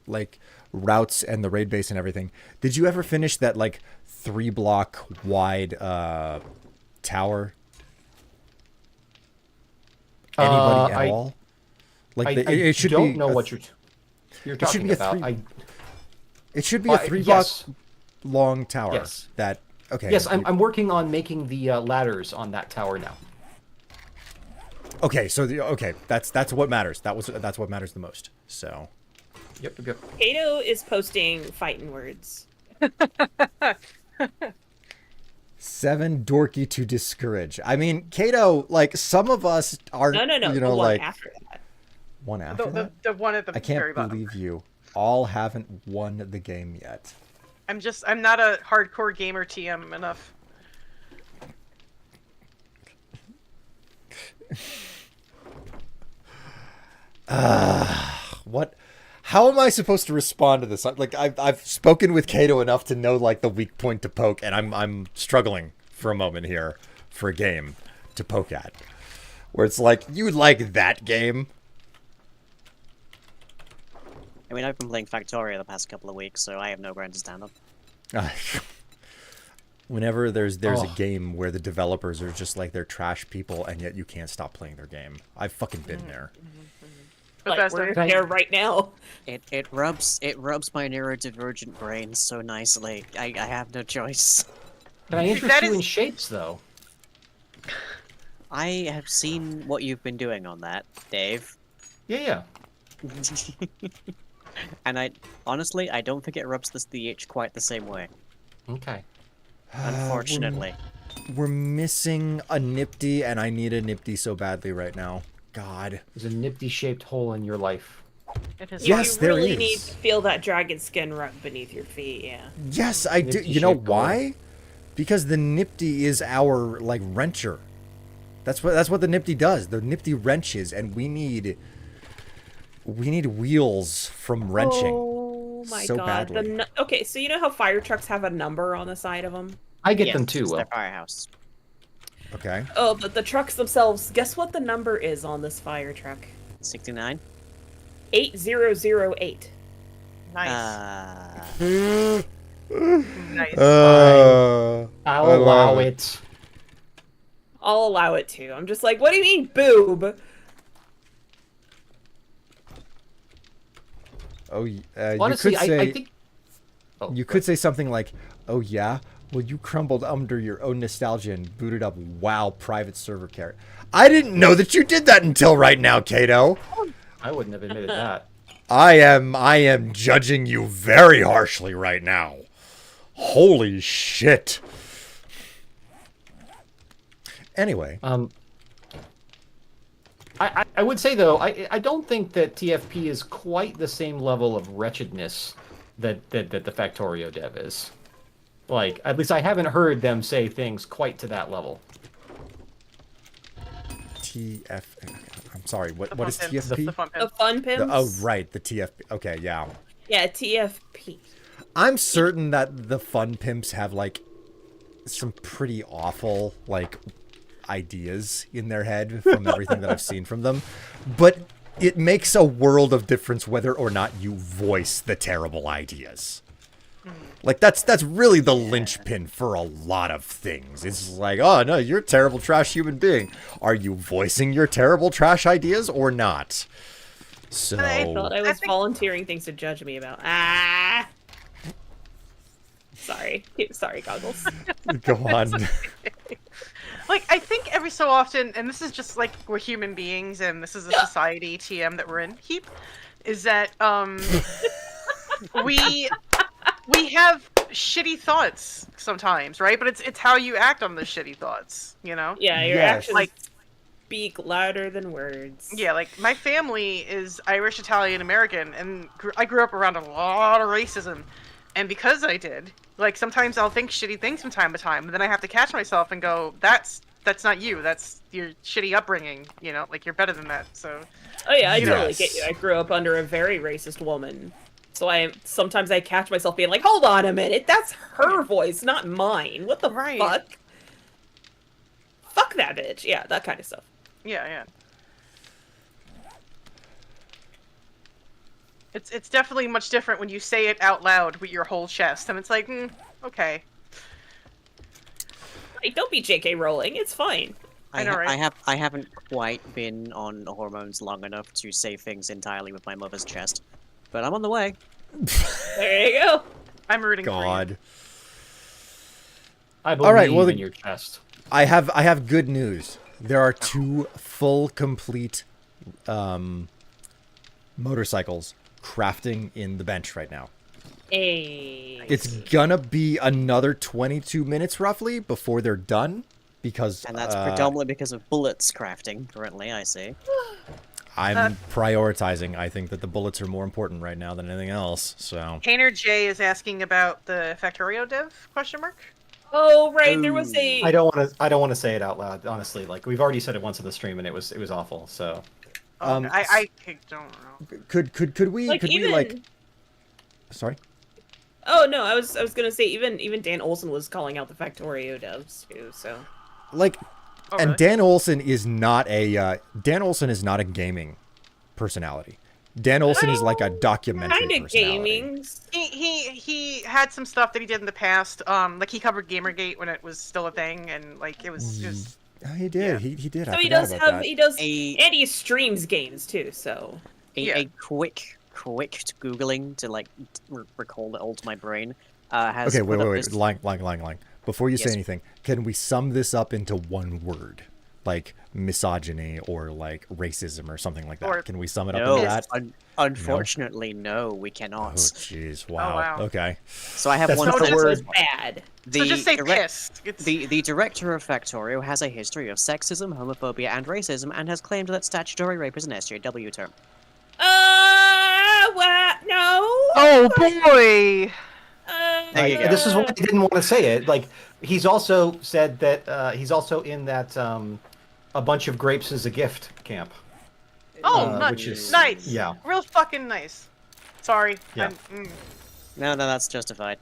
like routes and the raid base and everything, did you ever finish that like 3-block wide tower? Anybody at all? Like it should don't be know a what you're talking be a about. It should be a 3-block Yes. long tower. Yes. That okay. Yes, I'm working on making the ladders on that tower now. Okay, so that's what matters. That's what matters the most. So Yep. Kato is posting fighting words. 7 dorky to discourage. I mean, Kato, like some of us are No. you The know, one like after that. one after that. The one at the I can't very bottom. believe you all haven't won the game yet. I'm not a hardcore gamer TM enough. What? How am I supposed to respond to this? Like I've spoken with Kato enough to know like the weak point to poke, and I'm struggling for a moment here for a game to poke at, where it's like you like that game. I mean, I've been playing Factorio the past couple of weeks, so I have no ground to stand on. Whenever there's a Oh. game where the developers are just like they're trash people, and yet you can't stop playing their game. I've fucking been there. Like Bethesda. we're there right now. It rubs my neurodivergent brain so nicely. I have no choice. Can I interest That you is- in shapes though? I have seen what you've been doing on that, Dave. Yeah. And I honestly, I don't think it rubs the itch quite the same way. Okay. Unfortunately. We're missing a Nifty, and I need a Nifty so badly right now. God. There's a nifty-shaped hole in your life. It is Yes, you there really is. need to feel that dragon skin rub beneath your feet. Yeah. Yes, I do. Nifty You know shaped hole. why? Because the Nifty is our like wrencher. That's what the Nifty does. The Nifty wrenches, and we need wheels from wrenching. Oh my so god. badly. Okay, so you know how fire trucks have a number on the side of them? I get Yes, them too, it's Will. their firehouse. Okay. Oh, but the trucks themselves. Guess what the number is on this fire truck? 69. 8008. nice. Nice. I'll I allow love it. I'll allow it to. I'm just like, what do you mean, boob? Oh, Honestly, you could say I think. Oh, you could say something like, "Oh yeah, well you crumbled under your own nostalgia and booted up WoW private server carrot." I didn't know that you did that until right now, Kato. I wouldn't have admitted that. I am judging you very harshly right now. Holy shit. Anyway, I would say though, I don't think that TFP is quite the same level of wretchedness that the Factorio dev is. Like, at least I haven't heard them say things quite to that level. TF. I'm sorry. What The is fun pimps. The TFP? fun The pimps. fun pimps? Oh right, the TFP. Okay, yeah. Yeah, TFP. I'm certain that the fun pimps have like some pretty awful like ideas in their head from everything that I've seen from them, but it makes a world of difference whether or not you voice the terrible ideas. Like that's really the linchpin for a lot of things. It's like, oh no, you're a terrible trash human being. Are you voicing your terrible trash ideas or not? So I thought I was think- volunteering things to judge me about. Ah! Sorry. Sorry, Goggles. go on. Like, I think every so often, and this is just like we're human beings, and this is a society TM that we're in. Is that we have shitty thoughts sometimes, right? But it's how you act on those shitty thoughts, you know? Yeah, your Yes. actions Like- speak louder than words. Yeah, like my family is Irish, Italian, American, and I grew up around a lot of racism. And because I did, like sometimes I'll think shitty things from time to time, and then I have to catch myself and go, "That's not you. That's your shitty upbringing. You know, like you're better than that." So Oh yeah, I Yes. totally get you. I grew up under a very racist woman. So sometimes I catch myself being like, hold on a minute, that's her voice, not mine. What the Right. fuck? Fuck that bitch. Yeah, that kind of stuff. yeah. It's definitely much different when you say it out loud with your whole chest, and it's like, okay. Like, don't be J.K. Rowling. It's fine. I know, right? I haven't quite been on hormones long enough to say things entirely with my mother's chest, but I'm on the way. There you go. I'm rooting for God. I believe All right, well, in your chest. I have good news. There are 2 full complete motorcycles crafting in the bench right now. Hey. It's gonna be another 22 minutes roughly before they're done because And that's predominantly because of bullets crafting, currently, I see. I'm prioritizing. I think that the bullets are more important right now than anything else. So Painter J is asking about the Factorio dev question mark. Oh, right. There was a. I don't want to say it out loud. Honestly, like we've already said it once in the stream, and it was awful. So I don't know. could we Like, even. like sorry? Oh no, I was gonna say even Dan Olsen was calling out the Factorio devs too. So. Like, Oh, and really? Dan Olsen is not a gaming personality. Dan Olsen is like a documentary Kind of personality. gaming. He had some stuff that he did in the past. Like he covered Gamergate when it was still a thing, and like it was Yeah, he did. Yeah. He did. So I he forgot does about have that. he does A- and he streams games too. So. Yeah. A quick googling to like recall it all to my brain has Okay, put up wait. this- Lying. Before you say Yes. anything, can we sum this up into one word? Like misogyny or like racism or something like that. Or- Can we sum it up No, into that? unfortunately, no, we Oh, cannot. jeez. Wow. wow. Okay. So I have That's one. not So the this word. was bad. The so just say direct- pissed. It's, The director of Factorio has a history of sexism, homophobia, and racism, and has claimed that statutory rape is an SJW term. What? No. oh boy. There you go. This is why I didn't want to say it. Like he's also said that he's also in that a bunch of grapes is a gift camp. Oh, which is- nice. yeah. Real fucking nice. Sorry. Yeah. No, that's justified.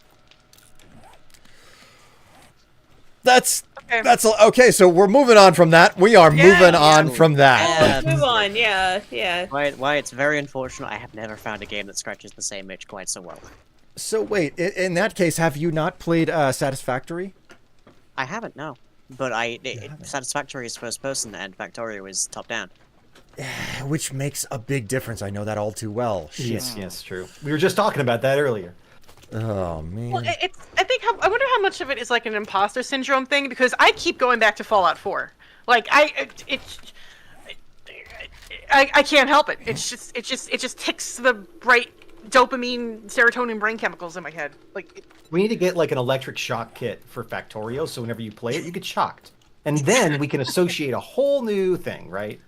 That's Okay. okay. So we're moving on from that. We are moving on yeah. from that. Yeah. Let's move on. Yeah. Why it's very unfortunate I have never found a game that scratches the same itch quite so well. So wait, in that case, have you not played Satisfactory? I haven't, no. But Satisfactory is first person and Factorio is top down. Which makes a big difference. I know that all too well. Shit. Yes, true. We were just talking about that earlier. Oh man. Well, I wonder how much of it is like an imposter syndrome thing, because I keep going back to Fallout 4. Like I can't help it. It just ticks the right dopamine, serotonin brain chemicals in my head. Like We need to get like an electric shock kit for Factorio, so whenever you play it, you get shocked, and then we can associate a whole new thing, right?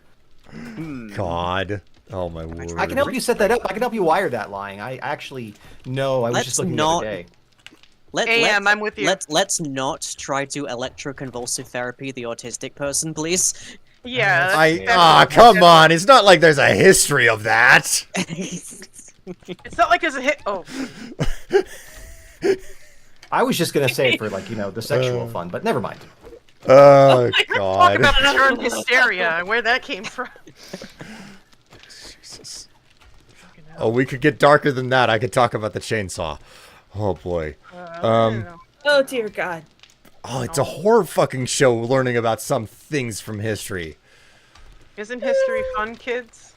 God. Oh my word. I can help you set that up. I can help you wire that line. I actually know. I was Let's just looking not- the other day. I'm with you. Let's not try to electroconvulsive therapy the autistic person, please. yeah. Come on. It's not like there's a history of that. It's not like there's a hit. Oh, I was just gonna say it for like the sexual fun, but never mind. Oh talk God. about the term hysteria and where that came from. Jesus. Oh, we could get darker than that. I could talk about the chainsaw. Oh boy. Oh dear God. Oh, it's a horror fucking show learning about some things from history. Isn't history fun, kids?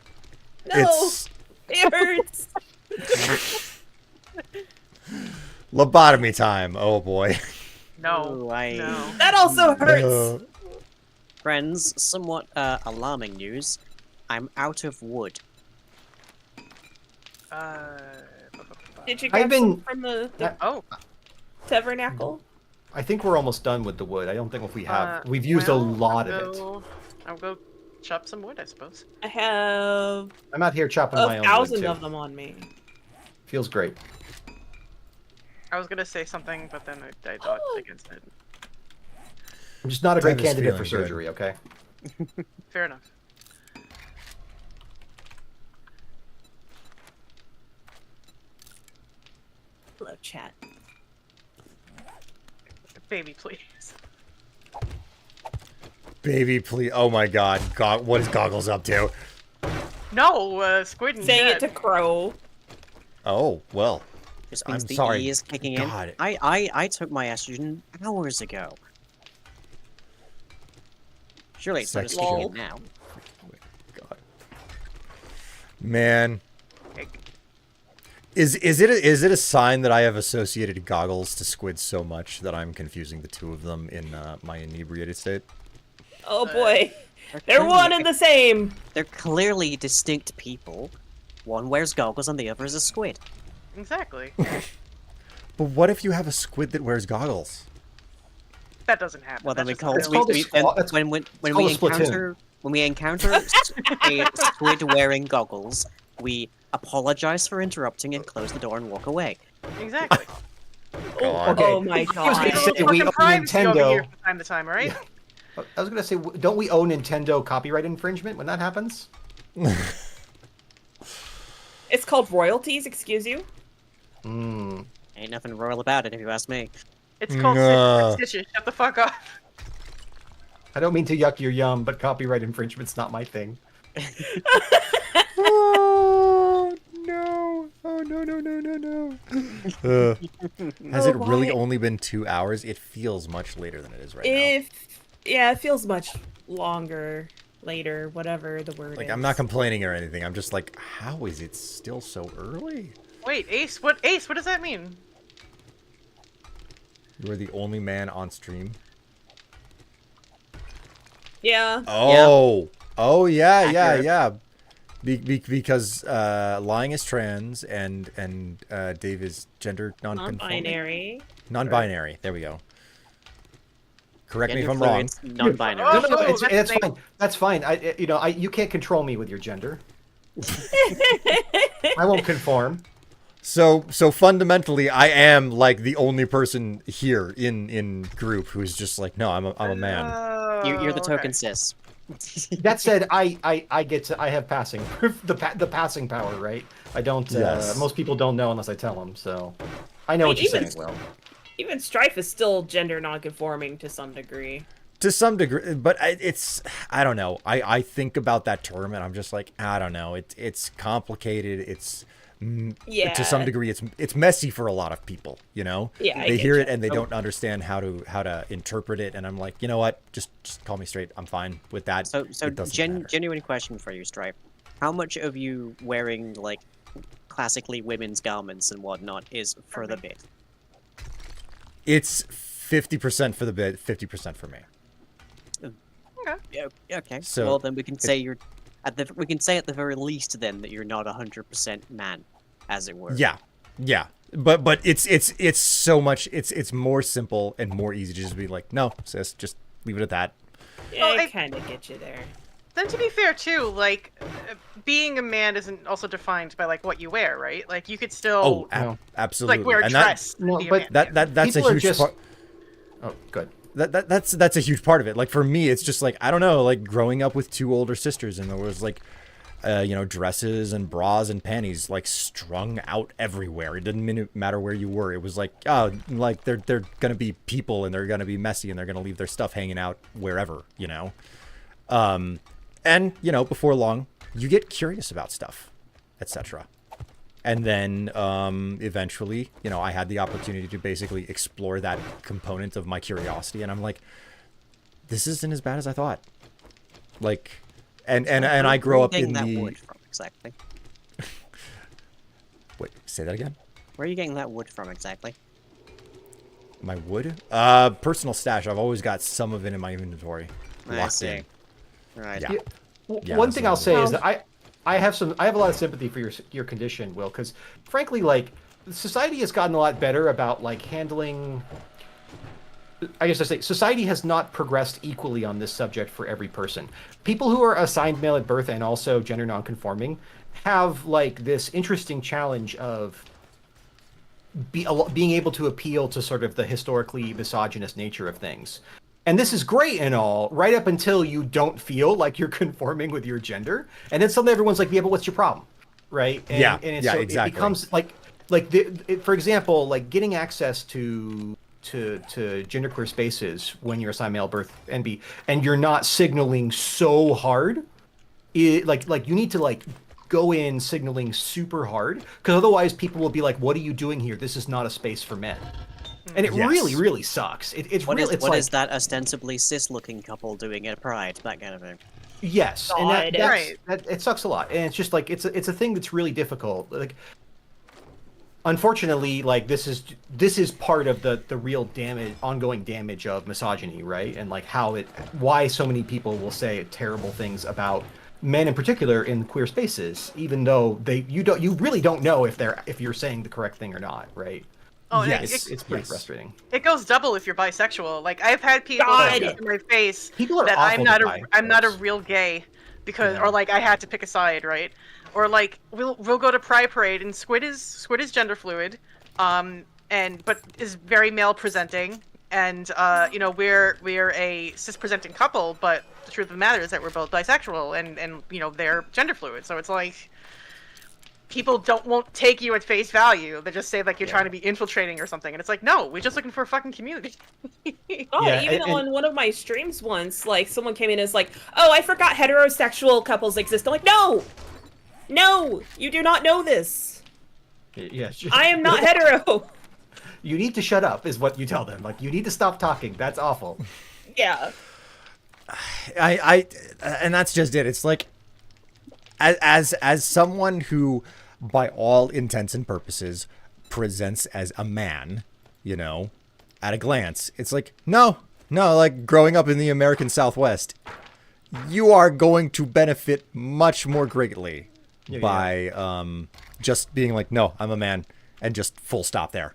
No. It's It hurts. lobotomy time. Oh boy. No. Ooh, I- No. That also hurts. Friends, somewhat alarming news. I'm out of wood. Uh, Did you I've grab some been- from the oh, tabernacle? I think we're almost done with the wood. I don't think if we have. We've used well, a lot of it. I'll go chop some wood, I suppose. I have I'm out here chopping my own wood 1,000 too. of them on me. Feels great. I was gonna say something, but then I dodged against it. I'm just not a great Type is candidate for feeling good. surgery. Okay. Fair enough. Hello, chat. Baby, please. Baby, please. Oh my God. What is Goggles up to? No, Squid and Saying it Ned. to Crow. Oh, well. Just means I'm the sorry. E is kicking God. in. I took my estrogen hours ago. Surely it's not Sex just kicking lol. in now. God. Man. Hey, Is it a sign that I have associated Goggles to Squid so much that I'm confusing the two of them in my inebriated state? Oh boy. They're clearly- one and the same. They're clearly distinct people. One wears goggles and the other is a squid. Exactly. But what if you have a squid that wears goggles? That doesn't happen. Well, then we That's call just It's called a we- squad- then it's- when called we a splatoon. encounter a squid wearing goggles, we apologize for interrupting and close the door and walk away. Exactly. God. Oh my I was god. gonna say we Fucking own privacy over Nintendo. here from time to time, all right? I was gonna say, don't we own Nintendo copyright infringement when that happens? It's called royalties, excuse you? Hmm. Ain't nothing royal about it, if you ask me. It's called Nah. Stitches. Shut the fuck up. I don't mean to yuck your yum, but copyright infringement's not my thing. Oh no! Oh no! No! No! No! No! Has Oh, it really why? only been 2 hours? It feels much later than it is right Yeah, it feels much longer, later, whatever the word now. Like, is. I'm not complaining or anything. I'm just like, how is it still so early? Wait, Ace, what does that mean? You are the only man on stream. Yeah. Oh, oh yeah, yeah, Accurate. yeah. Because lying is trans and Dave is gender non-conforming. Non-binary. Non-binary. There we go. Correct me if Gender I'm wrong. fluid, non-binary. Oh, No, it's, that's that's amazing. fine. That's fine. You can't control me with your gender. I won't conform. So fundamentally, I am like the only person here in group who's just like, no, I'm a man. You're the Oh, token okay. sis. That said, I have passing the passing power, right? I don't. Yes. Most people don't know unless I tell them. So I know what you're Even- saying. Well, Even Strife is still gender non-conforming to some degree. To some degree, but I don't know. I think about that term and I'm just like, I don't know. It's complicated. It's Yeah. to some degree it's messy for a lot of people, you know. Yeah, I they get hear ya. it and they don't understand how to interpret it, and I'm like, you know what, just call me straight. I'm fine with that. So It doesn't matter. genuine question for you, Stripe. How much of you wearing like classically women's garments and whatnot is for the bit? It's 50% for the bit, 50% for me. Yeah, okay. So, well, then we can say you're we can say at the very least then that you're not 100% man, as it were. Yeah, yeah. But it's so much. It's more simple and more easy to just be like, no, sis, just leave it at that. Yeah, Well, I I- kind of get you there. Then to be fair too, like being a man isn't also defined by like what you wear, right? Like you could still No. Absolutely. like wear a And dress. and No, be a but man. that's a People are huge just- part. oh, good. That's a huge part of it. Like for me, it's just like, I don't know, like growing up with two older sisters, and there was like, dresses and bras and panties like strung out everywhere. It didn't matter where you were. It was like, oh, like they're gonna be people and they're gonna be messy and they're gonna leave their stuff hanging out wherever, you know. And before long, you get curious about stuff, etc. And then eventually, I had the opportunity to basically explore that component of my curiosity, and I'm like, this isn't as bad as I thought. Like, and I grow up in that the. wood from exactly? Wait, say that again. Where are you getting that wood from exactly? My wood? Personal stash. I've always got some of it in my inventory. I locked see. in. Right. Yeah. Yeah, One that's thing what I'll it say is. is that I have a lot of sympathy for your condition, Will, because frankly, like society has gotten a lot better about like handling. I guess I say society has not progressed equally on this subject for every person. People who are assigned male at birth and also gender nonconforming have like this interesting challenge of being able to appeal to sort of the historically misogynist nature of things. And this is great and all, right up until you don't feel like you're conforming with your gender, and then suddenly everyone's like, "Yeah, but what's your problem?" Right? And, Yeah, and it's, yeah, so exactly. it becomes for example, like getting access to genderqueer spaces when you're assigned male birth NB, and you're not signaling so hard. Like you need to like go in signaling super hard because otherwise people will be like, "What are you doing here? This is not a space for men." And it Yes. really sucks. It's What real. is It's what like is that ostensibly cis-looking couple doing at Pride? That kind of thing. yes, and God. Right. that it sucks a lot. And it's just like it's a thing that's really difficult. Like unfortunately, like this is part of the real ongoing damage of misogyny, right? And like why so many people will say terrible things about men in particular in queer spaces, even though you really don't know if you're saying the correct thing or not, right? Oh, and Yes. It's pretty Yes. frustrating. it goes double if you're bisexual. Like I've had people God. say to my face People are that awful I'm not a folks. real gay because, Yeah. or like I had to pick a side, right? Or like we'll go to Pride Parade and Squid is gender fluid, but is very male presenting, and you know we're a cis presenting couple, but the truth of the matter is that we're both bisexual and you know they're gender fluid, so it's like people won't take you at face value. They just say like you're trying to be infiltrating or something, and it's like no, we're just looking for a fucking community. Oh, Yeah, even and- on one of my streams once, like someone came in and was like, "Oh, I forgot heterosexual couples exist." I'm like, no, you do not know this. Yeah, I am not hetero. You need to shut up, is what you tell them. Like you need to stop talking. That's awful. Yeah. And that's just it. It's like, as someone who, by all intents and purposes, presents as a man, you know, at a glance, it's like, no, like growing up in the American Southwest, you are going to benefit much more greatly by just being like, no, I'm a man, and just full stop there,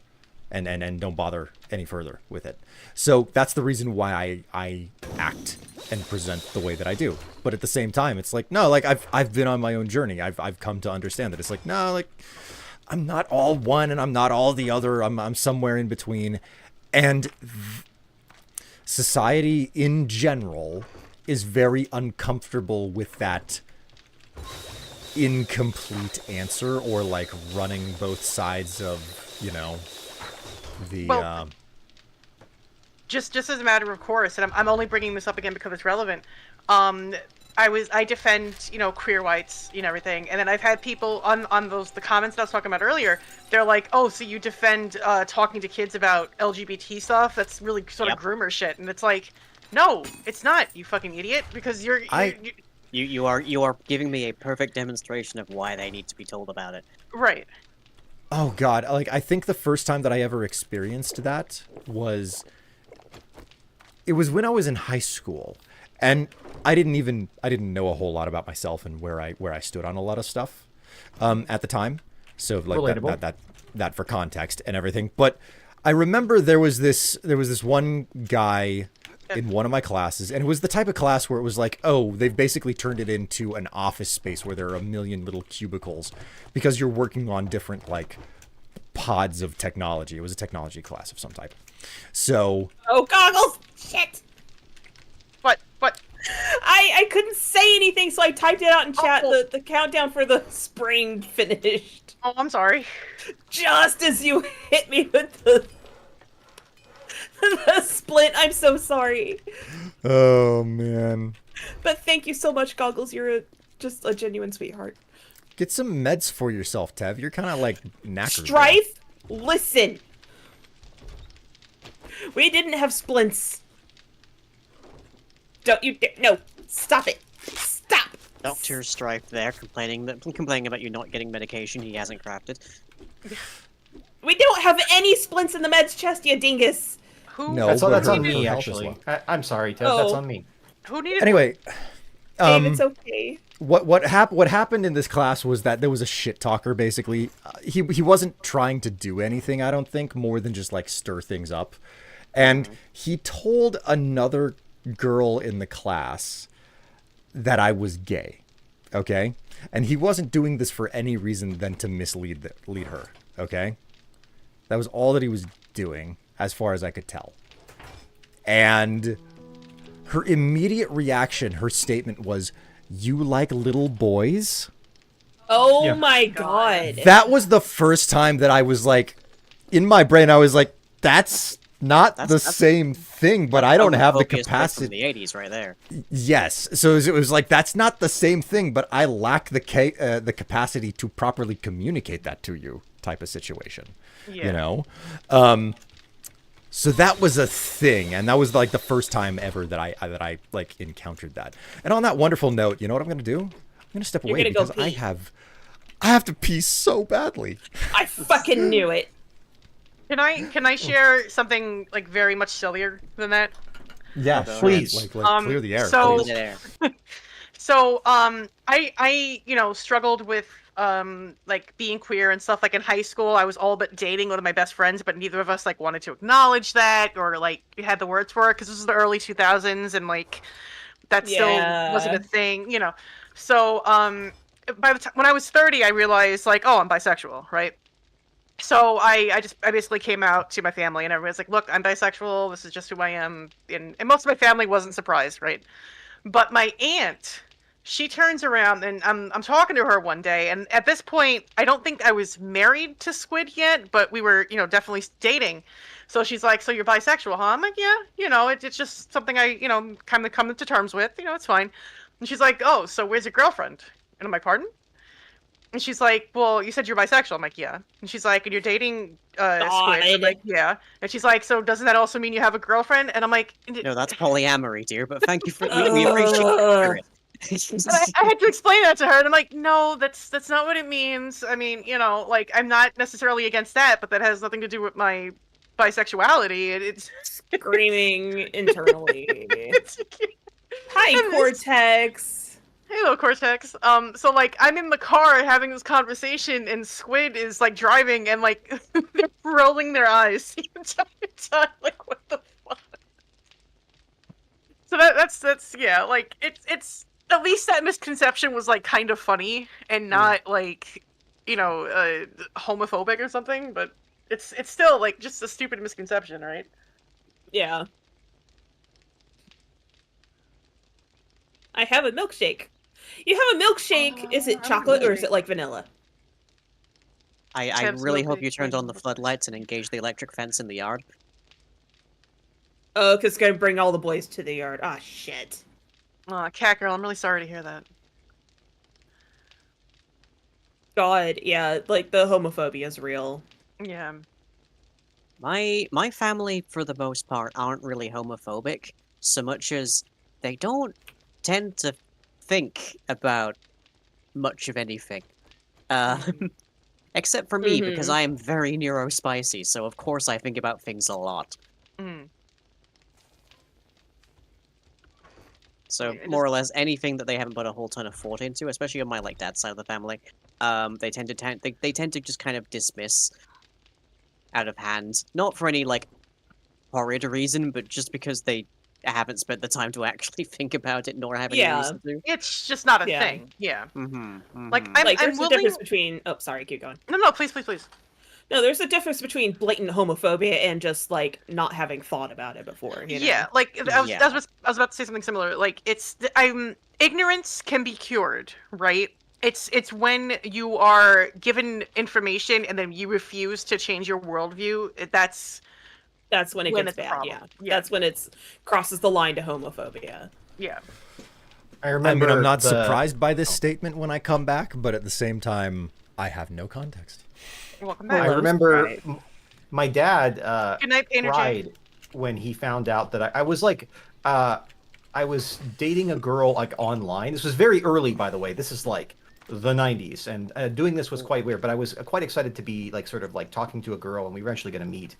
and don't bother any further with it. So that's the reason why I act and present the way that I do. But at the same time, it's like, no, like I've been on my own journey. I've come to understand that it's like, no, like I'm not all one and I'm not all the other. I'm somewhere in between. And society in general is very uncomfortable with that incomplete answer, or like running both sides of, you know, the Well, just as a matter of course, and I'm only bringing this up again because it's relevant. I defend, you know, queer whites, you know, everything, and then I've had people on the comments that I was talking about earlier. They're like, oh, so you defend talking to kids about LGBT stuff? That's really sort of groomer shit, and it's like, no, it's not, you fucking idiot, because you're You are giving me a perfect demonstration of why they need to be told about it. right. Oh God, like I think the first time that I ever experienced that was when I was in high school, and I didn't know a whole lot about myself and where I stood on a lot of stuff at the time. So like Relatable. that for context and everything. But I remember there was this one guy in one of my classes, and it was the type of class where it was like, oh, they've basically turned it into an office space where there are a million little cubicles because you're working on different like pods of technology. It was a technology class of some type. So Oh, goggles! Shit! What? I couldn't say anything, so I typed it out in chat. Oh. The countdown for the spring finished. Oh, I'm sorry. Just as you hit me with the splint. I'm so sorry. oh man. But thank you so much, Goggles. You're just a genuine sweetheart. Get some meds for yourself, Tev. You're kind of like knackered. Strife, listen. We didn't have splints. Don't you dare. No, stop it. Stop. Dr. Strife there complaining about you not getting medication he hasn't crafted. We don't have any splints in the meds chest, you dingus. Who? No. That's but on her me, health as actually. well. I'm sorry, Ted. That's Oh. on me. Who needed Anyway, Dave, it's okay. what happened in this class was that there was a shit talker. Basically, he wasn't trying to do anything. I don't think more than just like stir things up, and he told another girl in the class that I was gay. Okay, and he wasn't doing this for any reason than to lead her. Okay, that was all that he was doing, as far as I could tell. And her immediate reaction, her statement was, "You like little boys?" Oh Yeah. my god. That was the first time that I was like, in my brain, I was like, that's not the That's- same thing, but I don't have the Homophobia is right from capacity. the 80s right there. Yes. So it was like, that's not the same thing, but I lack the capacity to properly communicate that to you type of situation. Yeah. You know? So that was a thing, and that was like the first time ever that I like encountered that. And on that wonderful note, you know what I'm gonna do? I'm gonna step You're away gonna go because I pee. have to pee so badly. I fucking knew it. Can I share something like very much sillier than that? Yeah, Please. Like clear the air. so- please. There. So, I struggled with, like, being queer and stuff. Like, in high school, I was all but dating one of my best friends, but neither of us, like, wanted to acknowledge that or, like, we had the words for it, because this was the early 2000s, and, like, that still wasn't a Yeah. thing, you know? So, by the time, when I was 30, I realized, like, oh, I'm bisexual, right? So I basically came out to my family, and everyone's like, look, I'm bisexual, this is just who I am, and most of my family wasn't surprised, right? But my aunt, she turns around, and I'm talking to her one day, and at this point, I don't think I was married to Squid yet, but we were, definitely dating. So she's like, "So you're bisexual, huh?" I'm like, "Yeah, it's just something I, kind of come to terms with. It's fine." And she's like, "Oh, so where's your girlfriend?" And I'm like, "Pardon?" And she's like, "Well, you said you're bisexual." I'm like, "Yeah." And she's like, "And you're dating Squid?" I'm like, "Yeah." And she's like, "So doesn't that also mean you have a girlfriend?" And I'm like, No, that's polyamory, dear, but thank you for... We appreciate Ugh. it. And I had to explain that to her, and I'm like, "No, that's not what it means. I mean, like, I'm not necessarily against that, but that has nothing to do with my bisexuality. It's Screaming internally. it's Hi, And this- Cortex. Hello, Cortex. So like, I'm in the car having this conversation, and Squid is like driving, and like they're rolling their eyes the entire time. Like, what the fuck? So that's yeah. Like, it's at least that misconception was like kind of funny and not like homophobic or something. But it's still like just a stupid misconception, right? Yeah. I have a milkshake. You have a milkshake. Is it chocolate or is it like vanilla? I Tips really will hope be you turned on the fine. floodlights and engaged the electric fence in the yard. Oh, because it's going to bring all the boys to the yard. Ah, shit. Aw, cat girl, I'm really sorry to hear that. God, yeah, like the homophobia is real. Yeah. My family, for the most part, aren't really homophobic, so much as they don't tend to think about much of anything. Except for me, because Mhm. I am very neurospicy, so of course I think about things a lot. Mm. So Yeah, it more or less anything that they haven't put a whole ton of thought into, especially on my like dad's side of the family, they tend to just kind of dismiss out of hand, not for any like horrid reason, but just because they haven't spent the time to actually think about it, nor have any Yeah. reason to. It's just not a Yeah. thing. Yeah. Like, Mhm. I'm Like, there's a willing. difference between... Oh, sorry, keep going. No, please, please, please. No, there's a difference between blatant homophobia and just, like, not having thought about it before, you know? Yeah, like I was Yeah. about to say something similar. Like, ignorance can be cured, right? It's when you are given information and then you refuse to change your worldview. That's That's when it When gets it's a bad, problem. yeah. Yeah. That's when it's crosses the line to homophobia. yeah. I I remember. mean, I'm not the- surprised by this statement when I come back, but at the same time, I have no context. You're welcome I back. Hello. remember Right. my dad Good night, Energy. cried when he found out that I was like, I was dating a girl like online. This was very early, by the way. This is like the 90s, and doing this was quite weird. But I was quite excited to be like sort of like talking to a girl, and we were eventually going to meet.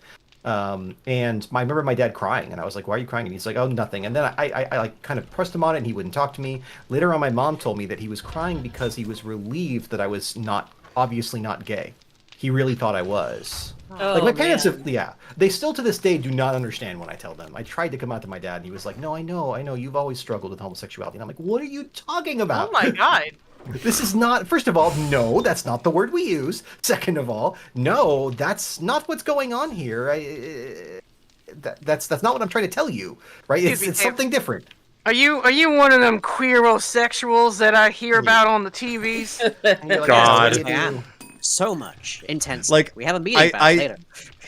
And I remember my dad crying, and I was like, "Why are you crying?" And he's like, "Oh, nothing." And then I like kind of pressed him on it, and he wouldn't talk to me. Later on, my mom told me that he was crying because he was relieved that I was obviously not gay. He really thought I was. Oh, Like my parents man. they still to this day do not understand when I tell them. I tried to come out to my dad, and he was like, "No, I know, you've always struggled with homosexuality." And I'm like, "What are you talking about?" Oh my god. This is not. First of all, no, that's not the word we use. Second of all, no, that's not what's going on here. That's not what I'm trying to tell you, right? Excuse me, It's Dave. something different. Are you one of them queerosexuals that I hear about on the TVs? And you're like, God. "Yes, I Yeah. do." So much intensely. Like, We have a meeting about it later.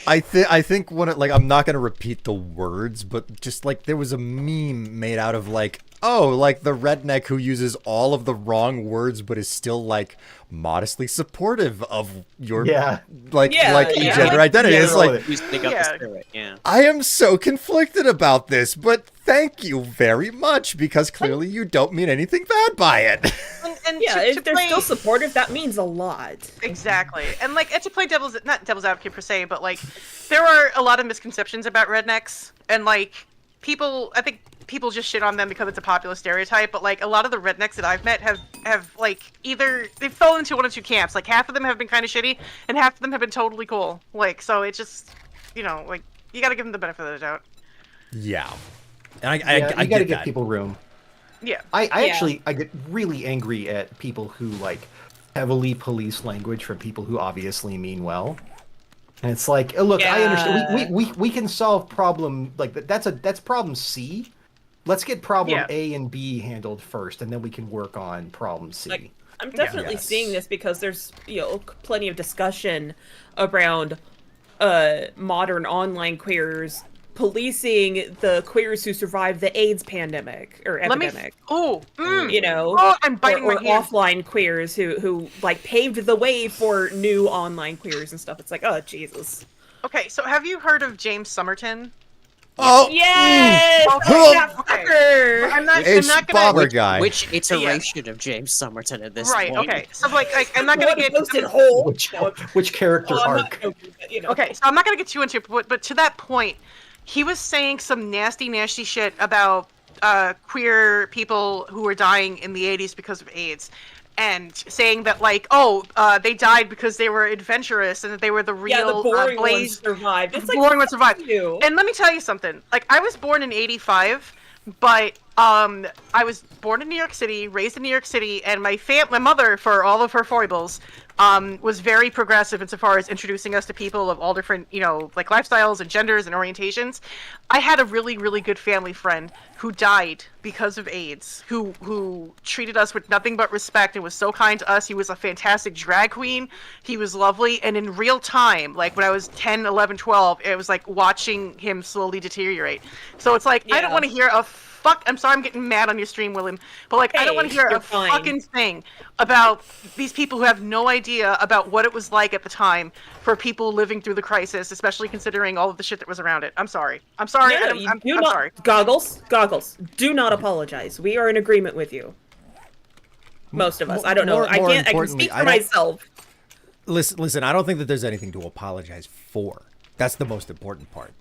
I think like I'm not gonna repeat the words, but just like there was a meme made out of like, oh, like the redneck who uses all of the wrong words but is still like modestly supportive of your Yeah. like Yeah, your yeah. gender identity. Yeah, It's like Who's big up Yeah. the spirit? Yeah. I am so conflicted about this, but thank you very much because clearly you don't mean anything bad by it. And Yeah, to if they're play... still supportive, that means a lot. Exactly. And like, and to play not devil's advocate per se, but like there are a lot of misconceptions about rednecks, and like I think people just shit on them because it's a popular stereotype, but like a lot of the rednecks that I've met have like either they fell into one of two camps. Like half of them have been kind of shitty and half of them have been totally cool. Like, so it just, like you got to give them the benefit of the doubt. Yeah, and I Yeah, you get gotta give that. people room. Yeah. I Yeah. actually I get really angry at people who like heavily police language from people who obviously mean well. And it's like, look, I understand. We can solve problem like that's problem C. Let's get problem Yeah. A and B handled first, and then we can work on problem C. Like, I'm definitely Yes. seeing this because there's plenty of discussion around modern online queers policing the queers who survived the AIDS pandemic or epidemic. Oh, I'm biting or my hand. offline queers who like paved the way for new online queers and stuff. It's like, oh Jesus. Okay, so have you heard of James Somerton? Oh, Yes, Okay. that fucker. I'm not H gonna. Bobber guy. Which iteration of James Somerton at this Right. point? Okay. So like I'm not gonna One get. posted whole. Which character Well, I'm not arc? joking, but, Okay, so I'm not gonna get too into it, but to that point, he was saying some nasty shit about queer people who were dying in the 80s because of AIDS, and saying that like, they died because they were adventurous and that they were the real Yeah, the boring ones blaze. survived. It's The like, boring ones fuck survived. you. And let me tell you something. Like, I was born in '85, but I was born in New York City, raised in New York City, and my mother, for all of her foibles, was very progressive insofar as introducing us to people of all different, like lifestyles and genders and orientations. I had a really, really good family friend who died because of AIDS, who treated us with nothing but respect and was so kind to us. He was a fantastic drag queen. He was lovely. And in real time, like when I was 10, 11, 12, it was like watching him slowly deteriorate. So it's like, I don't Yeah. want to hear I'm sorry I'm getting mad on your stream, William, but like I don't want to hear you're a fine. fucking thing about these people who have no idea about what it was like at the time for people living through the crisis, especially considering all of the shit that was around it. I'm sorry. I'm sorry. No, I'm do not, sorry. Goggles, do not apologize. We are in agreement with you. Most of us. I don't know. More I can importantly, speak I for don't- myself. Listen, I don't think that there's anything to apologize for. That's the most important part.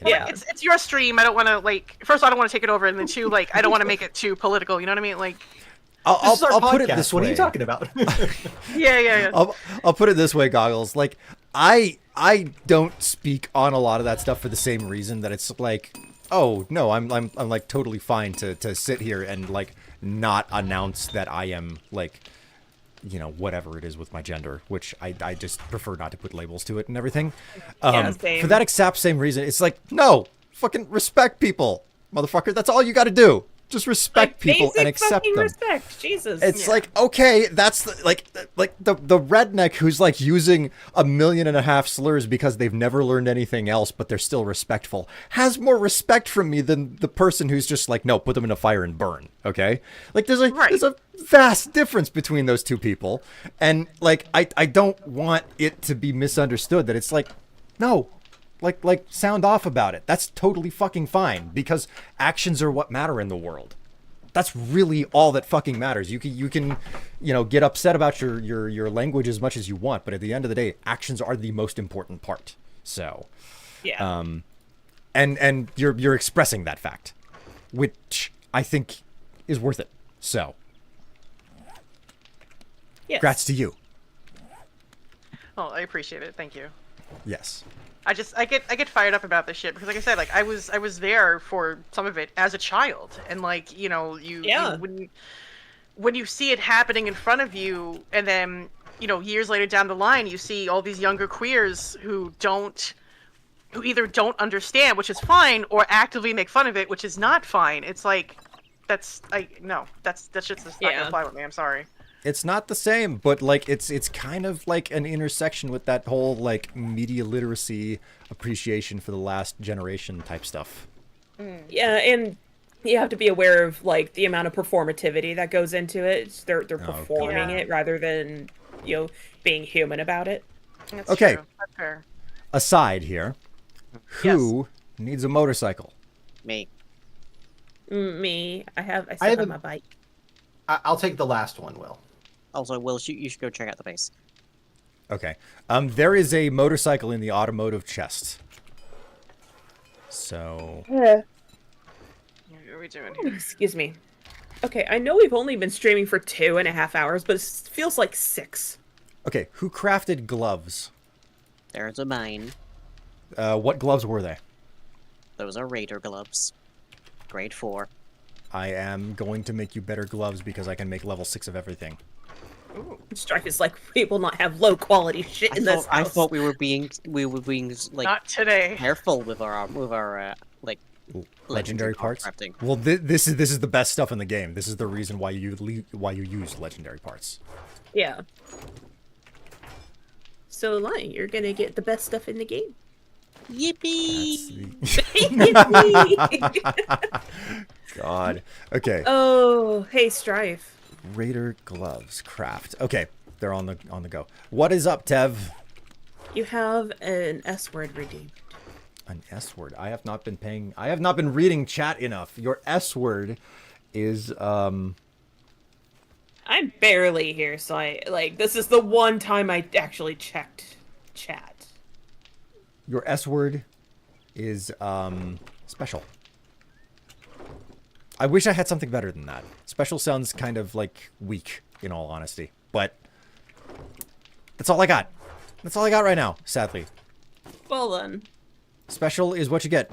Yeah. It's your stream. I don't want to first, I don't want to take it over, and then two, I don't want to make it too political. You know what I mean? This I'll is our put it podcast. this What way. are you talking about? Yeah. I'll put it this way, Goggles. Like I don't speak on a lot of that stuff for the same reason that it's like, oh no, I'm like totally fine to sit here and like not announce that I am like, whatever it is with my gender, which I just prefer not to put labels to it and everything. Same. For that exact same reason, it's like, no, fucking respect people, motherfucker. That's all you got to do. Just respect people basic and accept fucking them. respect. Jesus. It's like, okay, that's like the redneck who's like using 1.5 million slurs because they've never learned anything else, but they're still respectful, has more respect from me than the person who's just like, no, put them in a fire and burn. Okay, like there's a vast difference between those two people, and like I don't want it to be misunderstood that it's like, no. Like sound off about it. That's totally fucking fine because actions are what matter in the world. That's really all that fucking matters. You can get upset about your language as much as you want, but at the end of the day, actions are the most important part. So, Yeah. And you're expressing that fact, which I think is worth it. So, Yes. congrats to you. Oh, I appreciate it. Thank you. Yes. I get fired up about this shit because, like I said, like I was there for some of it as a child, and like Yeah. when you see it happening in front of you, and then years later down the line, you see all these younger queers who either don't understand, which is fine, or actively make fun of it, which is not fine. It's like that's shit's just not Yeah. gonna fly with me. I'm sorry. It's not the same, but like it's kind of like an intersection with that whole like media literacy appreciation for the last generation type stuff. Yeah, and you have to be aware of like the amount of performativity that goes into it. They're performing God. it rather than being human about it. That's Okay. true. That's fair. Aside here, who needs a motorcycle? Me. Me, I I sit have on a- my bike. I'll take the last one, Will. Also, Will, you should go check out the base. Okay. There is a motorcycle in the automotive chest. So What are we doing here? Excuse me. Okay, I know we've only been streaming for 2.5 hours, but it feels like 6. okay, who crafted gloves? There's a mine. What gloves were they? Those are Raider gloves. Grade 4. I am going to make you better gloves because I can make level 6 of everything. Strife is like, we will not have low quality shit in this I house. thought we were being like Not today. careful with our like Legendary parts. crafting. Well, this is the best stuff in the game. This is the reason why you use legendary parts. Yeah. So, Lion, you're gonna get the best stuff in the game. Yippee! God. Okay. Oh, hey, Strife. Raider gloves craft. Okay, they're on the go. What is up, Tev? You have an S word redeemed. An S word. I have not been reading chat enough. Your S word is I'm barely here, so this is the one time I actually checked chat. your S word is special. I wish I had something better than that. Special sounds kind of like weak, in all honesty. But that's all I got. That's all I got right now, sadly. Well then. Special is what you get.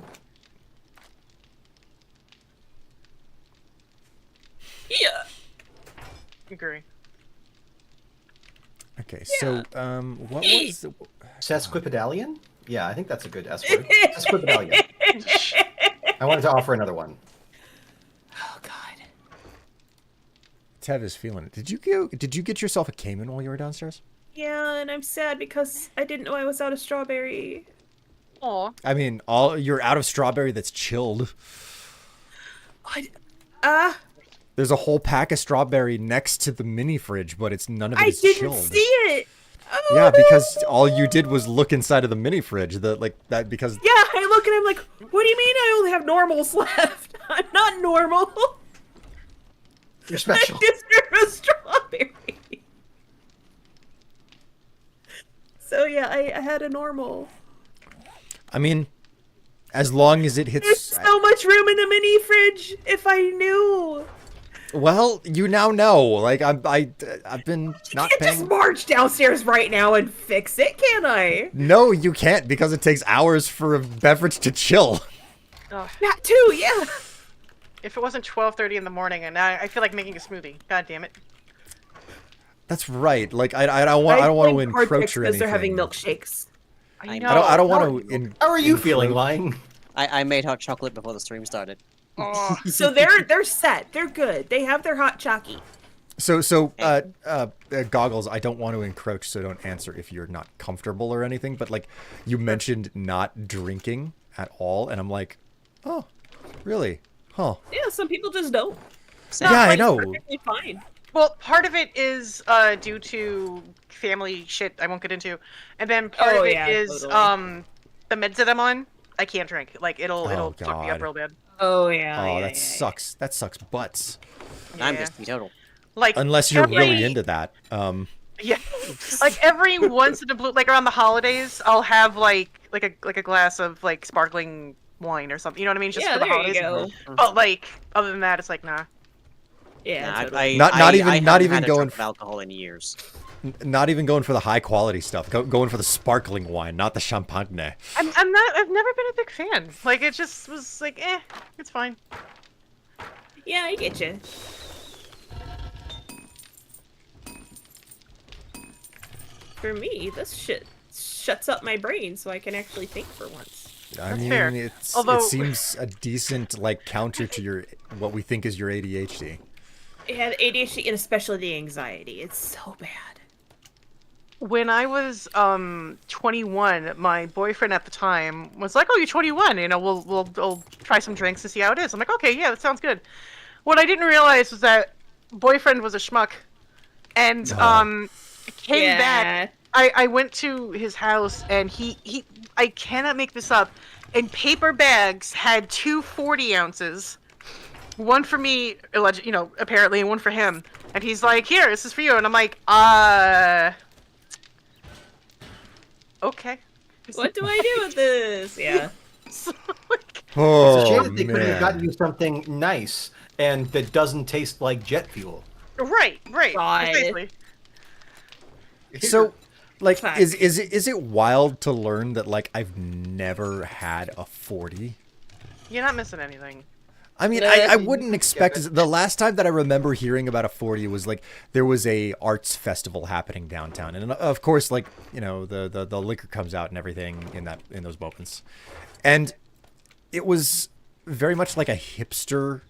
Yeah. Agree. Okay, so what was Sesquipedalian? Yeah, I think that's a good S word. Sesquipedalian. I wanted to offer another one. Oh God. Tev is feeling it. Did you get yourself a Cayman while you were downstairs? Yeah, and I'm sad because I didn't know I was out of strawberry. Aw. I mean, you're out of strawberry that's chilled. There's a whole pack of strawberry next to the mini fridge, but it's none of it I is didn't chilled. see it. Oh, Yeah, no. because all you did was look inside of the mini fridge. Because Yeah, I look at him like, what do you mean I only have normals left? I'm not normal. You're I special. deserve a strawberry. So yeah, I had a normal. I mean, as long as it There's hits. so much room in the mini fridge. If I knew. Well, you now know. Like I've been not I can't just paying. march downstairs right now and fix it, can I? No, you can't because it takes hours for a beverage to chill. Ugh. That too, yeah. If it wasn't 12:30 in the morning, and I feel like making a smoothie. God damn it. That's right. Like I don't want to encroach or anything. because they're having milkshakes. I know. know. I don't want to. How are you feeling, Lying? I made hot chocolate before the stream started. Aw. So they're set. They're good. They have their hot chalky. So goggles. I don't want to encroach, so don't answer if you're not comfortable or anything. But like, you mentioned not drinking at all, and I'm like, oh, really? Huh? Yeah, some people just don't. So, Yeah, I Like, know. Perfectly fine. Well, part of it is due to family shit I won't get into, and then part Oh, of it yeah, is totally. the meds that I'm on. I can't drink. Like it'll Oh, fuck me up God. real bad. Oh yeah. Oh, yeah, that yeah, sucks. That sucks butts. I'm Yeah. just teetotal. Like Unless you're every- really into that. Yeah, like every once in a blue, like around the holidays, I'll have like a glass of like sparkling wine or something. You know what I mean? Just Yeah, for the there you holidays. go. But like other than that, it's like nah. Yeah, Nah, totally. Not even- I not haven't even had a going drop of alcohol in years. Not even going for the high quality stuff. Going for the sparkling wine, not the champagne. I'm not. I've never been a big fan. Like it just was like, it's fine. Yeah, I get you. For me, this shit shuts up my brain so I can actually think for once. I That's mean, fair. it Although- seems a decent like counter to your what we think is your ADHD. Yeah, the ADHD and especially the anxiety. It's so bad. When I was 21, my boyfriend at the time was like, "Oh, you're 21. You know, we'll try some drinks and see how it is." I'm like, "Okay, yeah, that sounds good." What I didn't realize was that boyfriend was a schmuck, and came back. I went to his house and he I cannot make this up. In paper bags had 2 40 ounces, one for me, apparently, and one for him. And he's like, "Here, this is for you." And I'm like, okay. What do I do with this? Yeah. So, like, Oh It's a shame that they couldn't have man. gotten you something nice and that doesn't taste like jet fuel. right, God. precisely. So, like, Fuck. is it wild to learn that like I've never had a 40? You're not missing anything. I mean, I wouldn't expect the last time that I remember hearing about a 40 was like there was a arts festival happening downtown, and of course, like the liquor comes out and everything in those moments, and it was very much like a hipster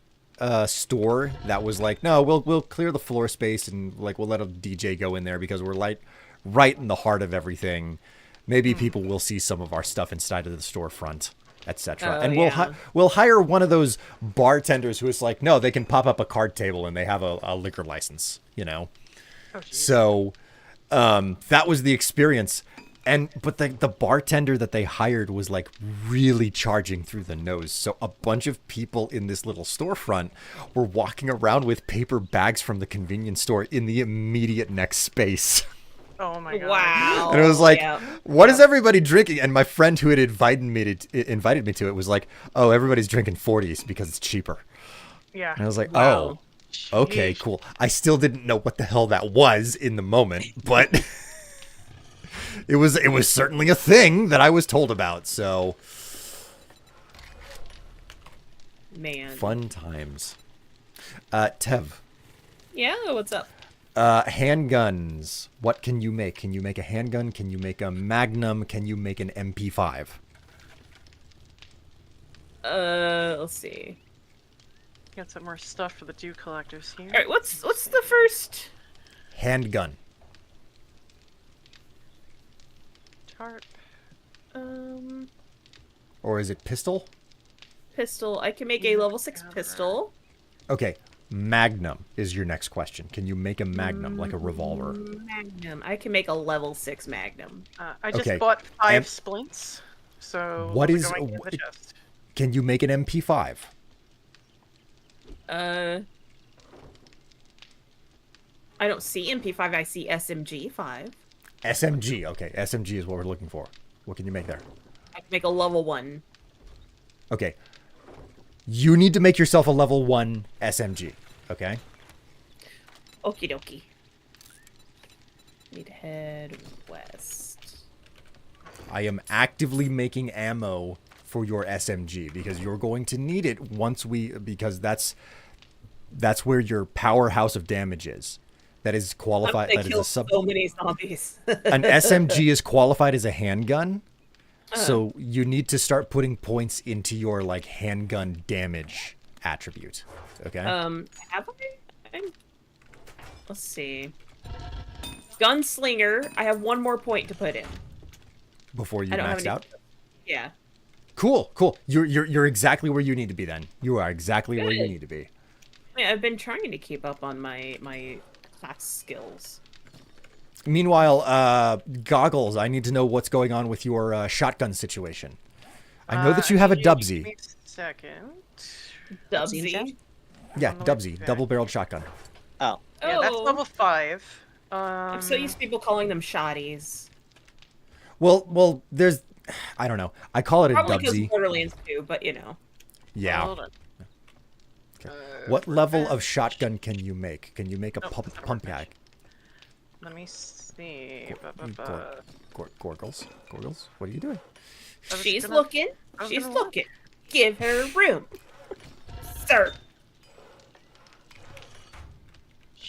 store that was like, no, we'll clear the floor space and like we'll let a DJ go in there because we're like right in the heart of everything. Maybe people will see some of our stuff inside of the storefront, etc. Oh, And yeah. we'll hire one of those bartenders who is like, no, they can pop up a card table and they have a liquor license, you know. Oh, geez. So that was the experience. But the bartender that they hired was like really charging through the nose. So a bunch of people in this little storefront were walking around with paper bags from the convenience store in the immediate next space. Oh my god. Wow. And it was like, Yeah. what is everybody drinking? And my friend who had invited me to it was like, oh, everybody's drinking 40s because it's cheaper. Yeah. And I was like, Wow. oh, okay, Sheesh. cool. I still didn't know what the hell that was in the moment, but it was certainly a thing that I was told about. So Man. fun times. Tev, Yeah, what's up? handguns. What can you make? Can you make a handgun? Can you make a Magnum? Can you make an MP5? Let's see. Got some more stuff for the dew collectors here. All right, what's the first? Handgun. Tarp. Or is it pistol? Pistol. I can make a level 6 pistol. Okay, Magnum is your next question. Can you make a Magnum, like a revolver? Magnum. I can make a level 6 Magnum. I just Okay. bought 5 And- splints. So What those is- are going in the chest. Can you make an MP5? I don't see MP5. I see SMG5. SMG. Okay, SMG is what we're looking for. What can you make there? I can make a level 1. Okay. You need to make yourself a level 1 SMG. Okay? Okie dokie. Need to head west. I am actively making ammo for your SMG because you're going to need it because that's where your powerhouse of damage is. That is qualified. I'm That gonna is kill a sub. so many zombies. An SMG is qualified as a handgun. So you need to start putting points into your like handgun damage attribute. Okay. Have I? Let's see. Gunslinger. I have one more point to put in. Before you I don't have max any. out. Yeah. Cool. You're exactly where you need to be then. You are exactly where you Good. need to be. Yeah, I've been trying to keep up on my class skills. Meanwhile, Goggles, I need to know what's going on with your shotgun situation. I know that you have a Give me Dubsy. a second. Dubsy. Yeah, on the Dubsy, way back. double-barreled shotgun. Oh, Yeah, that's Oh. level 5. I'm so used to people calling them shotties. Well, there's I don't know. I call it a Probably because dubsy. Borderlands 2, but you know. Yeah. Hold on. What level of shotgun can you make? Can you make a Nope, pump that's not pump working. pack? Let me see. Gorgles? Gorgles? What are you doing? I was She's gonna- looking. I was She's gonna look. looking. Give her room. Sir.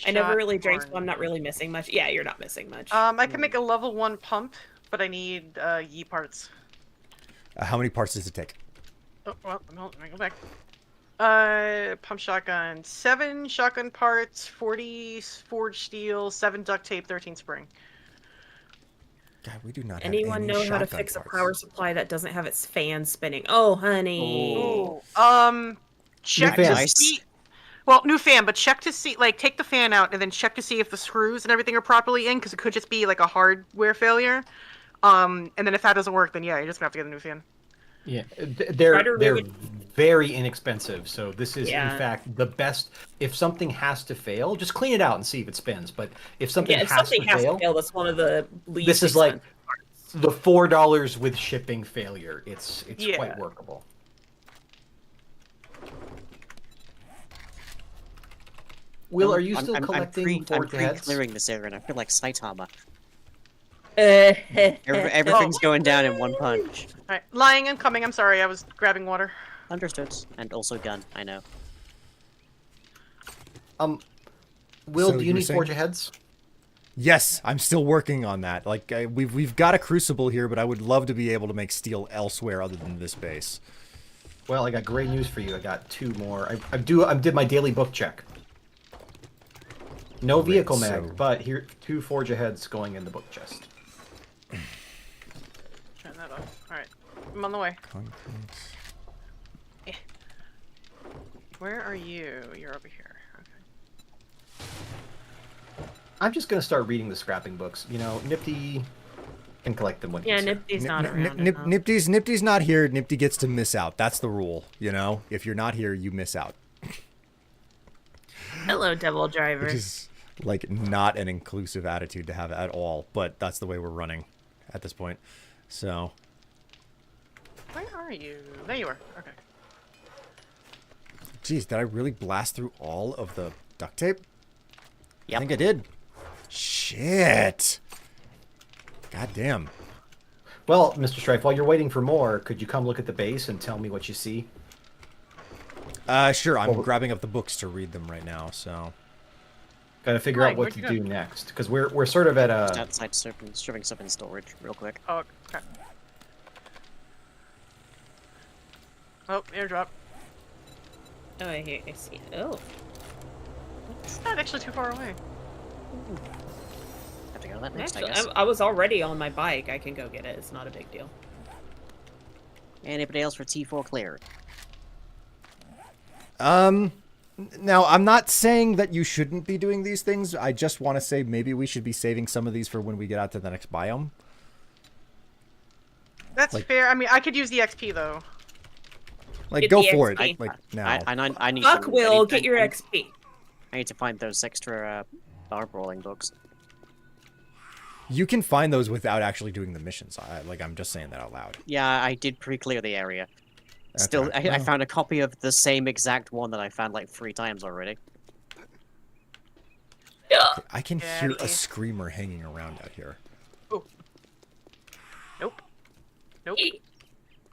I never really drank, so I'm not really missing much. Yeah, you're not missing much. I can make a level 1 pump, but I need Yi parts. How many parts does it take? Oh, well, let me go back. Pump shotgun. 7 shotgun parts, 40 forged steel, 7 duct tape, 13 spring. God, we do not Anyone have any know how to shotgun fix parts. a power supply that doesn't have its fan spinning? Oh, honey. Ooh. Check New to fan. see. Well, new fan, but check to see, like, take the fan out and then check to see if the screws and everything are properly in, because it could just be like a hardware failure. And then if that doesn't work, then yeah, you're just gonna have to get a new fan. Yeah, Try to they're remove very inexpensive. So this is Yeah. in fact the best. If something has to fail, just clean it out and see if it spins. But if something Yeah, if has something to has fail, to fail, that's one of the least this is like expensive parts. the $4 with shipping failure. It's Yeah. quite workable. Will, are you still collecting forged I'm heads? clearing this area, and I feel like Saitama. Uh, Everything's going down in one punch. Alright, lying and coming, I'm sorry, I was grabbing water. Understood. And also gun, I know. Will, So do you you were need saying- forged heads? Yes, I'm still working on that. Like we've got a crucible here, but I would love to be able to make steel elsewhere other than this base. Well, I got great news for you. I got 2 more. I did my daily book check. No Great, vehicle mag, so- but here 2 forge heads going in the book chest. Turn that off. Alright, I'm on the way. Concrete. Where are you? You're over here. Okay. I'm just gonna start reading the scrapping books. You know, Nifty can collect them when yeah, he's here. Nifty's not around. enough. Nifty's not here. Nifty gets to miss out. That's the rule, you know? If you're not here, you miss out. Hello, Devil Driver. Which is like not an inclusive attitude to have at all, but that's the way we're running at this point. So, Where are you? There you are. Okay. geez, did I really blast through all of the duct tape? Yep. I think I did. Shit. God damn. Well, Mr. Strife, while you're waiting for more, could you come look at the base and tell me what you see? Sure, I'm Well, grabbing up the books to read them right now, so. Got to figure Mike, out what where'd to you do go? next, because we're sort of at Just a. outside shoving stuff in storage, real quick. Oh, okay. Oh, airdrop. Oh, I see. Oh. It's not actually too far away. Have to go to that next, I Actually, guess. I was already on my bike. I can go get it. It's not a big deal. Anybody else for T4 clear? Now, I'm not saying that you shouldn't be doing these things. I just want to say maybe we should be saving some of these for when we get out to the next biome. That's Like- fair. I mean, I could use the XP though. Like, Get go the for XP. it. Like, now. I need Fuck, to, Will, I get your XP. I need to find those extra bar brawling books. You can find those without actually doing the missions. I'm just saying that out loud. Yeah, I did pre-clear the area. Still, Okay, I well. found a copy of the same exact one that I found like 3 times already. I can Yeah, hear yeah. a screamer hanging around out here. Oh. Nope. Nope.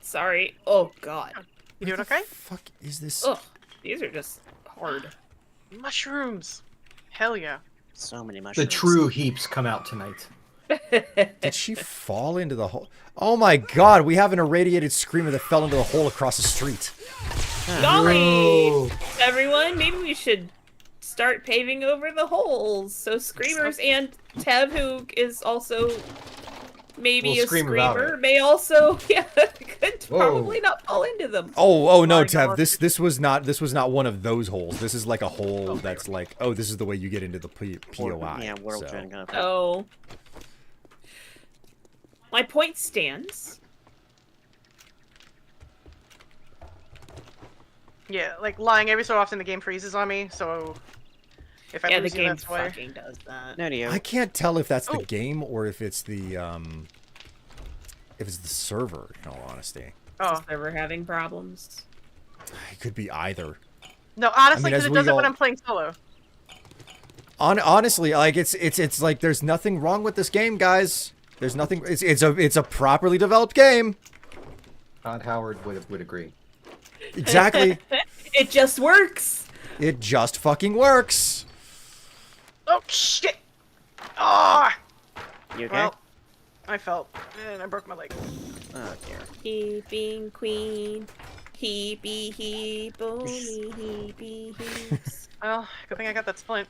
Sorry. Oh, God. You doing What the okay? fuck is this? Ugh. These are just hard. Mushrooms. Hell yeah. So many The mushrooms. true heaps come out tonight. Did she fall into the hole? Oh my god, we have an irradiated screamer that fell into the hole across the street. Golly! Everyone, maybe we should start paving over the holes so screamers and Tev, who is also maybe We'll a scream about screamer, it. may also could Whoa. probably not fall into them. Oh no, My Tev, God. this was not one of those holes. This is like a hole that's like, oh, this is the way you get into the POI. Yeah, world so. trend kind of. Oh. My point stands. Yeah, like lying every so often the game freezes on me, so if I Yeah, the lose you, game that's why. fucking does that. No, Neo. I can't tell if that's the Oh. game or if it's the if it's the server, in all honesty. Oh. Is ever having problems? It could be either. No, honestly, as because it we does it when all- I'm playing solo. Honestly, like it's like there's nothing wrong with this game, guys. There's nothing. It's a properly developed game. Todd Howard would agree. Exactly. It just works. It just fucking works. Oh, shit! Ah! You okay? Well, I fell, and I broke my leg. Oh dear. Keeping queen. Heepy heep, only heepy heeps. Well, good thing I got that splint.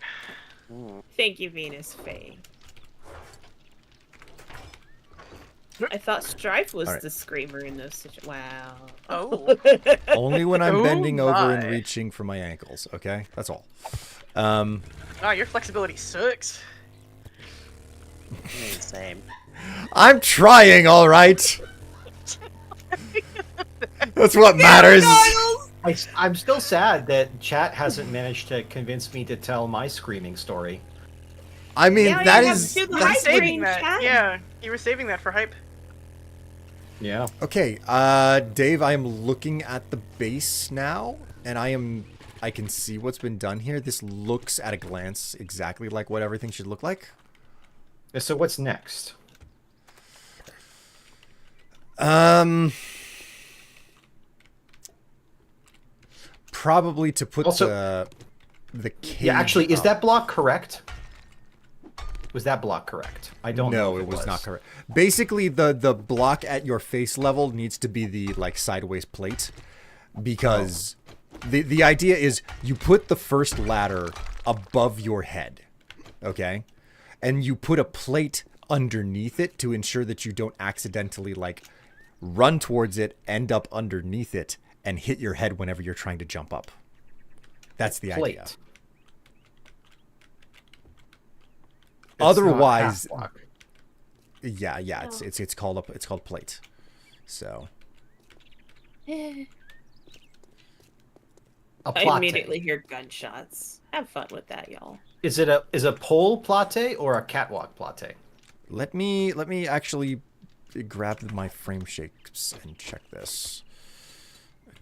Mm. Thank you, Venus Faye. I thought Strife was Alright. the screamer in those situations. Wow. Oh. Only when I'm Oh bending over and my. reaching for my ankles. Okay, that's all. Oh, your flexibility sucks. Same. I'm trying. All right. That's what matters. I'm still sad that chat hasn't managed to convince me to tell my screaming story. I mean, Yeah, that you have is. to do the You were hype saving train, that. chat. Yeah, you were saving that for hype. Yeah. Okay, Dave, I am looking at the base now, and I can see what's been done here. This looks at a glance exactly like what everything should look like. So what's next? Probably to put Also- the cage. Yeah, actually, is up. that block correct? Was that block correct? I don't know. No, if it was not correct. Basically, the block at your face level needs to be the like sideways plate, because the idea is you put the first ladder above your head, okay, and you put a plate underneath it to ensure that you don't accidentally like run towards it, end up underneath it, and hit your head whenever you're trying to jump up. That's the idea. Plate. It's Otherwise, not half block. yeah, it's called plate. So A I plate. immediately hear gunshots. Have fun with that, y'all. Is a pole plate or a catwalk plate? let me actually grab my frame shapes and check this.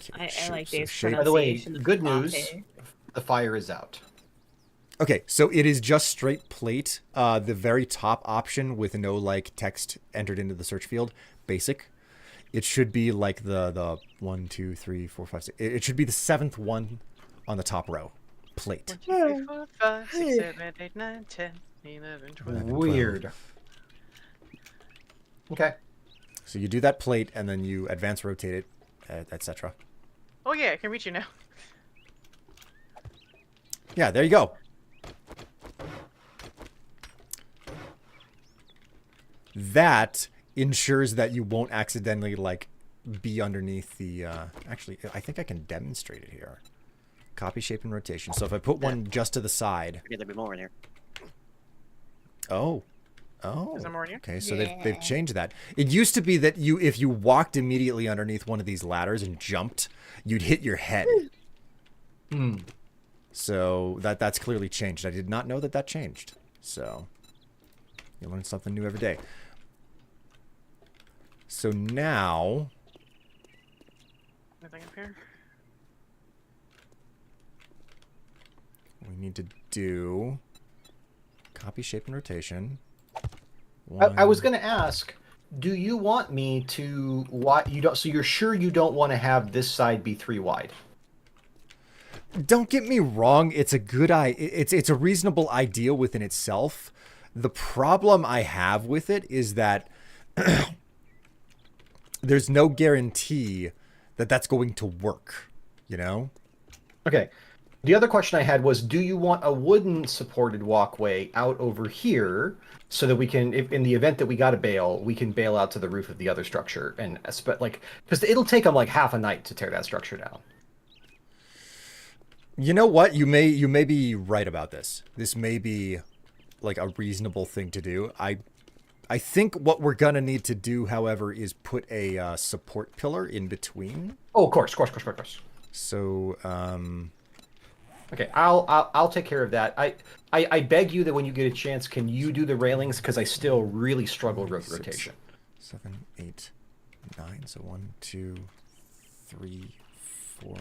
Okay, I like shapes of Dave's shape. By the way, pronunciation of good latte. news. The fire is out. Okay, so it is just straight plate. The very top option with no like text entered into the search field, basic. It should be like the 1, 2, 3, 4, 5, 6. It should be the 7th one on the top row. Plate. 1, 2, 3, 4, 5, 6, 7, 8, 9, 10, 11, 12. Weird. Okay. So you do that plate and then you advance rotate it, etc. Oh yeah, I can reach you now. Yeah, there you go. That ensures that you won't accidentally like be underneath the actually I think I can demonstrate it here. Copy, shape, and rotation. So if I put one just to the side. Yeah, there'll be more in here. Oh. Is there more in here? Okay, so they've changed that. It used to be that if you walked immediately underneath one of these ladders and jumped, you'd hit your head. Hmm. So that's clearly changed. I did not know that changed. So you learn something new every day. So now Anything up here? we need to do copy, shape, and rotation. I was going to ask, do you want me to you don't? So you're sure you don't want to have this side be 3 wide? Don't get me wrong, it's a good it's a reasonable idea within itself. The problem I have with it is that there's no guarantee that that's going to work, you know? Okay. The other question I had was, do you want a wooden supported walkway out over here so that we can, if in the event that we got to bail, we can bail out to the roof of the other structure and like, because it'll take them like half a night to tear that structure down. You know what? You may be right about this. This may be like a reasonable thing to do. I think what we're gonna need to do, however, is put a support pillar in between. Oh, of course. So, Okay, I'll take care of that. I beg you that when you get a chance, can you do the railings? Because I still really struggle with rotation. 7, 8, 9. So 1, 2, 3, 4.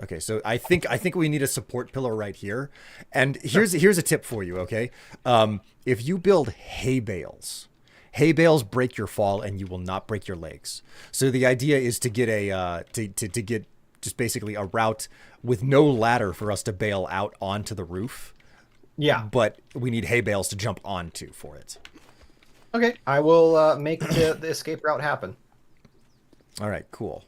Okay, so I think we need a support pillar right here. And here's a tip for you, okay? If you build hay bales break your fall and you will not break your legs. So the idea is to get a to get just basically a route with no ladder for us to bail out onto the roof. Yeah. But we need hay bales to jump onto for it. Okay, I will make the escape route happen. All right, cool.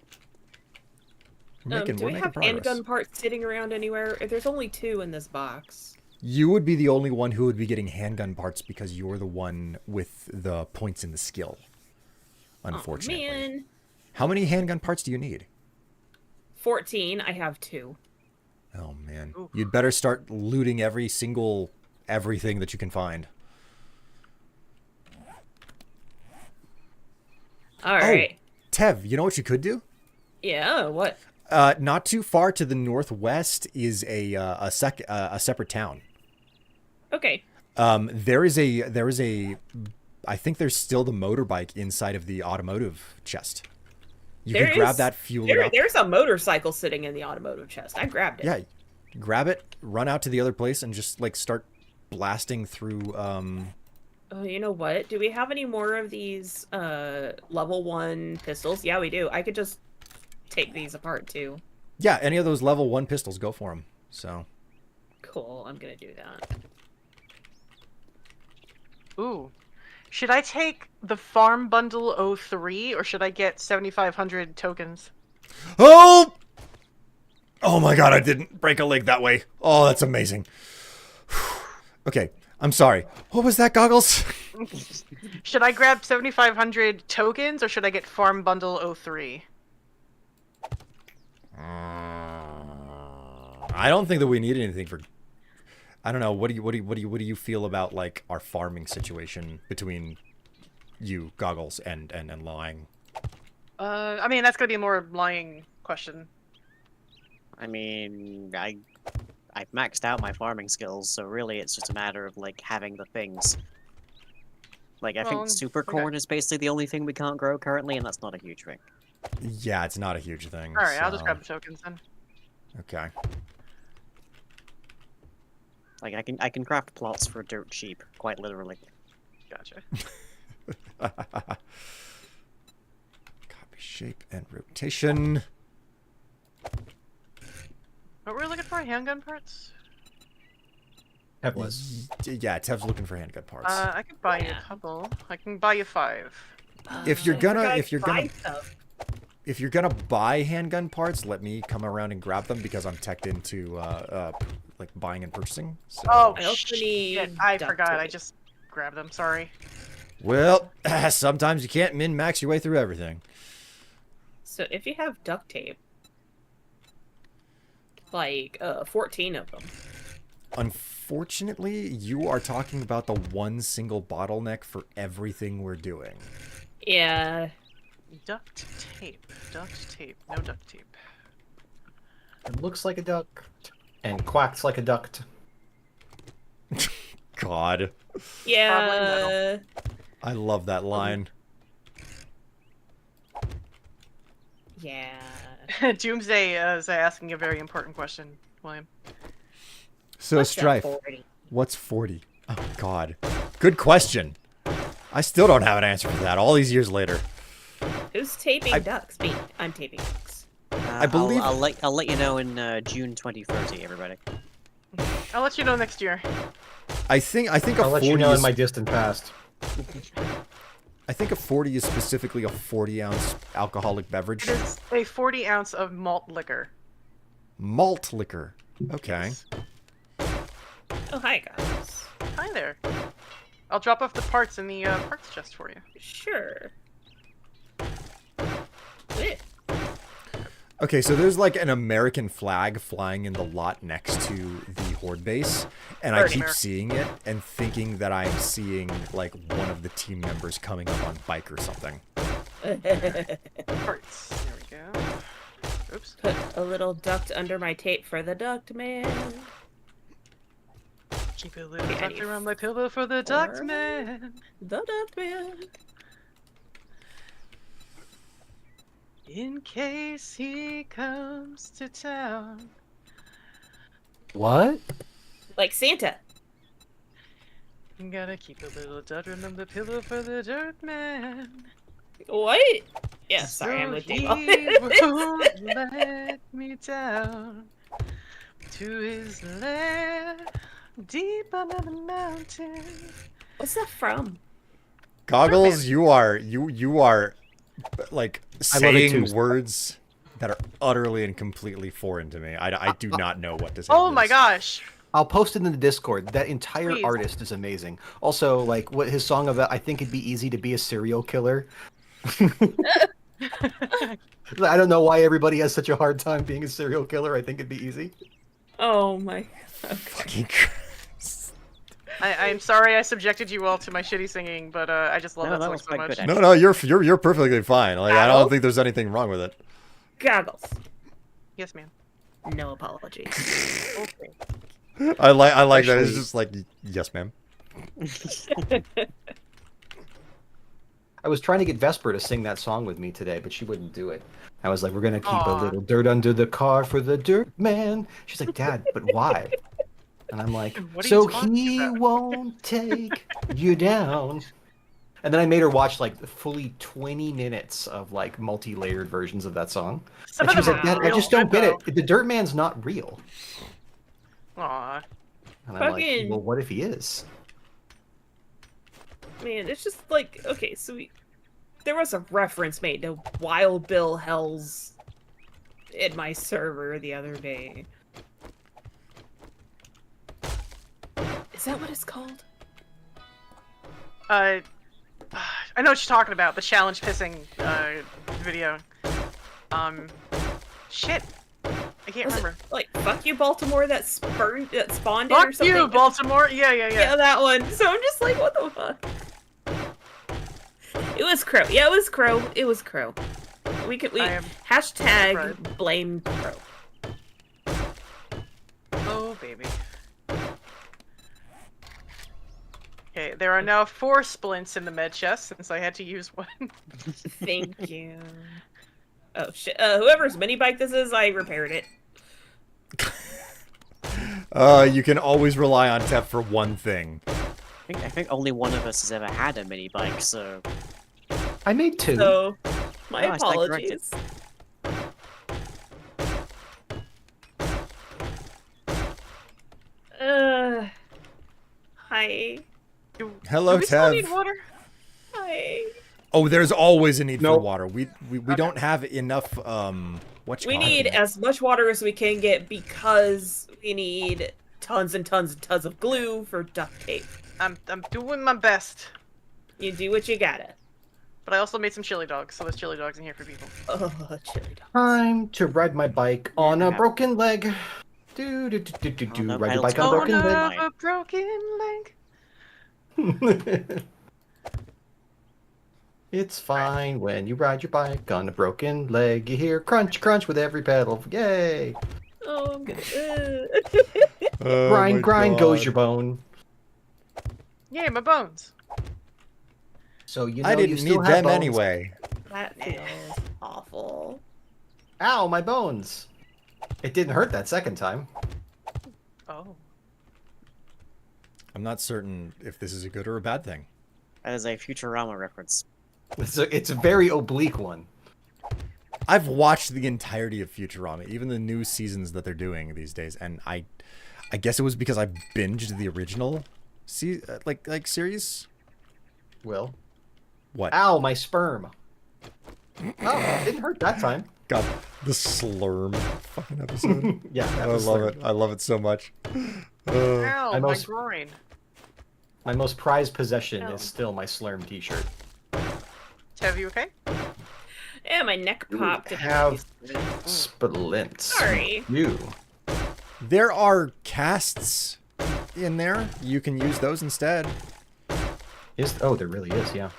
Do we We're making have progress. handgun parts sitting around anywhere? There's only 2 in this box. You would be the only one who would be getting handgun parts because you're the one with the points in the skill. Unfortunately. Oh, man. How many handgun parts do you need? 14. I have 2. Oh man. Ooh. You'd better start looting everything that you can find. All right. Tev, you know what you could do? Yeah. What? Not too far to the northwest is a separate town. Okay. There is a I think there's still the motorbike inside of the automotive chest. You can grab that, fuel it up. There's a motorcycle sitting in the automotive chest. I grabbed it. Yeah, grab it, run out to the other place, and just like start blasting through. Oh, you know what? Do we have any more of these level 1 pistols? Yeah, we do. I could just take these apart too. Yeah, any of those level 1 pistols, go for them. So. Cool. I'm gonna do that. Ooh. Should I take the farm bundle 03 or should I get 7,500 tokens? Oh! Oh my god, I didn't break a leg that way. Oh, that's amazing. Okay, I'm sorry. What was that, Goggles? Should I grab 7,500 tokens or should I get farm bundle 03? I don't think that we need anything for. I don't know. What do you feel about like our farming situation between you, Goggles, and lying? I mean that's gonna be a more lying question. I mean, I've maxed out my farming skills, so really it's just a matter of like having the things. Like I think super corn is basically the only thing we can't grow currently, and that's not a huge thing. Yeah, it's not a huge thing. All right, I'll just so- grab the tokens then. Okay. Like I can craft plots for dirt cheap, quite literally. Gotcha. Copy shape and rotation. What were we looking for? Handgun parts? That was. Yeah, Tev's looking for handgun parts. I could buy you a couple. I can buy you 5. If you're I gonna- forgot if you're to buy gonna- stuff. If you're gonna buy handgun parts, let me come around and grab them because I'm teched into like buying and purchasing. So. Oh, I also shit, need I duct forgot. I tape. just grabbed them. Sorry. Well, sometimes you can't min-max your way through everything. So if you have duct tape, like 14 of them. Unfortunately, you are talking about the one single bottleneck for everything we're doing. Yeah. Duct tape. Duct tape. No duct tape. It looks like a duck and quacks like a duct. God, Yeah. I love that line. Yeah. Doomsday is asking a very important question, William. So What's that Strife, 40? what's 40? Oh God, good question. I still don't have an answer for that all these years later. Who's taping I- ducks? Me. I'm taping ducks. I believe- I'll let you know in June 2030, everybody. I'll let you know next year. I think a I'll 40 let you know is, in my distant past. I think a 40 is specifically a 40-ounce alcoholic beverage. It is a 40 ounce of malt liquor. Malt liquor. Okay. Yes. Oh, hi, guys. Hi there. I'll drop off the parts in the parts chest for you. Sure. Eh. Okay, so there's like an American flag flying in the lot next to the Horde base, and I Very keep American. seeing it and thinking that I'm seeing like one of the team members coming up on bike or something. Parts. There we go. Oops. Put a little duct under my tape for the duct man. Keep a little Okay, I duct need around my pillow for the duct 4. man. The duct man. In case he comes to town. What? Like Santa. Gotta keep a little dudgeon on the pillow for the dirt man. What? Yeah, sorry, I'm So with he you. won't let me down to his lair deep under the mountain. What's that from? Goggles, you are like I love it saying too. words that are utterly and completely foreign to me. I do not know what to say. Oh to my this. gosh. I'll post it in the Discord. That entire Please. artist is amazing. Also, like what his song about, I think it'd be easy to be a serial killer. I don't know why everybody has such a hard time being a serial killer. I think it'd be easy. Oh my. Okay. Fucking Christ. I'm sorry I subjected you all to my shitty singing, but I just love No, that that song was so quite much. good, No, you're perfectly fine. Like I don't Goggles? think there's anything wrong with it. Goggles. Yes, ma'am. No apology. Okay. I like that. It's Actually- just like yes, ma'am. I was trying to get Vesper to sing that song with me today, but she wouldn't do it. I was like, we're gonna keep a Aw. little dirt under the car for the dirt man. She's like, Dad, but why? And I'm like, What are so you talking he about?" won't take you down. And then I made her watch like fully 20 minutes of like multi-layered versions of that song. Some And of she them was like, are Dad, I real just don't good, get it. The dirt man's not real. though. Aw. And I'm like, Fucking- well, what if he is? Man, it's just like, okay, so there was a reference made to Wild Bill Hells in my server the other day. Is that what it's called? I know what you're talking about, the challenge pissing video. Shit. I can't Was it, remember. like, fuck you, Baltimore, that spawned it or Fuck something? you, Baltimore! Yeah. Yeah, that one. So I'm just like, what the fuck? It was Crow. Yeah, it was Crow. It was Crow. We I am hashtag surprised. blame Crow. Oh, baby. Okay, there are now 4 splints in the med chest since I had to use one. Thank you. Oh shit! Whoever's mini bike this is, I repaired it. You can always rely on Tep for one thing. I think only one of us has ever had a mini bike, so I made 2. So, my Oh, I stand corrected. apologies. Hi. Hello, Do we still Tev. need water? Hi. Oh, there's always a need for Nope. water. We don't have enough. We need as much water as we can get because we need tons and tons and tons of glue for duct tape. I'm doing my best. You do what you gotta. But I also made some chili dogs, so there's chili dogs in here for people. Oh, chili dog. Time to ride my bike on a Yeah. broken leg. Do do do do do do. no Ride your pedals bike on a go broken on leg. line. a broken leg. It's fine when you ride your bike on a broken leg. You hear crunch, crunch with every pedal. Yay! Oh, I'm gonna. Grind, grind goes your bone. Yay, my bones. So you know I you didn't still need have them bones. anyway. That feels awful. Ow, my bones! It didn't hurt that second time. Oh. I'm not certain if this is a good or a bad thing. that is a Futurama reference. It's a very oblique one. I've watched the entirety of Futurama, even the new seasons that they're doing these days, and I guess it was because I binged the original like series. Will. What? Ow, my sperm. Oh, it didn't hurt that time. God, the slurm fucking episode. Yeah, that I was love slurm. it. I love it so much. Ow, I my most- groin. My most prized possession Ow. is still my Slurm t-shirt. Tev, you okay? Yeah, my neck popped. have splints. Sorry. You. There are casts in there. You can use those instead. Oh, there really is, yeah.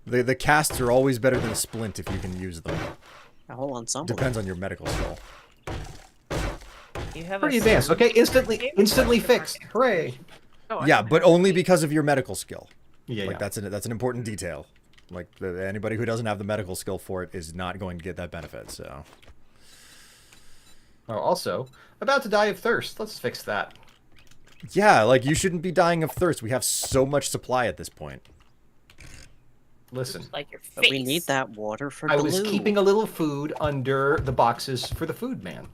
The casts are always better than a splint if you can use them. A whole ensemble. Depends on your medical skill. You have Pretty a advanced. Okay, instantly fixed. Hooray. Oh, I Yeah, don't but have- only because of your medical skill. Yeah, Like yeah. that's an important detail. Like anybody who doesn't have the medical skill for it is not going to get that benefit. So. Oh, also, about to die of thirst. Let's fix that. Yeah, like you shouldn't be dying of thirst. We have so much supply at this point. Listen, Like your face. But we need that water for I glue. was keeping a little food under the boxes for the food man.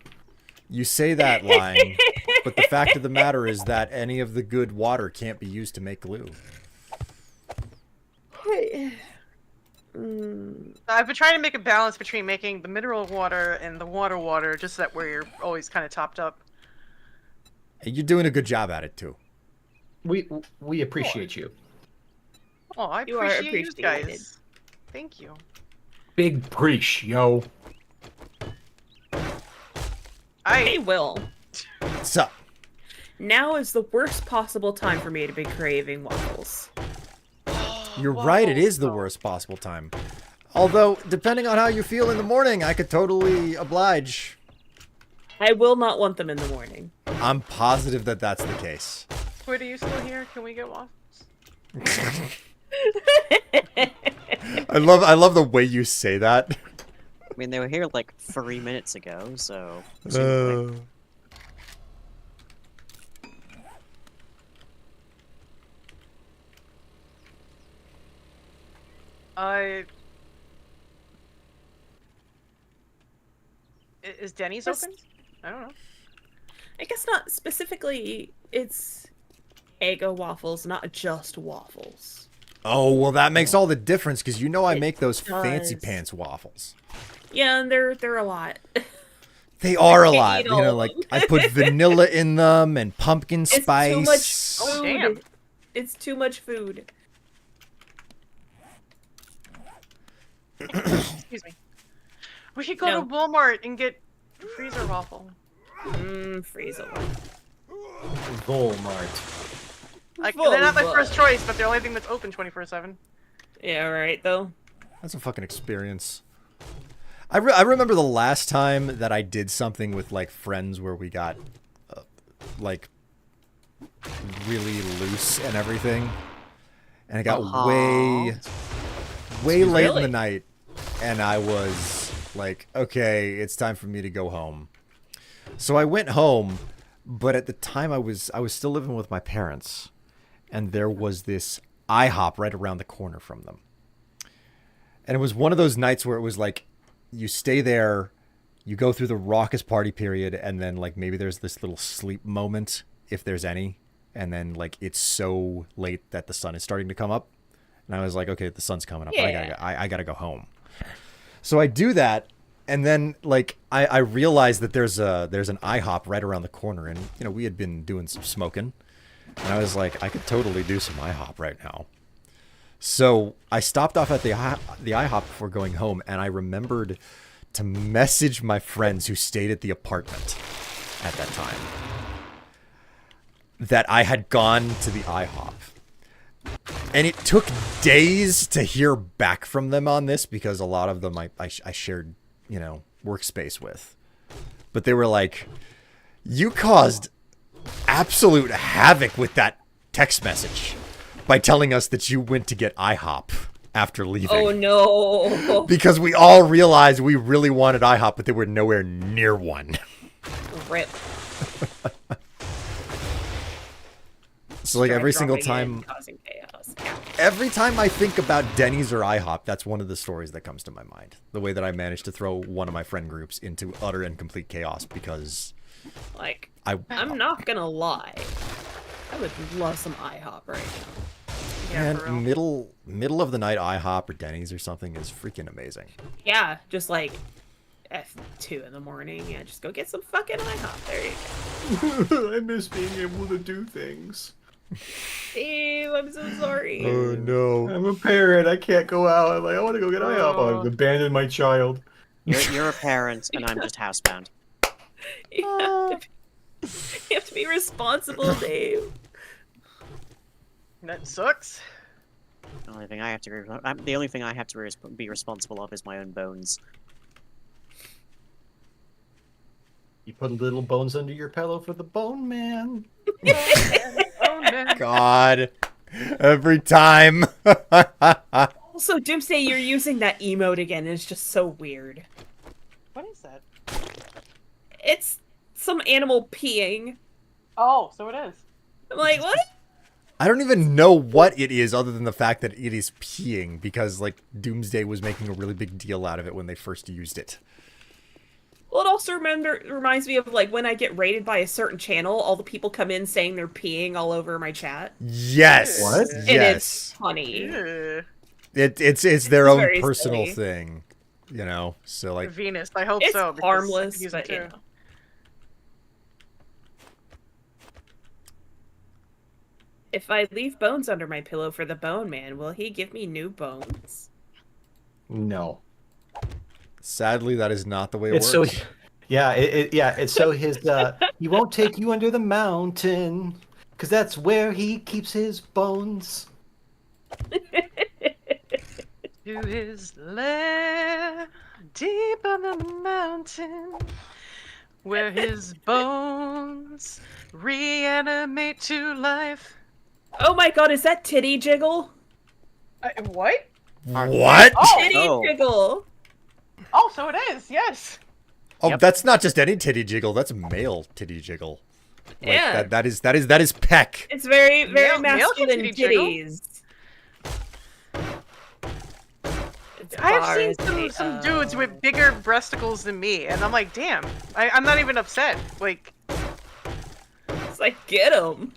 You say that line, but the fact of the matter is that any of the good water can't be used to make glue. I've been trying to make a balance between making the mineral water and the water, just so that we're always kind of topped up. And you're doing a good job at it too. We appreciate you. Oh, I You are appreciate you appreciated. guys. Thank you. Big preach, yo. Hey, Will. What's up? Now is the worst possible time for me to be craving waffles. You're right, it is the worst possible time. Although, depending on how you feel in the morning, I could totally oblige. I will not want them in the morning. I'm positive that that's the case. Wait, are you still here? Can we get waffles? I love the way you say that. I mean, they were here like 3 minutes ago, so. presumably- Is Denny's Yes. open? I don't know. I guess not specifically. It's Eggo waffles, not just waffles. Oh, well, that makes all the difference because you know I It make those fancy does. pants waffles. Yeah, and they're a lot. They are a can't lot. eat You all know, of like them. I put vanilla in them and pumpkin It's spice. too much Oh, food. damn. It's too much food. Excuse me. We could go No. to Walmart and get a freezer waffle. Freezer. Walmart. Like, they're not my Walmart. first choice, but they're the only thing that's open 24/7. Yeah, right though. That's a fucking experience. I remember the last time that I did something with like friends where we got like really loose and everything, and it got way late in Really? the night, and I was like, okay, it's time for me to go home. So I went home, but at the time I was still living with my parents, and there was this IHOP right around the corner from them. And it was one of those nights where it was like, you stay there, you go through the raucous party period, and then like maybe there's this little sleep moment, if there's any, and then like it's so late that the sun is starting to come up, and I was like, okay, the sun's coming up, but Yeah. I gotta go home. So I do that, and then like I realize that there's an IHOP right around the corner, and you know we had been doing some smoking, and I was like, I could totally do some IHOP right now. So I stopped off at the IHOP before going home, and I remembered to message my friends who stayed at the apartment at that time that I had gone to the IHOP. And it took days to hear back from them on this because a lot of them I shared, you know, workspace with. But they were like, you caused absolute havoc with that text message by telling us that you went to get IHOP after leaving. Oh no. Because we all realized we really wanted IHOP, but they were nowhere near one. Rip. So like every Start single dropping in, time, causing chaos. every time I think about Denny's or IHOP, that's one of the stories that comes to my mind. The way that I managed to throw one of my friend groups into utter and complete chaos because Like, I'm not gonna lie. I would love some IHOP right now. Yeah, for real. man, middle of the night IHOP or Denny's or something is freaking amazing. Yeah, just like at 2 in the morning. Yeah, just go get some fucking IHOP. There you go. I miss being able to do things. Ew, I'm so sorry. Oh no. I'm a parent. I can't go out. I'm like, I want to go get IHOP. Oh. I've abandoned my child. You're a parent, and I'm just housebound. You have to be responsible, Dave. That sucks. The only thing I have to be responsible of is my own bones. You put little bones under your pillow for the bone man. Oh, man. God. Every time. Also, Doomsday, you're using that emote again. It's just so weird. What is that? It's some animal peeing. Oh, so it is. I'm like, what? I don't even know what it is other than the fact that it is peeing, because like Doomsday was making a really big deal out of it when they first used it. Well, it also reminds me of like when I get rated by a certain channel, all the people come in saying they're peeing all over my chat. Yes. What? And it's Yes. funny. Ew. It's their own very personal silly. thing, you know. So like, Venus, I hope It's so. because I harmless, could use it but you too. know. If I leave bones under my pillow for the bone man, will he give me new bones? No. sadly, that is not the way it It's works. so. Yeah, it's so his. He won't take you under the mountain, because that's where he keeps his bones. To his lair, deep under the mountain, where his bones reanimate to life. Oh my god, is that titty jiggle? What? What? Oh, Titty Oh. jiggle! oh, so it is. Yes. Oh, Yep. that's not just any titty jiggle. That's male titty jiggle. Like, Yeah. that is peck. It's very, very Male masculine titty jiggle? titties. It's I have bars, seen some dudes with bigger breasticles than me, and I'm like, damn. I'm not even upset. Like, It's like, get them.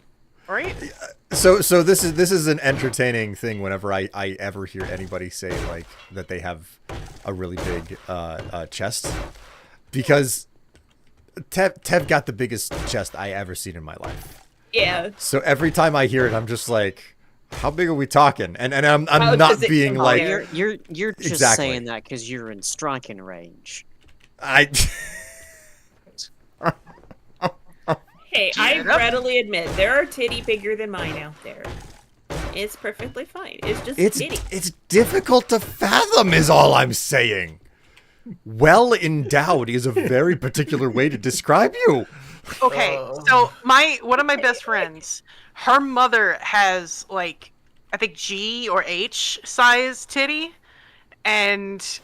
right? So this is an entertaining thing whenever I ever hear anybody say like that they have a really big chest, because Tev got the biggest chest I ever seen in my life. Yeah. So every time I hear it, I'm just like, how big are we talking? And I'm How not does it being compare? like You're just Exactly. saying that because you're in striking range. I. Hey, I Cheer up. readily admit there are titty bigger than mine out there. It's perfectly fine. It's just titty. It's difficult to fathom, is all I'm saying. Well endowed is a very particular way to describe you. Okay, so one of my best friends, her mother has like, I think G or H size titty, and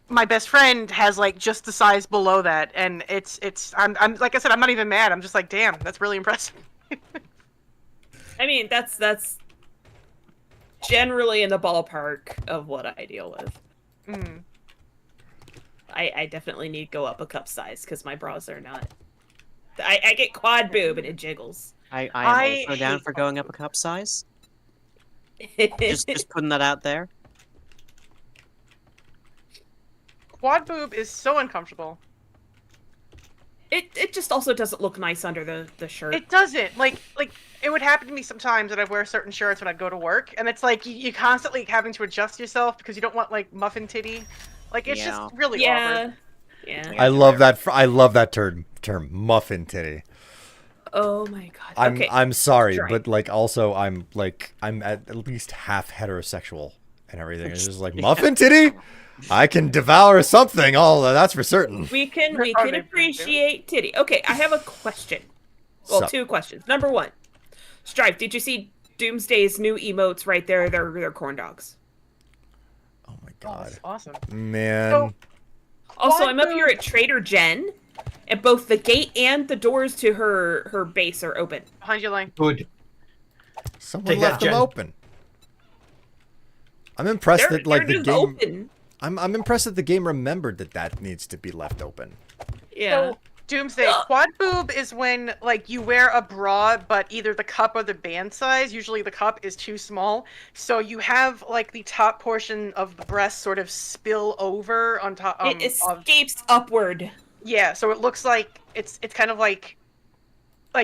my best friend has like just the size below that, and I'm like I said, I'm not even mad. I'm just like, damn, that's really impressive. I mean, that's generally in the ballpark of what I deal with. Mm. I definitely need to go up a cup size because my bras are not. I get quad boob and it jiggles. I I am also down hate for going up a cup size. it Just putting that out there. Quad boob is so uncomfortable. it just also doesn't look nice under the shirt. It doesn't. Like it would happen to me sometimes that I wear certain shirts when I go to work, and it's like you constantly having to adjust yourself because you don't want like muffin titty. Like it's Yeah. just really yeah. awkward. Yeah. I love that. I love that term muffin titty. Oh my god. Okay. I'm sorry, Strife. but like also I'm at least half heterosexual and everything. It's just like muffin titty. I can devour something. All that's for certain. We can Are they pretty appreciate titty. Okay, I have a question. Well, So- two questions. Number one, Strife, did you see Doomsday's new emotes right there? They're corn dogs. Oh my Oh, god, that's awesome. man. So- Also, Quad I'm up here boob- at Trader Jen, and both the gate and the doors to her base are open. Behind your line. Good. Someone Take that, left them Jen. open. I'm impressed They're, that like they're the just game. open. I'm impressed that the game remembered that needs to be left open. Yeah. So, Doomsday, quad boob is when like you wear a bra, but either the cup or the band size. Usually the cup is too small, so you have like the top portion of the breast sort of spill over on top. It Of, escapes upward. yeah, so it looks like it's kind of like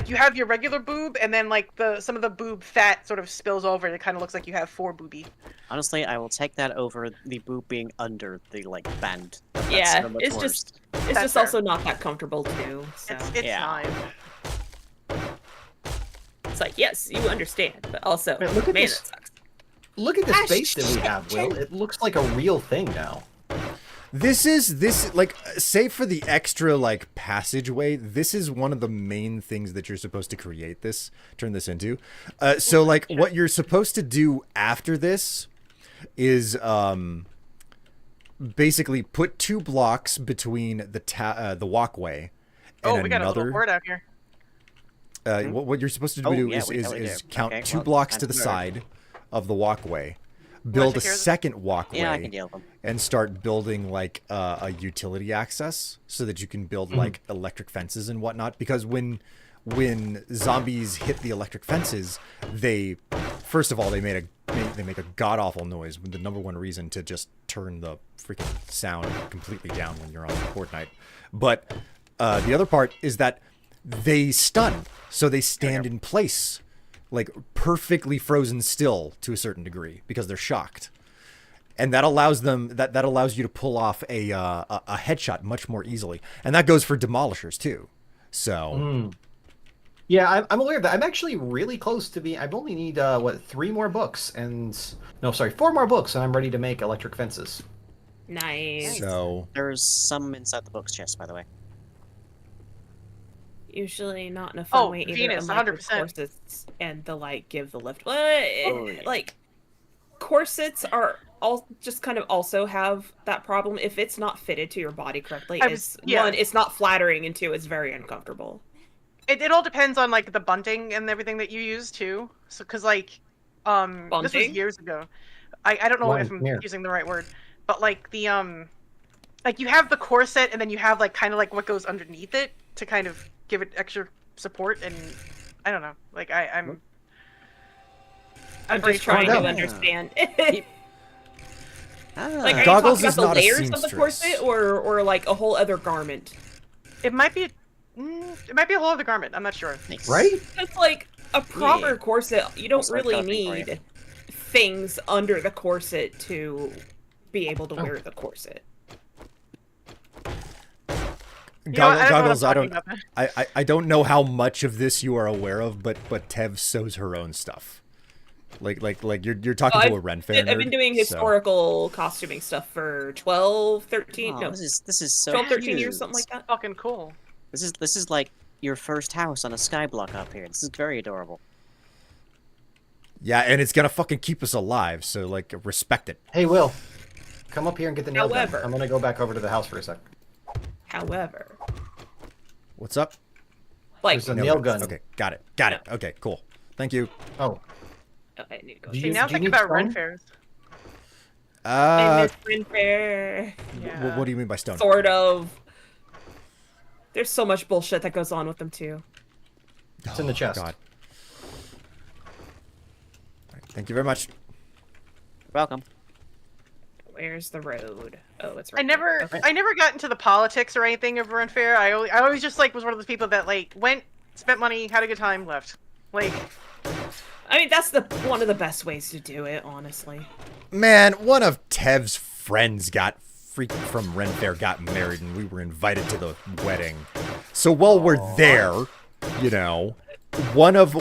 you have your regular boob, and then like some of the boob fat sort of spills over, and it kind of looks like you have four boobie. Honestly, I will take that over the boob being under the like band. That's Yeah, so much it's worse. just it's That's just fair. also not that comfortable too. So It's Yeah. fine. it's like, yes, you understand, but also, Wait, look at man, this. that sucks. Look at the Ah, space that we have, Will. It looks like a real thing now. This like, save for the extra like passageway, this is one of the main things that you're supposed to turn this into. So like what you're supposed to do after this is basically put 2 blocks between the walkway and Oh, we got a little another. board out here. What you're supposed to Oh, do yeah, is, we is, totally is do. count Okay, 2 well, blocks time to the to move. side of the walkway, build a take care of this? second walkway, Yeah, I can deal with them. and start building like a utility access so that you can build like electric fences and whatnot. Because when zombies hit the electric fences, they first of all they make a god awful noise. The number one reason to just turn the freaking sound completely down when you're on Fortnite. But the other part is that they stun, so they stand in place, like perfectly frozen still to a certain degree because they're shocked, and that allows them that allows you to pull off a headshot much more easily, and that goes for demolishers too. So Yeah, I'm aware of that. I'm actually really close to being. I only need 3 more books, and no, sorry, 4 more books, and I'm ready to make electric fences. Nice. so There's some inside the books chest, by the way. Usually not in a fun Oh, way either. Venus, unlike with 100%. corsets and the like give the lift. Well, yeah. like corsets are all just kind of also have that problem. If it's not fitted to your body correctly, yeah. one, it's not flattering, and 2, it's very uncomfortable. It all depends on like the bunting and everything that you use too. So, cause like, this was Bunting? years ago. I don't know if I'm Here. using the right word, but like the like you have the corset and then you have like kind of like what goes underneath it to kind of give it extra support, and I don't know. Like I'm just trying calm to down. understand. Ah, Like, are you Goggles talking is about not the a layers of the seamstress. corset, or like a whole other garment? It might be a whole other garment. I'm not sure. nice. Right? It's like a proper Yeah. corset. You don't Also, I've really got a thing for you. need things under the corset to be able to Oh. wear the corset. You know what? I don't know what I'm Goggles, I talking don't about then. I don't know how much of this you are aware of, but Tev sews her own stuff. Like you're talking to a Ren fan. I've been doing historical costuming stuff for 12, 13, Oh, no, this is so 12, 13 cute. years, something like that. Fucking cool. This is like your first house on a skyblock up here. This is very adorable. Yeah, and it's gonna fucking keep us alive. So like, respect it. Hey, Will, come up here and get the nail gun. However- I'm gonna go back over to the house for a sec. However, What's up? like, There's a nail gun. Okay, got it. Got it. Okay, cool. Thank you. Oh, I need to go. Do See, you- now do you think need about Ren stone? fairs. I miss Ren Fair. Yeah. What do you mean by stone? Sort of. There's so much bullshit that goes on with them too. it's in the chest. God. Alright, thank you very much. You're welcome. Where's the road? Oh, it's right. I never, there. I never got into the politics or anything of Ren Fair. I always just like was one of those people that like went, spent money, had a good time, left. Like, I mean, that's one of the best ways to do it, honestly. Man, one of Tev's friends got freaking from Ren Fair got married, and we were invited to the wedding. So while we're there, you know, one of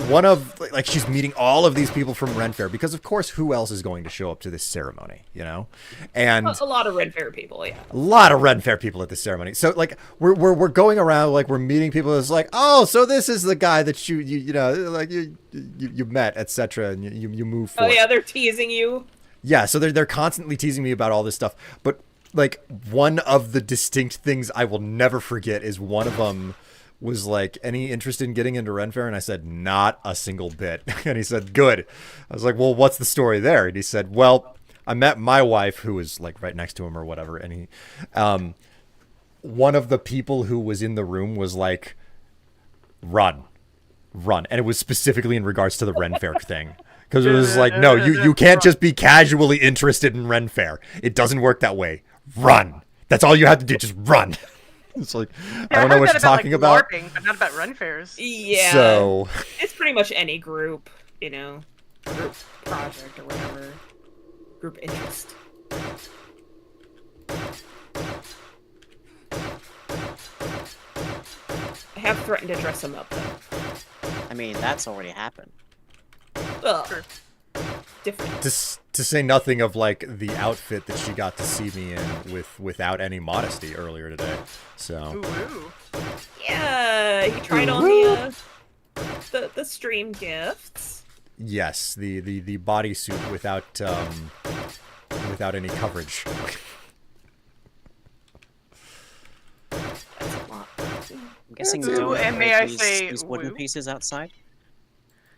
like she's meeting all of these people from Ren Fair because of course who else is going to show up to this ceremony, you know? And A lot of Ren Fair people, yeah. a lot of Ren Fair people at this ceremony. So like we're going around, like we're meeting people. It's like, oh, so this is the guy that you know like you met, etc. And you move Oh forward. yeah, they're teasing you. Yeah, so they're constantly teasing me about all this stuff. But like one of the distinct things I will never forget is one of them was like, any interest in getting into Ren Fair? And I said, not a single bit. And he said, good. I was like, well, what's the story there? And he said, well, I met my wife, who was like right next to him or whatever. And he, one of the people who was in the room was like, run. And it was specifically in regards to the Ren Fair thing. Because it was like, no, you can't just be casually interested in Ren Fair. It doesn't work that way. Run. That's all you have to do. Just run. It's like, I don't know what you're talking about. LARPing, but not about Ren Fairs. Yeah. So, It's pretty much any group, you know, group project or whatever, group interest. I have threatened to dress him up though. I mean, that's already happened. Ugh. Sure. Different. to say nothing of like the outfit that she got to see me in without any modesty earlier today. So, Ooh, ooh. Yeah, he tried on the stream gifts. Yes, the bodysuit without any coverage. That's a lot. I'm guessing Ooh, don't and upgrade may I these, say these wooden woo? pieces outside.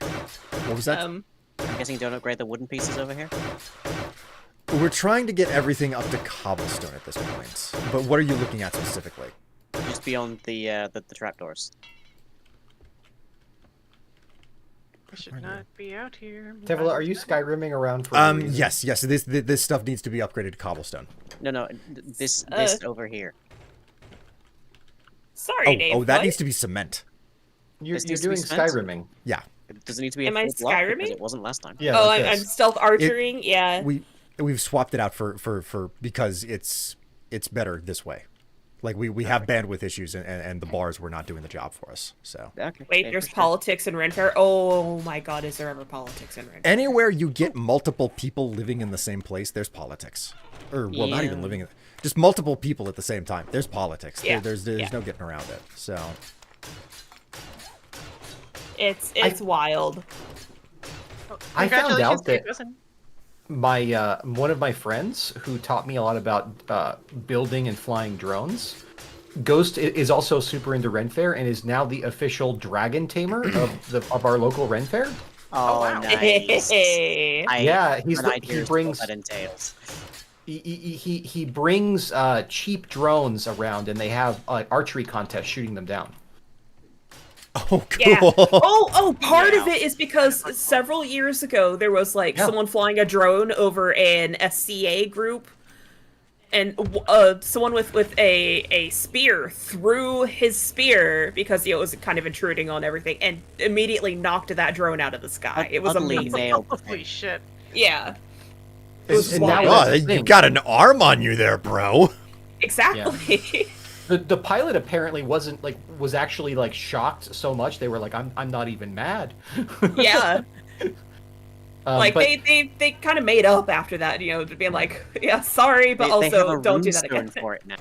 What was that? I'm guessing don't upgrade the wooden pieces over here. We're trying to get everything up to cobblestone at this point. But what are you looking at specifically? Just beyond the trapdoors. I should not be out here. Tevla, are you Skyrimming around for a reason? Yes. This stuff needs to be upgraded to cobblestone. No, this over here. Sorry, Dave. Oh, that what? needs to be cement. You're This needs to be doing spent? Skyrimming. Yeah. Does it need to be a Am I full block? Because Skyrimming? it wasn't last time. Yeah. Oh, like I'm this. stealth archering. Yeah. We've swapped it out for because it's better this way. Like we have bandwidth issues and the bars were not doing the job for us. So Okay. Wait, okay, there's for sure. politics in Renfair. Oh my God, is there ever politics in Renfair? anywhere you get multiple people living in the same place, there's politics. Or well, not even Yeah. living, just multiple people at the same time. There's politics. Yeah, There's yeah. no getting around it. So It's wild. I found Congratulations out to your that cousin. my one of my friends who taught me a lot about building and flying drones. Ghost is also super into Ren Fair and is now the official dragon tamer of our local Ren Fair. Oh, wow. nice. Hey. Yeah, he's an the- idea he as to brings- what that entails. He brings cheap drones around and they have archery contests shooting them down. oh, cool. Yeah. Oh, part of Yeah. it is because several years ago there was Yeah. someone flying a drone over an SCA group, and someone with a spear threw his spear because it was kind of intruding on everything, and immediately knocked that drone out of the sky. It was Utterly amazing. nailed the Holy thing. shit. Yeah, And now wild. Oh, that's the you thing. got an arm on you there, bro. exactly. The pilot apparently was actually shocked so much they were like, I'm not even mad. Yeah. Like but they kind of made up after that, being like, yeah, sorry, but They have also a don't do that runestone again. for it now.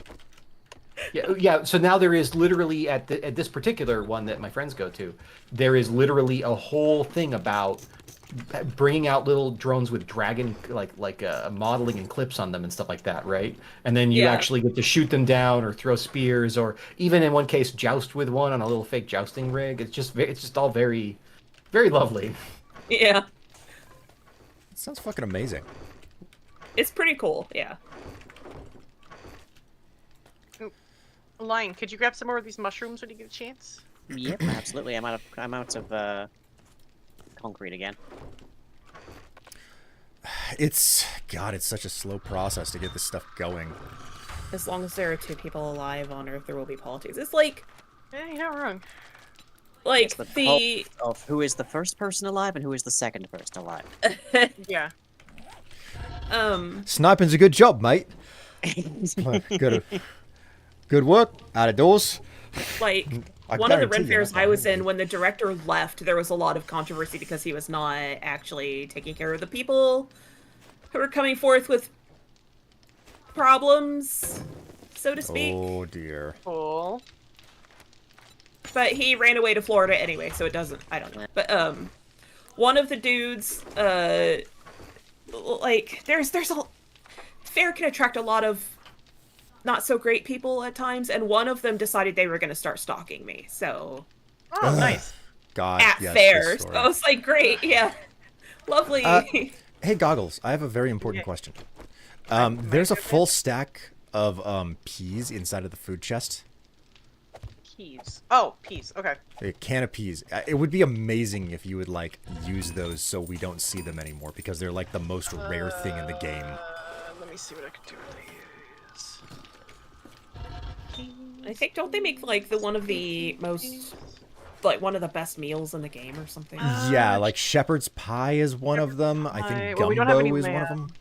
yeah. So now there is literally at this particular one that my friends go to, there is literally a whole thing about bringing out little drones with dragon modeling and clips on them and stuff like that, right? And then you Yeah. actually get to shoot them down or throw spears or even in one case joust with one on a little fake jousting rig. It's just all very, very lovely. Yeah, It sounds fucking amazing. it's pretty cool. Yeah. Lion, could you grab some more of these mushrooms when you get a chance? Yep, absolutely. I'm out of concrete again. It's such a slow process to get this stuff going. As long as there are two people alive on Earth, there will be politics. It's like You're not wrong. like The the of who is the first person alive and who is the second person alive. Yeah. Sniping's a good job, mate. Good work. Out of doors. like I one of the guarantee Ren you fairs that's I not was me. in, when the director left, there was a lot of controversy because he was not actually taking care of the people who were coming forth with problems, so to speak. Oh dear. Cool. But he ran away to Florida anyway, so it doesn't. I don't know. But one of the dudes, like there's a fair can attract a lot of not so great people at times, and one of them decided they were going to start stalking me. So Oh, nice. God. at yes, this fairs, story. so I was like, great, yeah, lovely. Hey, Goggles, I have a very important question. There's a full stack of peas inside of the food chest. Peas. Oh, peas. Okay. A can of peas. It would be amazing if you would use those so we don't see them anymore because they're like the most rare thing in the game. Let me see what I can do with these. I think don't they make like one of the most one of the best meals in the game or something? Yeah, like shepherd's pie is one of them. I think pie. Well, we don't have gumbo any is one of land.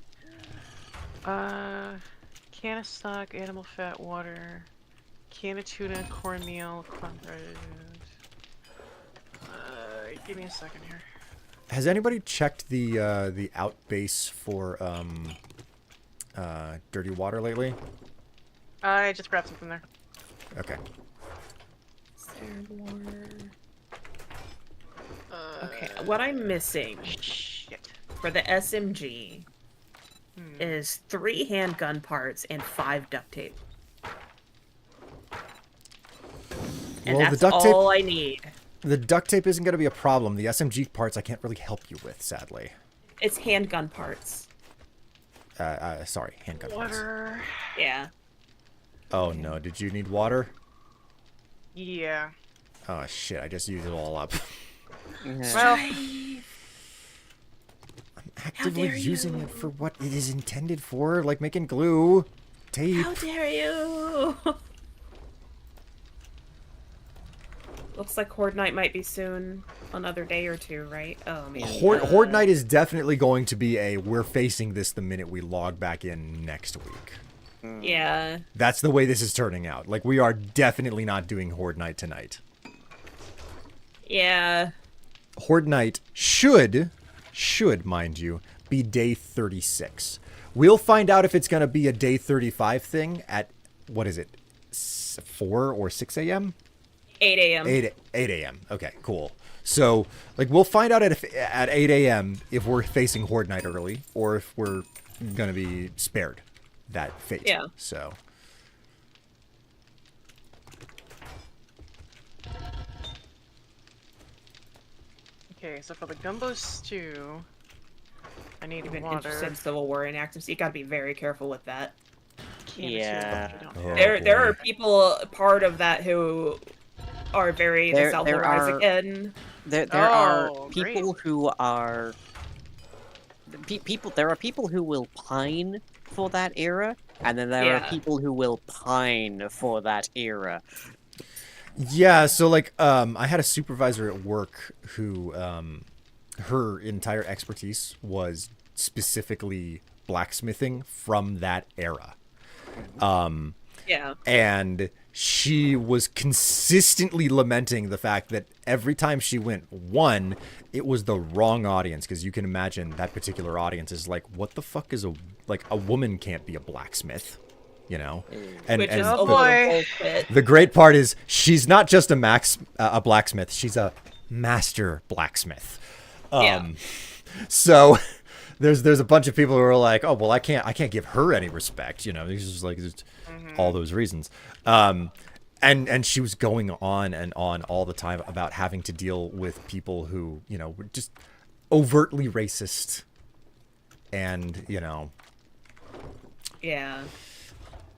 them. Can of stock, animal fat, water, can of tuna, cornmeal, cornbread. Give me a second here. Has anybody checked the outbase for dirty water lately? I just grabbed some from there. Okay. Okay, Okay, what I'm missing Shit. for the SMG is 3 handgun parts and 5 duct tape. And Well, the that's duct tape- all I need. The duct tape isn't going to be a problem. The SMG parts I can't really help you with, sadly. It's handgun parts. Sorry, handgun parts. Water. Yeah. Oh no, did you need water? Yeah. Oh shit, I just used it all up. Well, Actively dare using you. it for what it is intended for, like making glue, tape. How dare you? Looks like Horde Night might be soon. Another day or two, right? Oh man. Horde Night is definitely going to be we're facing this the minute we log back in next week. Yeah. That's the way this is turning out. Like, we are definitely not doing Horde Night tonight. Yeah. Horde Night should, mind you, be day 36. We'll find out if it's going to be a day 35 thing at, what is it, 4 or 6 a.m.? 8 a.m. 8 a.m. Okay, cool. So, like, we'll find out at 8 a.m. if we're facing Horde Night early, or if we're going to be spared that fate. Yeah. So... okay, so for the gumbo stew, I need You've been water. interested in Civil War and active, so you gotta be very careful with that. Yeah. Oh, There boy. are people part of that who are very There- the there South are- again. There are Oh, people great. who are people. There are people who will pine for that era, and then there Yeah. are people who will pine for that era. Yeah, so like I had a supervisor at work who her entire expertise was specifically blacksmithing from that era. Yeah. And she was consistently lamenting the fact that every time she went, one, it was the wrong audience, because you can imagine that particular audience is like, what the fuck is a woman can't be a blacksmith, you know? And, Which and is Oh, a the- little boy. bullshit. the great part is she's not just a blacksmith, she's a master blacksmith. Yeah. So there's a bunch of people who are like, oh well, I can't give her any respect, you know. It's just like just all those reasons. And she was going on and on all the time about having to deal with people who, you know, were just overtly racist, and you know, Yeah.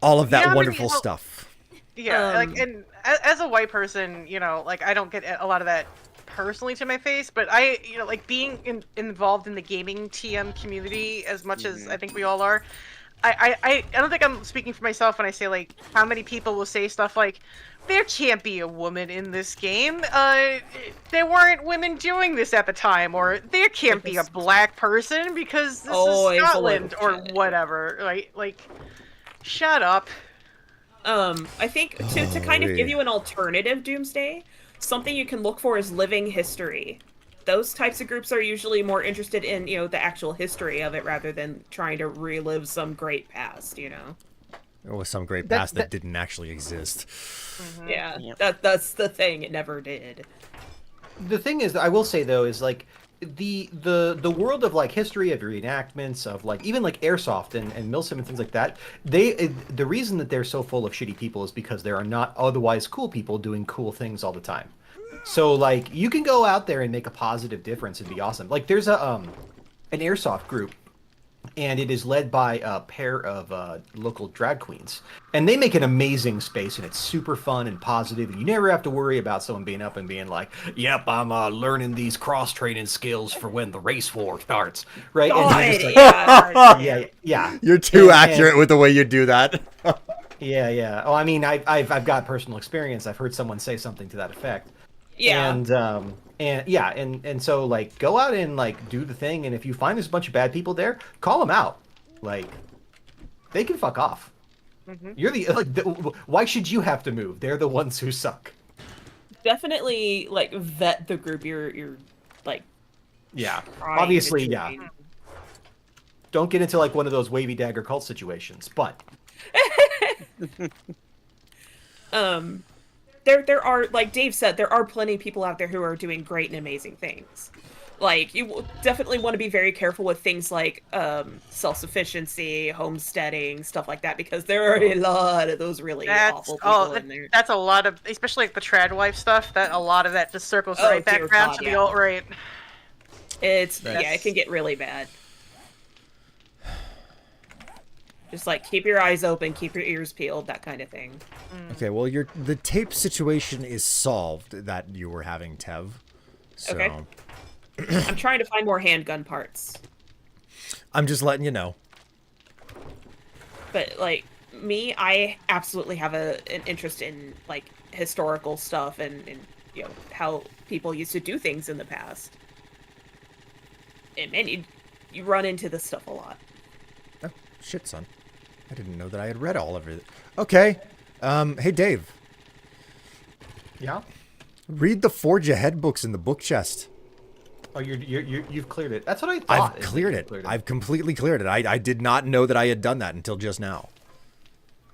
all of that Yeah, I mean, wonderful well, stuff. Yeah, like, Um, and as a white person, you know, like, I don't get a lot of that personally to my face, but I, you know, like, being involved in the gaming TM community as much as I think we all are, I don't think I'm speaking for myself when I say, like, how many people will say stuff like, there can't be a woman in this game, there weren't women doing this at the time, or there can't be a black person because this Always is a Scotland, or legit. whatever, right? Like, shut up. I think to kind of Holy. give you an alternative Doomsday, something you can look for is living history. Those types of groups are usually more interested in, you know, the actual history of it rather than trying to relive some great past, you know. It was some great That- past that that- didn't actually exist. Yeah. Yep. That's the thing, it never did. The thing is, I will say though, is like the world of like history of reenactments of like even like airsoft and milsim and things like that. The reason that they're so full of shitty people is because there are not otherwise cool people doing cool things all the time. So like you can go out there and make a positive difference and be awesome. Like there's an airsoft group, and it is led by a pair of local drag queens, and they make an amazing space, and it's super fun and positive, and you never have to worry about someone being up and being like, yep, I'm learning these cross training skills for when the race war starts, right? And God, you're just like, yeah. yeah. You're too And- accurate with the way you do that. Yeah. Oh, I mean, I've got personal experience. I've heard someone say something to that effect. Yeah. And so like go out and like do the thing, and if you find there's a bunch of bad people there, call them out. Like they can fuck off. You're why should you have to move? They're the ones who suck. Definitely like vet the group you're like Yeah. trying to Obviously, yeah. join. Don't get into like one of those wavy dagger cult situations, but there are, like Dave said, there are plenty of people out there who are doing great and amazing things. Like, you definitely want to be very careful with things like self-sufficiency, homesteading, stuff like that, because there are a lot of those really awful people in there. That's a lot of, especially like the trad wife stuff. That a lot of that just circles right back dear around God, to the yeah. alt-right. Yeah, it can get really bad. Just like keep your eyes open, keep your ears peeled, that kind of thing. Okay, well, the tape situation is solved that you were having, Tev. So Okay. I'm trying to find more handgun parts. I'm just letting you know. But like me, I absolutely have an interest in like historical stuff and you know how people used to do things in the past. And man, you run into this stuff a lot. Oh, shit, son. I didn't know that I had read all of it. Okay. Hey, Dave. Yeah. Read the Forge Ahead books in the book chest. Oh, you've cleared it. That's what I thought. I've cleared it. I've completely cleared it. I did not know that I had done that until just now.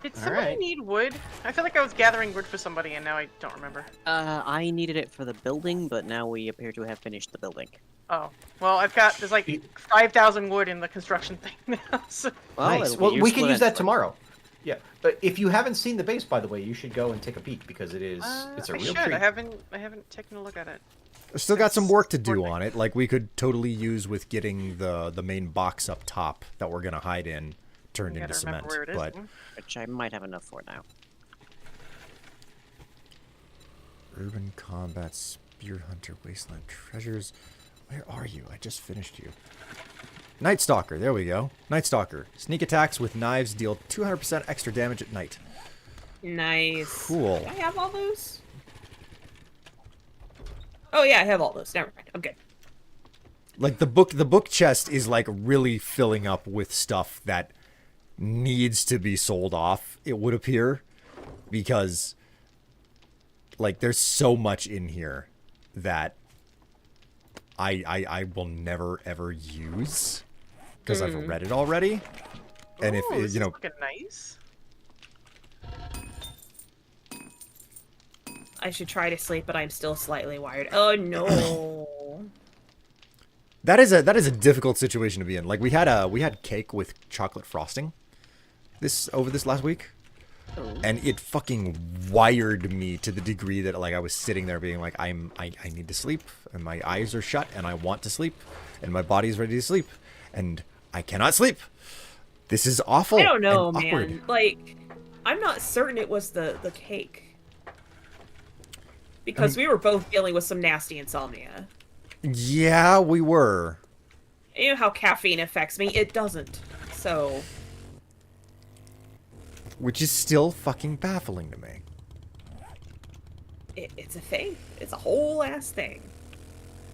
Did somebody need wood? I feel like I was gathering wood for somebody, and now I don't remember. I needed it for the building, but now we appear to have finished the building. Oh, well, there's like 5,000 wood in the construction thing now. So. Nice. it'll be Well, we useful can use that anyway. tomorrow. Yeah, but if you haven't seen the base, by the way, you should go and take a peek because it's a I real should. treat. I haven't taken a look at it. I've still got some work to do on it. Like, we could totally use with getting the main box up top that we're going to hide in turned into Gotta cement. remember where it is. But Which I might have enough for now. Urban Combat, Spear Hunter, Wasteland Treasures. Where are you? I just finished you. Night Stalker. There we go. Night Stalker. Sneak attacks with knives deal 200% extra damage at night. Nice. Cool. Do I have all those? Oh yeah, I have all those. Never mind. I'm good. Like, the book chest is like really filling up with stuff that needs to be sold off, it would appear, because like there's so much in here that I will never ever use because I've read it already. And Ooh, if this you know, is looking nice. I should try to sleep, but I'm still slightly wired. Oh no. that is a difficult situation to be in. Like, we had cake with chocolate frosting over this last week. And it fucking wired me to the degree that like I was sitting there being like, I need to sleep, and my eyes are shut, and I want to sleep, and my body's ready to sleep, and I cannot sleep. This is awful. I don't know, and awkward. man. Like, I'm not certain it was the cake. Because we were both dealing with some nasty insomnia. Yeah, we were. You know how caffeine affects me? It doesn't. So, Which is still fucking baffling to me. it's a thing. It's a whole ass thing.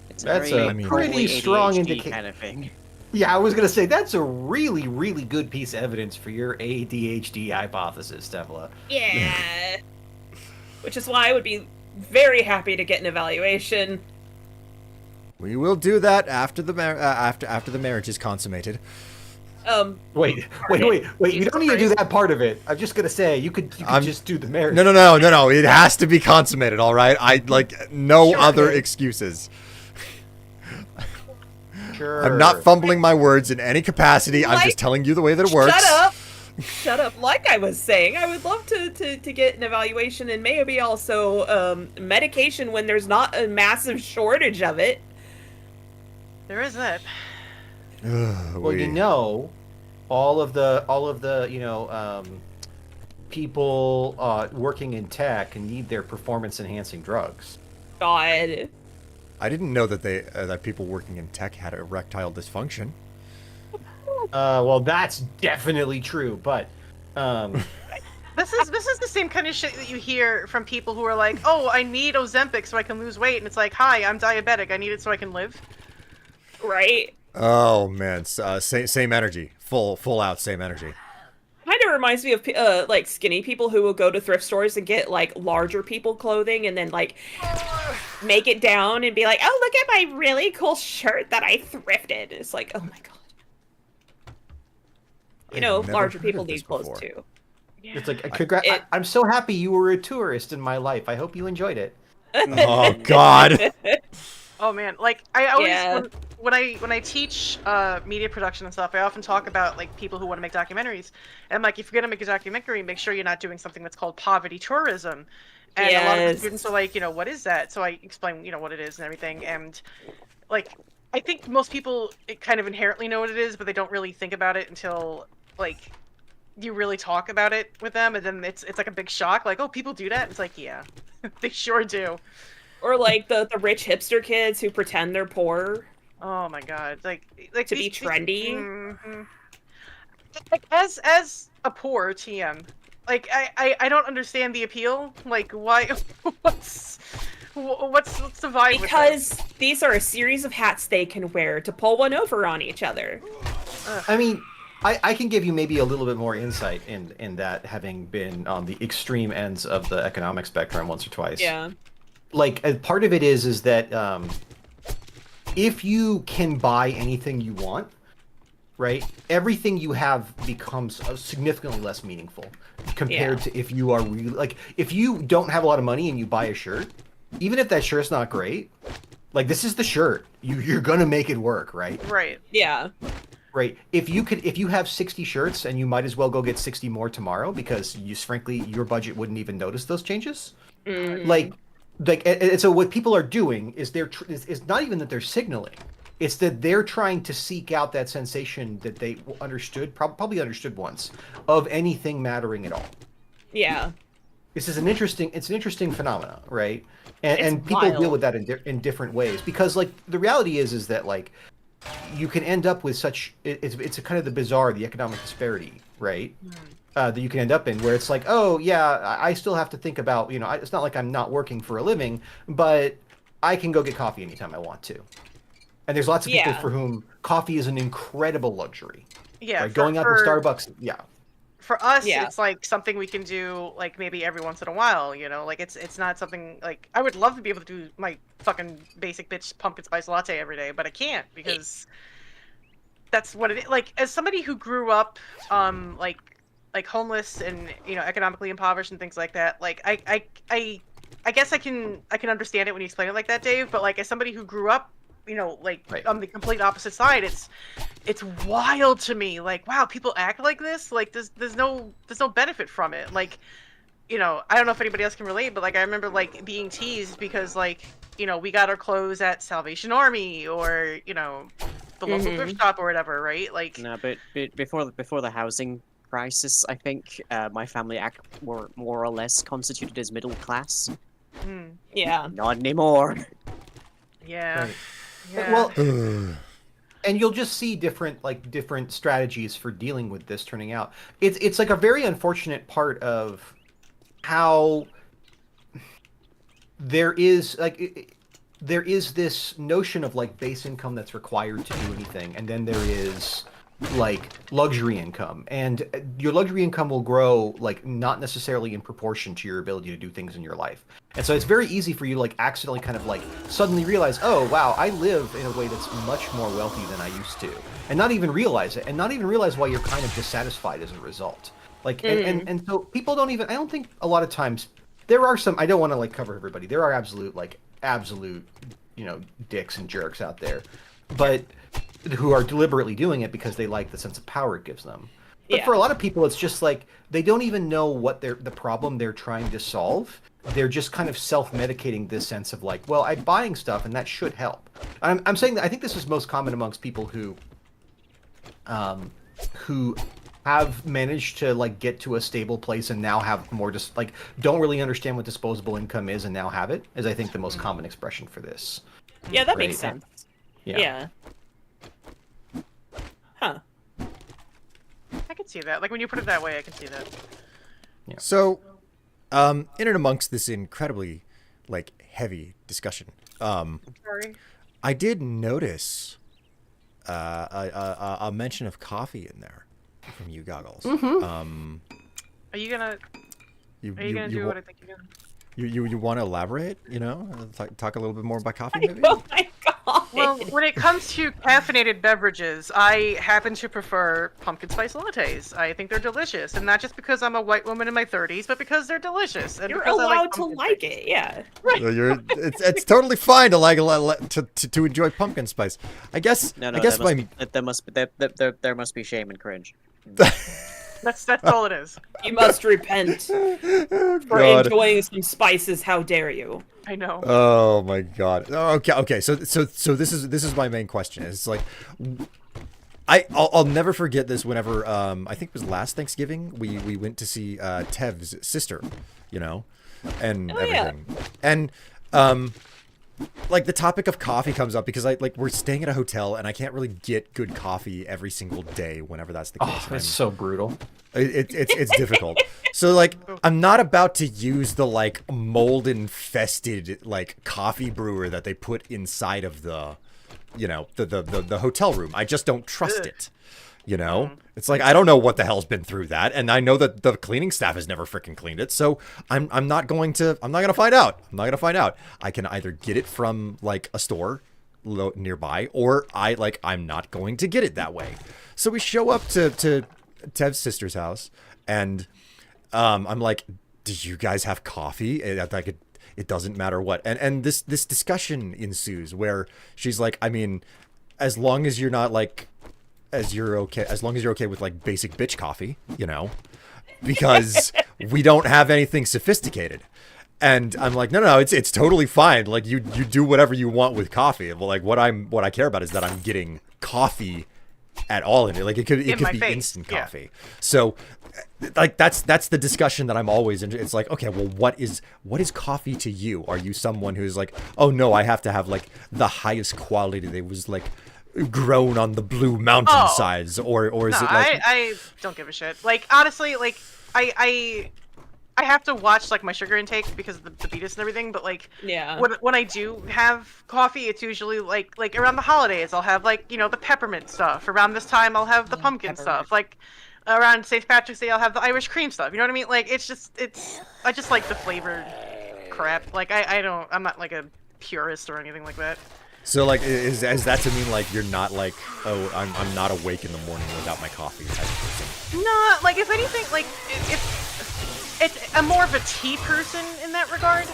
It's That's very a pretty probably strong ADHD indication. kind of thing. Yeah, I was gonna say that's a really, really good piece of evidence for your ADHD hypothesis, Stefla. Yeah. Which is why I would be very happy to get an evaluation. We will do that after the after the marriage is consummated. Wait! You don't need to do that part of it. I'm just gonna say you could just do the marriage. No. It has to be consummated. All right. I like no other excuses. Sure. I'm not fumbling my words in any capacity. I'm just telling you the way that it works. Shut up. Like I was saying, I would love to get an evaluation and maybe also medication when there's not a massive shortage of it. There is that. Well, you know, all of the people working in tech need their performance enhancing drugs. God. I didn't know that that people working in tech had erectile dysfunction. Well, that's definitely true, but This is the same kind of shit that you hear from people who are like, "Oh, I need Ozempic so I can lose weight," and it's like, "Hi, I'm diabetic. I need it so I can live." Right? Oh man, same energy, full out same energy. Kind of reminds me of like skinny people who will go to thrift stores and get like larger people clothing and then like make it down and be like, "Oh, look at my really cool shirt that I thrifted." It's like, oh my god. You know, I've never larger heard people of this need clothes before. too. Yeah. It's like, I'm so happy you were a tourist in my life. I hope you enjoyed it. Oh God. Oh man, like I always Yeah. when I teach media production and stuff, I often talk about like people who want to make documentaries. And I'm like, if you're gonna make a documentary, make sure you're not doing something that's called poverty tourism. And a lot of the students are like, what is that? So I explain, what it is and everything. And like, I think most people kind of inherently know what it is, but they don't really think about it until like you really talk about it with them, and then it's like a big shock. Like, oh, people do that. It's like, yeah, they sure do. Or like the rich hipster kids who pretend they're poor Oh my god, like to be trendy. mhm. Like as a poor TM, like I don't understand the appeal. Like why? what's what's the vibe? Because these are a series of hats they can wear to pull one over on each other. I mean, I can give you maybe a little bit more insight in that, having been on the extreme ends of the economic spectrum once or twice. Yeah. Like, part of it is that if you can buy anything you want, right, everything you have becomes significantly less meaningful compared to if you are really, like, if you don't have a lot of money and you buy a shirt, even if that shirt's not great, like, this is the shirt. You're gonna make it work, right? Right. Yeah. Right. If you have 60 shirts and you might as well go get 60 more tomorrow because frankly your budget wouldn't even notice those changes. Mhm. Like and so what people are doing is it's not even that they're signaling. It's that they're trying to seek out that sensation that they understood, probably understood once, of anything mattering at all. Yeah. This is an interesting phenomenon, right? And It's people deal wild. with that in different ways, because like the reality is that like you can end up with such it's a kind of the economic disparity, right? That you can end up in, where it's like, oh yeah, I still have to think about, it's not like I'm not working for a living, but I can go get coffee anytime I want to. And there's lots of people Yeah. for whom coffee is an incredible luxury. Yeah. Right? Going out to Starbucks, yeah. For us, Yeah. it's like something we can do like maybe every once in a while, like it's not something like I would love to be able to do my fucking basic bitch pumpkin spice latte every day, but I can't because that's what it is. Like, as somebody who grew up like homeless and economically impoverished and things like that, like I guess I can understand it when you explain it like that, Dave, but like as somebody who grew up like Right. on the complete opposite side, it's wild to me. Like, wow, people act like this. Like, there's no benefit from it. Like, I don't know if anybody else can relate, but like I remember like being teased because like we got our clothes at Salvation Army or the local thrift shop or whatever, right? Like, No, but before the housing crisis, I think my family were more or less constituted as middle class. Yeah. Not anymore. yeah, Right. yeah. Well, and you'll just see different strategies for dealing with this turning out. It's like a very unfortunate part of how there is this notion of like base income that's required to do anything, and then there is like luxury income, and your luxury income will grow like not necessarily in proportion to your ability to do things in your life. And so it's very easy for you to like accidentally kind of like suddenly realize, oh wow, I live in a way that's much more wealthy than I used to, and not even realize it, and not even realize why you're kind of dissatisfied as a result. Like, and so people don't even, I don't think a lot of times, there are some, I don't want to like cover everybody, there are absolute dicks and jerks out there, but who are deliberately doing it because they like the sense of power it gives them. But for a lot of people, it's just like they don't even know what the problem they're trying to solve. They're just kind of self-medicating this sense of like, well, I'm buying stuff and that should help. I'm saying that I think this is most common amongst people who have managed to like get to a stable place and now have more just like don't really understand what disposable income is and now have it, is I think the most common expression for this. Yeah, that Right. makes sense. Yeah. Yeah. Huh. I can see that. Like, when you put it that way, I can see that. So, in and amongst this incredibly, like, heavy discussion, Sorry. I did notice a mention of coffee in there from you, Goggles. Are you gonna You do what I think you're gonna? you want to elaborate? Talk a little bit more about coffee, maybe. Oh my god. Well, when it comes to caffeinated beverages, I happen to prefer pumpkin spice lattes. I think they're delicious, and not just because I'm a white woman in my 30s, but because they're delicious. And You're because I allowed like to pumpkin like spice. it, yeah. It's totally fine to like to enjoy pumpkin spice. I guess No, I no, guess there must be shame and cringe. That's all it is. You must repent for God. enjoying some spices. How dare you? I know. Oh my god. Oh, okay. So this is my main question. It's like I'll never forget this. Whenever I think it was last Thanksgiving, we went to see Tev's sister, you know, and everything, and like the topic of coffee comes up because we're staying at a hotel and I can't really get good coffee every single day whenever that's the case. Oh, it's so brutal. It's difficult. So like I'm not about to use the like mold infested like coffee brewer that they put inside of the the hotel room. I just don't trust it. You know? It's like I don't know what the hell's been through that, and I know that the cleaning staff has never freaking cleaned it, so I'm not gonna find out. I'm not gonna find out. I can either get it from like a store nearby, or I'm not going to get it that way. So we show up to Tev's sister's house, and I'm like, "Do you guys have coffee?" And it doesn't matter what. And this discussion ensues where she's like, I mean, as long as you're not like, as long as you're okay with like basic bitch coffee, you know, because we don't have anything sophisticated. And I'm like, no, it's totally fine. Like you do whatever you want with coffee. Well, like what I care about is that I'm getting coffee at all in it. Like it could be instant coffee. So like that's the discussion that I'm always in. It's like, okay, well, what is coffee to you? Are you someone who's like, oh no, I have to have like the highest quality that was like grown on the blue mountainsides, or is it like I don't give a shit. Like honestly, like I have to watch like my sugar intake because of the beatus and everything, but like when I do have coffee, it's usually like around the holidays I'll have like, you know, the peppermint stuff. Around this time I'll have the pumpkin stuff. Like around St. Patrick's Day I'll have the Irish cream stuff. You know what I mean? Like I just like the flavored crap. Like I'm not like a purist or anything like that. So like is that to mean like you're not like, oh, I'm not awake in the morning without my coffee type of person? No, like if anything, like I'm more of a tea person in that regard.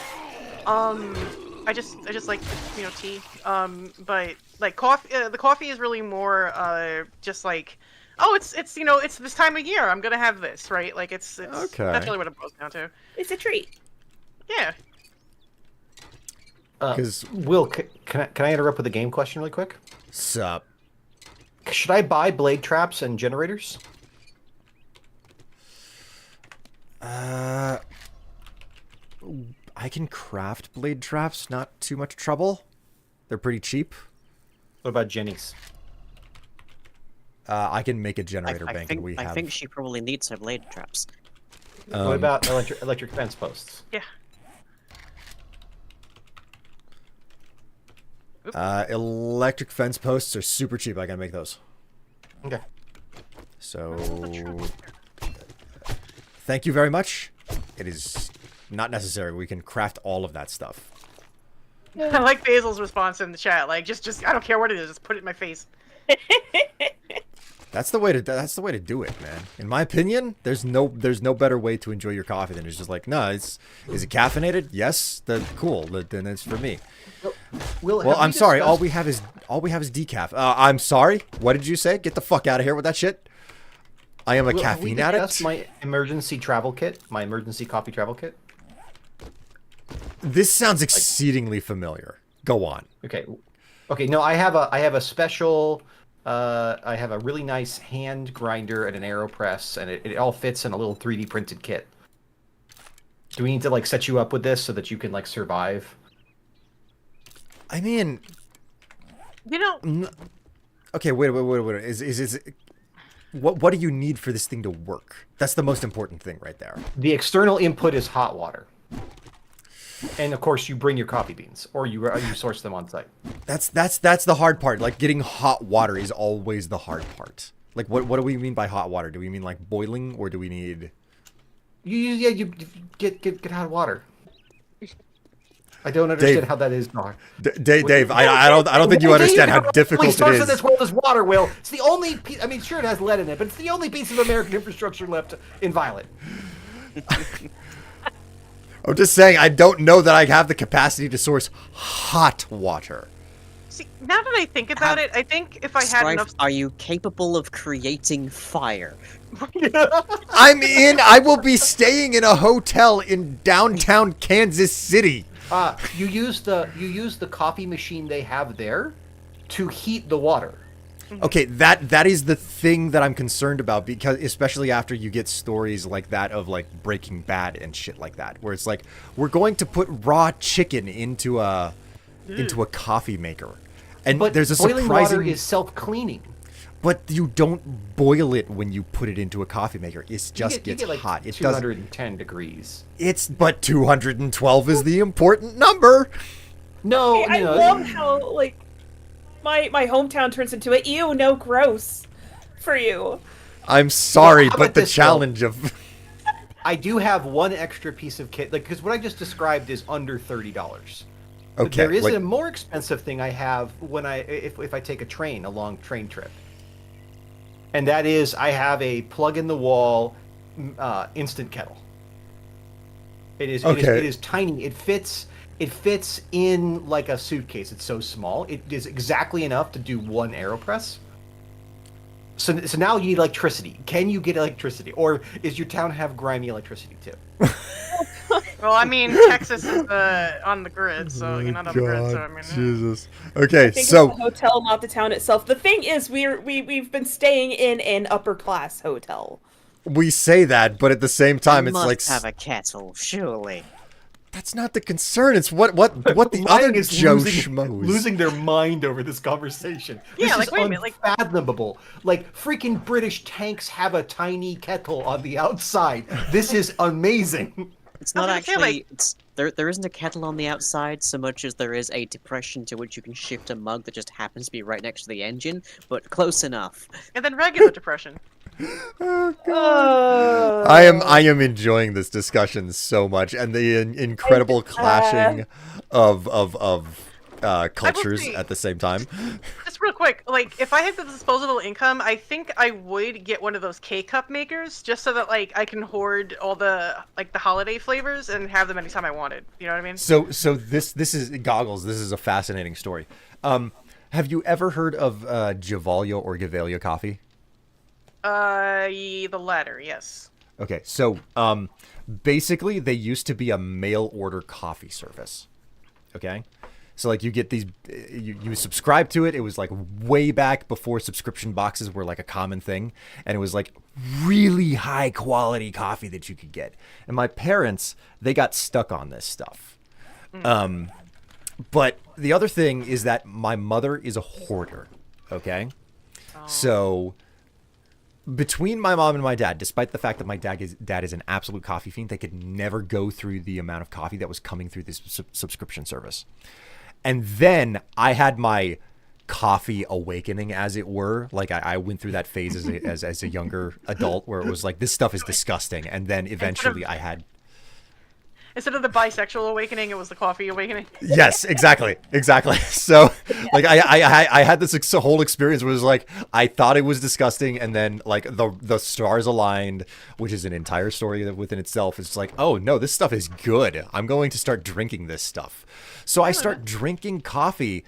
I just like, you know, tea. But like coffee, the coffee is really more just like, oh, it's you know, it's this time of year, I'm gonna have this, right? Like it's okay. That's really what it boils down to. It's a treat. Yeah. Will, can I interrupt with a game question really quick? Sup? Should I buy blade traps and generators? I can craft blade traps, not too much trouble. They're pretty cheap. What about Jenny's? I can make a generator bank, and I think she probably needs her blade traps. What about electric fence posts? Yeah. Electric fence posts are super cheap. I can make those. Okay. So, thank you very much. It is not necessary. We can craft all of that stuff. I like Basil's response in the chat. Like, just I don't care what it is. Just put it in my face. That's the way to do it, man. In my opinion, there's no better way to enjoy your coffee than it's just like, no, is it caffeinated? Yes, then cool. Then it's for me. Well, I'm sorry. All we have is decaf. I'm sorry. What did you say? Get the fuck out of here with that shit. I am a caffeine addict. That's my emergency travel kit. My emergency coffee travel kit. This sounds exceedingly familiar. Go on. Okay. No, I have a special. I have a really nice hand grinder and an AeroPress, and it all fits in a little 3D printed kit. Do we need to like set you up with this so that you can like survive? I mean, You know, okay, wait. Is what do you need for this thing to work? That's the most important thing right there. The external input is hot water, and of course you bring your coffee beans or you source them on site. That's the hard part. Like getting hot water is always the hard part. Like what do we mean by hot water? Do we mean like boiling, or do we need? You get hot water. I don't understand Dave. how that is not. Dave, I don't think you understand how difficult The only it source of this is. world is water, Will. It's the only piece. I mean, sure, it has lead in it, but it's the only piece of American infrastructure left inviolate. I'm just saying, I don't know that I have the capacity to source hot water. See, now that I think about it, I think if I had Strife, enough. are you capable of creating fire? I will be staying in a hotel in downtown Kansas City. You use the coffee machine they have there to heat the water. Okay, that is the thing that I'm concerned about, because especially after you get stories like that of like Breaking Bad and shit like that, where it's like, we're going to put raw chicken into a coffee maker. And But there's a boiling surprising water is self-cleaning. but you don't boil it when you put it into a coffee maker. It just you gets get like hot. It doesn't. 210 degrees. But 212 is the important number. No, I love how like my hometown turns into a ew, no gross for you. I'm sorry, Well, how but about the this, though? challenge of I do have one extra piece of kit, like, because what I just described is under $30. okay, There is wait, a more expensive thing I have when if I take a long train trip, and that is I have a plug-in-the-wall instant kettle. It is tiny. It fits in like a suitcase. It's so small. It is exactly enough to do one AeroPress. So now you need electricity. Can you get electricity, or is your town have grimy electricity too? Well, I mean, Texas is on the grid, so you're not on the grid. So I mean, Jesus. Okay, I think so it's the hotel, not the town itself. The thing is, we've been staying in an upper class hotel. we say that, but at the same time, You it's must like have a kettle, surely. that's not the concern. It's what the Ryan other is Joe schmoes. losing their mind over this conversation. Yeah, This like, is wait a minute, like- unfathomable. Like freaking British tanks have a tiny kettle on the outside. This is amazing. It's not I was gonna say, actually. There isn't a kettle on the outside so much as there is a depression to which you can shift a mug that just happens to be right next to the engine, but close enough. and then regular depression. I am enjoying this discussion so much, and the incredible clashing of cultures say- at the same time. Just real quick, like if I had the disposable income, I think I would get one of those K-cup makers, just so that like I can hoard all the the holiday flavors and have them anytime I wanted. You know what I mean? So this is Goggles. This is a fascinating story. Have you ever heard of Gevalia or Gevalia coffee? The latter, yes. Okay, so basically they used to be a mail order coffee service. Okay, so like you get these, you subscribe to it. It was like way back before subscription boxes were like a common thing, and it was like really high quality coffee that you could get. And my parents, they got stuck on this stuff. But the other thing is that my mother is a hoarder. Okay, so between my mom and my dad, despite the fact that my dad is an absolute coffee fiend, they could never go through the amount of coffee that was coming through this subscription service. And then I had my coffee awakening, as it were. Like I went through that phase as a younger adult where it was like, this stuff is disgusting. And then eventually I had... Instead of the bisexual awakening, it was the coffee awakening. Yes, exactly. So, like, I had this whole experience where it was like, I thought it was disgusting, and then, like, the stars aligned, which is an entire story within itself. It's like, oh, no, this stuff is good. I'm going to start drinking this stuff. So I start drinking coffee,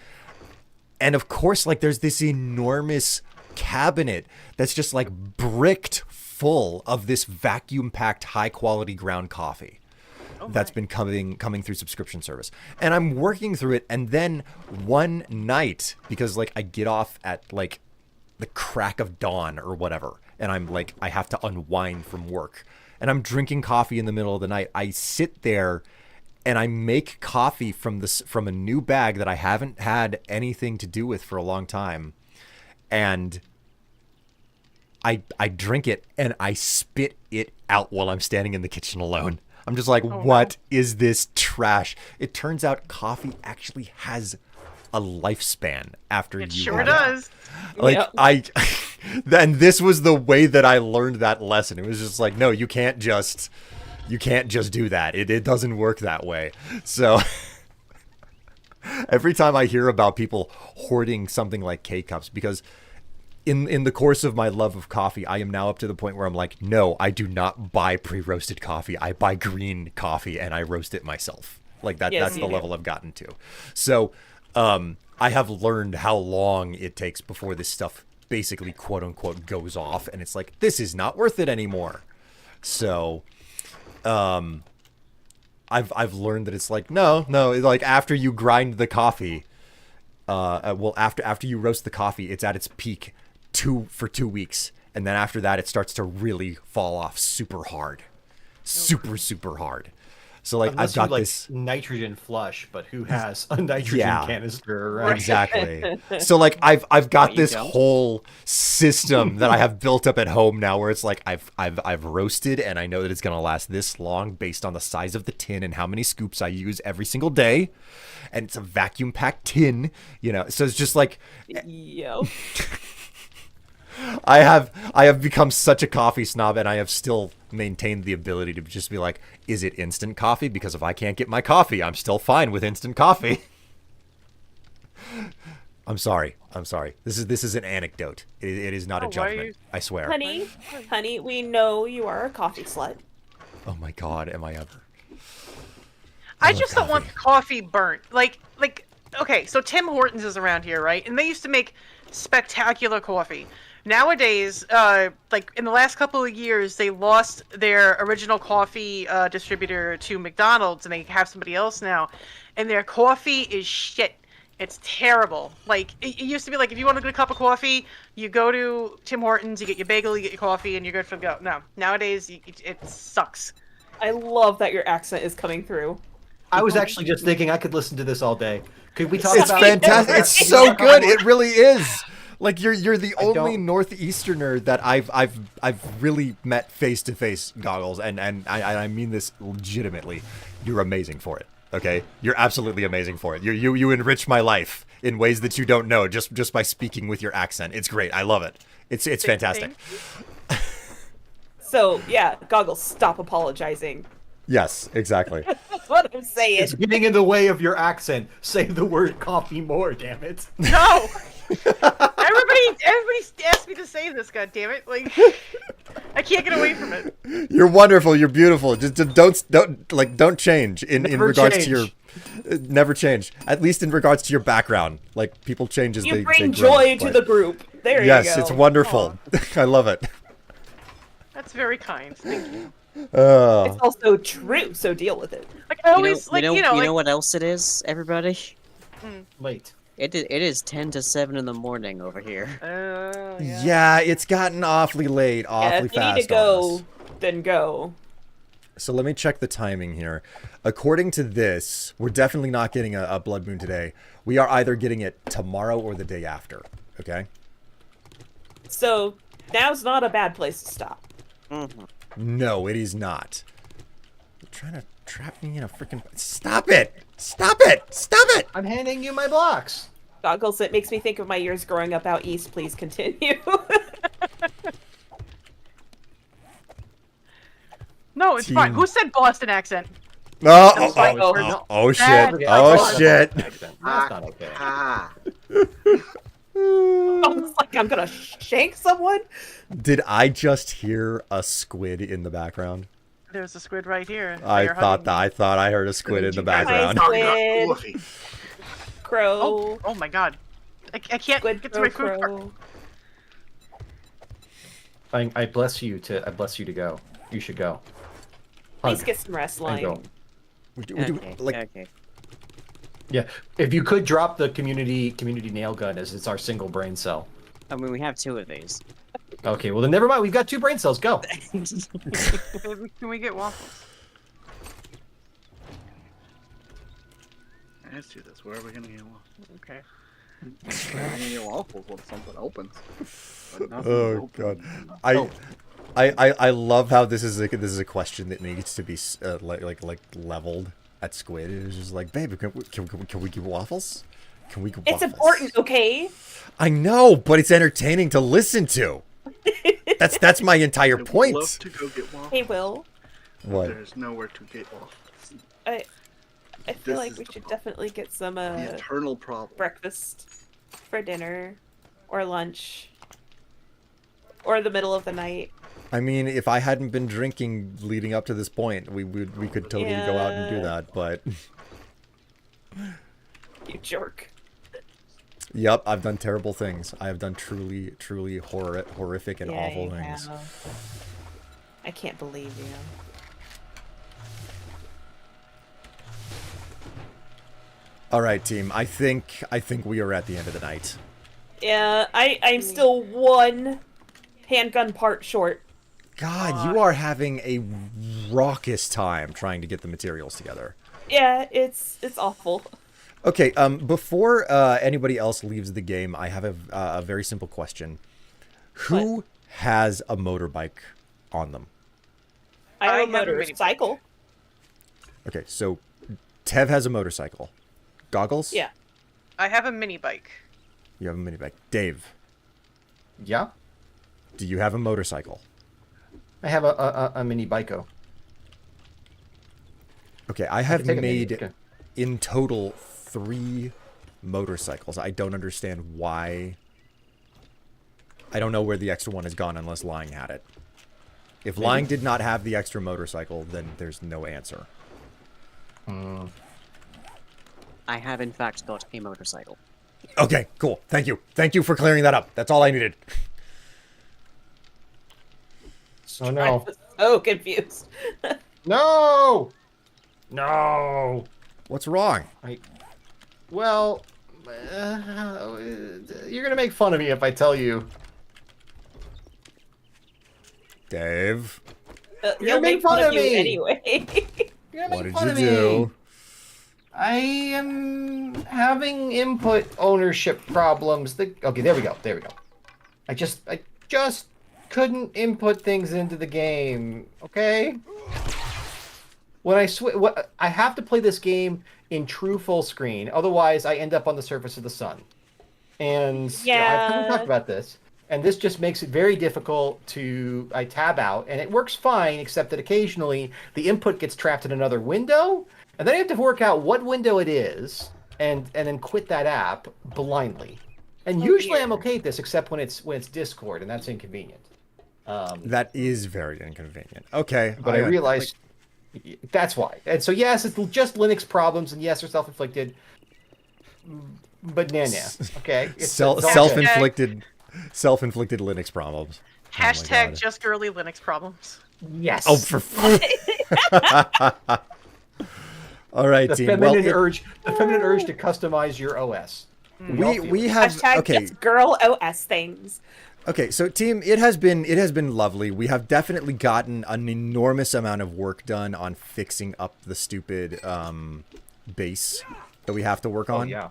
and of course, like, there's this enormous cabinet that's just, like, bricked full of this vacuum-packed, high-quality ground coffee. That's been coming through subscription service, and I'm working through it. And then one night, because like I get off at like the crack of dawn or whatever, and I'm like, I have to unwind from work, and I'm drinking coffee in the middle of the night. I sit there and I make coffee from a new bag that I haven't had anything to do with for a long time, and I drink it and I spit it out while I'm standing in the kitchen alone. I'm just like, what is this trash? It turns out coffee actually has a lifespan after It you sure have does. it. Like and this was the way that I learned that lesson. It was just like, no, you can't just do that. It doesn't work that way. So every time I hear about people hoarding something like K-cups, because in the course of my love of coffee, I am now up to the point where I'm like, no, I do not buy pre-roasted coffee. I buy green coffee and I roast it myself. Like Yes, that's you the do. level I've gotten to. So, I have learned how long it takes before this stuff basically quote unquote goes off, and it's like, this is not worth it anymore. So, I've learned that it's like, no, like after you grind the coffee, after you roast the coffee, it's at its peak for 2 weeks, and then after that, it starts to really fall off super hard, super hard. So like Unless I've got you, like, this. nitrogen flush, but who has a nitrogen Yeah. canister around? Exactly. So like I've got you this don't? whole system that I have built up at home now, where it's like I've roasted, and I know that it's gonna last this long based on the size of the tin and how many scoops I use every single day, and it's a vacuum packed tin, So it's just like Yo. I have become such a coffee snob, and I have still maintained the ability to just be like, is it instant coffee? Because if I can't get my coffee, I'm still fine with instant coffee. I'm sorry. This is an anecdote. It is not a Oh, why are judgment. you- I swear. Honey, we know you are a coffee slut. Oh my God, am I ever? I Oh, just don't want the coffee burnt. Like, okay, so Tim Hortons is around here, right? And they used to make spectacular coffee. Nowadays, like in the last couple of years, they lost their original coffee distributor to McDonald's, and they have somebody else now. And their coffee is shit. It's terrible. Like, it used to be like, if you want a good cup of coffee, you go to Tim Hortons, you get your bagel, you get your coffee, and you're good for the go. No, nowadays, it sucks. I love that your accent is coming through. I was actually just thinking I could listen to this all day. Could we talk It's about fantastic. It's so good. It really is. Like you're the I only don't- northeasterner that I've really met face to face, Goggles, and I mean this legitimately. You're amazing for it. Okay, you're absolutely amazing for it. You enrich my life in ways that you don't know just by speaking with your accent. It's great. I love it. It's fantastic. So, yeah, Goggles, stop apologizing. Yes, exactly. That's what I'm saying. It's getting in the way of your accent. Say the word coffee more, damn it. No! Everybody asked me to say this, god damn it. Like, I can't get away from it. You're wonderful. You're beautiful. Just don't change in Never regards to your change. never change. At least in regards to your background. Like people change as You they bring grow, joy to but- the group. There Yes, you go. it's wonderful. I love it. That's very kind. Thank you. It's also true, so deal with it. Like, I always, you know what else it is, everybody? Late. It is 10 to 7 in the morning over here. Yeah, it's gotten awfully late, Yeah, awfully if you fast. need to on go, us. then go. So let me check the timing here. According to this, we're definitely not getting a blood moon today. We are either getting it tomorrow or the day after. Okay. So, now's not a bad place to stop. No, it is not. You're trying to trap me in a freaking. Stop it! Stop it! Stop it! I'm handing you my blocks. Goggles, it makes me think of my years growing up out east. Please continue. No, it's fine. Team- Who said Boston accent? Oh shit! Bad Oh Boston shit! That's not okay. Almost like I'm gonna shank someone. Did I just hear a squid in the background? There's a squid right here. I They're thought hugging me. I heard a squid in the Hi, background. squid. Crow. Oh my god. I can't Squid, get to my crow, food. crow. I bless you to go. You should go. Please Hug get some rest, and go. Lion. Okay. Yeah, if you could drop the community nail gun as it's our single brain cell. I mean, we have 2 of these. Okay, well then never mind. We've got 2 brain cells. Go. Baby, can we get waffles? Let's do this. Where are we gonna get waffles? Okay. We're gonna get waffles when something opens. But nothing's Oh open. god. I love how this is a question that needs to be like leveled at Squid. It's just like, babe, can we get waffles? Can we get It's waffles? important, okay? I know, but it's entertaining to listen to. That's my entire I would point. love to go get waffles. Hey, Will. What? There's nowhere to get waffles. I feel This like is we the should problem. definitely get some The eternal problem. breakfast for dinner or lunch or the middle of the night. I mean, if I hadn't been drinking leading up to this point, we could totally go out and do Yeah. that. But You jerk. yep, I've done terrible things. I have done truly horrific and Yeah, awful you things. have. I can't believe you. All right, team. I think we are at the end of the night. Yeah, I'm still one handgun part short. God, you are having a raucous time trying to get the materials together. Yeah, it's awful. Okay, before anybody else leaves the game, I have a very simple question. Who has a motorbike on them? I have a have a mini motorcycle. Okay, so Tev has a motorcycle. Goggles? Yeah. I have a mini bike. You have a mini bike. Dave, Yeah, do you have a motorcycle? I have a mini Biko. Okay, I have take a mini, made okay. in total 3 motorcycles. I don't understand why. I don't know where the extra one has gone unless Lying had it. If Lying did not have the extra motorcycle, then there's no answer. I have in fact got a motorcycle. Okay, cool. Thank you. Thank you for clearing that up. That's all I needed. Oh I no! was so confused. No! No! What's wrong? Well, you're gonna make fun of me if I tell you. Dave, You're He'll make fun of you me. anyway. You're gonna what make did fun you of me. do? I am having input ownership problems. Okay, there we go. There we go. I just couldn't input things into the game. Okay. When I have to play this game in true full screen, otherwise I end up on the surface of the sun. And I've kind of talked about this. And this just makes it very difficult to I tab out, and it works fine, except that occasionally the input gets trapped in another window, and then I have to work out what window it is, and then quit that app blindly. And usually I'm okay at this, except when it's Discord, and that's inconvenient. That is very inconvenient. Okay, But I realized that's why. And so yes, it's just Linux problems, and yes, they're self-inflicted. But nah. Okay, it's all good. self-inflicted Linux problems. Oh my Hashtag God. just girly Linux problems. Yes. Oh, for all right, the team. feminine Well, urge to customize your OS. we have Hashtag okay. just girl OS things. Okay, so team, it has been lovely. We have definitely gotten an enormous amount of work done on fixing up the stupid base that we have to work on. Oh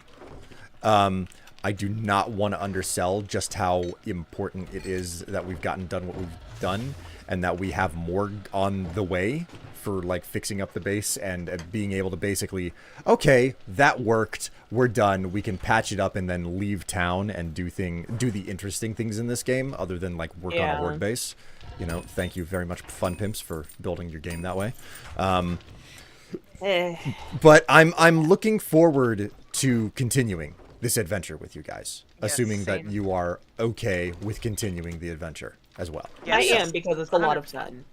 yeah. I do not want to undersell just how important it is that we've gotten done what we've done, and that we have more on the way for like fixing up the base and being able to basically, okay, that worked, we're done, we can patch it up and then leave town and do the interesting things in this game other than like work on a horde base. You know, thank you very much, Fun Pimps, for building your game that way. But I'm looking forward to continuing this adventure with you guys, Yes, assuming that same. you are okay with continuing the adventure as well. I Yes. am, because it's a lot of 100%. fun.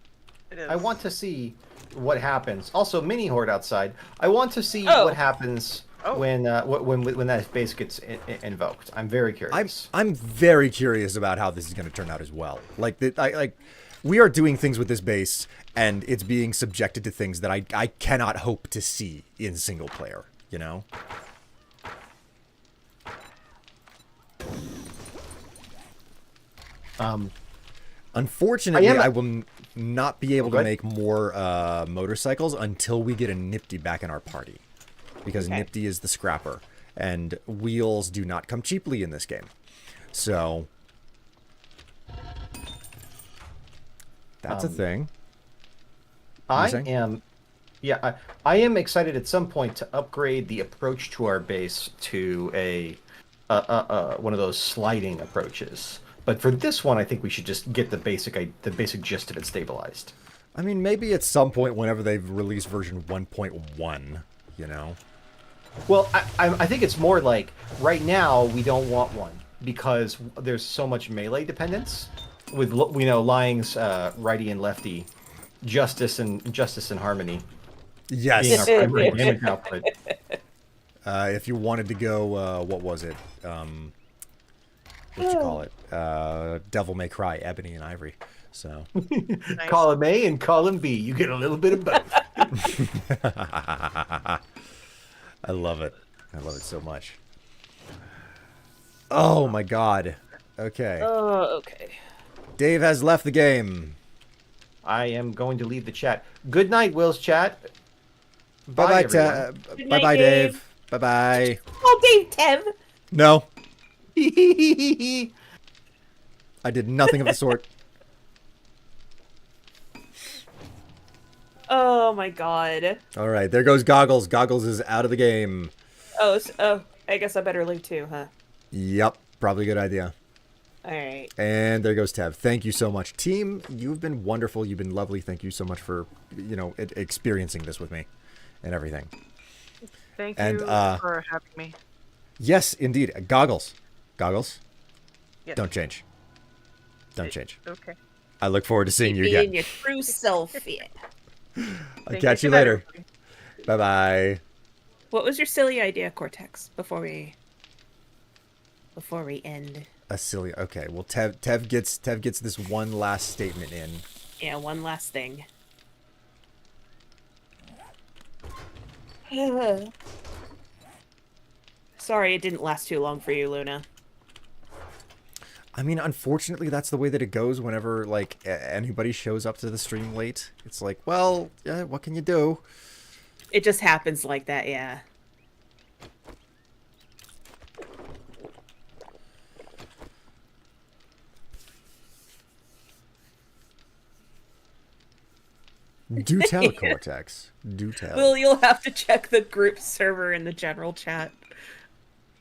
It is. I want to see what happens. Also, mini horde outside. I want to see Oh. what happens when that base gets invoked. I'm very curious. I'm very curious about how this is going to turn out as well. Like we are doing things with this base, and it's being subjected to things that I cannot hope to see in single player. You know. Unfortunately, I will not be able to make more motorcycles until we get a Nifty back in our party, because Nifty is the scrapper, and wheels do not come cheaply in this game. So that's a thing. I saying? am. Yeah, I am excited at some point to upgrade the approach to our base to a one of those sliding approaches. But for this one, I think we should just get the basic gist of it stabilized. I mean, maybe at some point, whenever they've released version 1.1, you know? Well, I think it's more like right now we don't want one because there's so much melee dependence with Lying's righty and lefty, justice and harmony being our Yes. primary damage output. If you wanted to go, what was it? What you call it? Devil May Cry, Ebony and Ivory. So. Nice. Column A and column B, you get a little bit of both. I love it. I love it so much. Oh my god. Okay. Okay. Dave has left the game. I am going to leave the chat. Good night, Will's chat. Bye-bye, everyone. Good bye-bye, night, Dave. Dave. Bye-bye. Oh, Dave, Tev. No. I did nothing of the sort. Oh my god. All right, there goes Goggles. Goggles is out of the game. Oh, I guess I better leave too, huh? Yep, probably a good idea. All right. And there goes Tev. Thank you so much. Team, you've been wonderful. You've been lovely. Thank you so much for, experiencing this with me and everything. Thank And, you for having me. Yes, indeed. Goggles. Goggles, Yes. don't change. Don't change. Okay. I look forward to seeing you Being again. your true self, yeah. I'll catch you later. Bye-bye. What was your silly idea, Cortex? Before we end. A silly. Okay, well, Tev gets this one last statement in. Yeah, one last thing. Sorry, it didn't last too long for you, Luna. I mean, unfortunately, that's the way that it goes whenever, like, anybody shows up to the stream late. It's like, well, yeah, what can you do? It just happens like that, yeah. Do tell, Cortex. Do tell. Well, you'll have to check the group server in the general chat.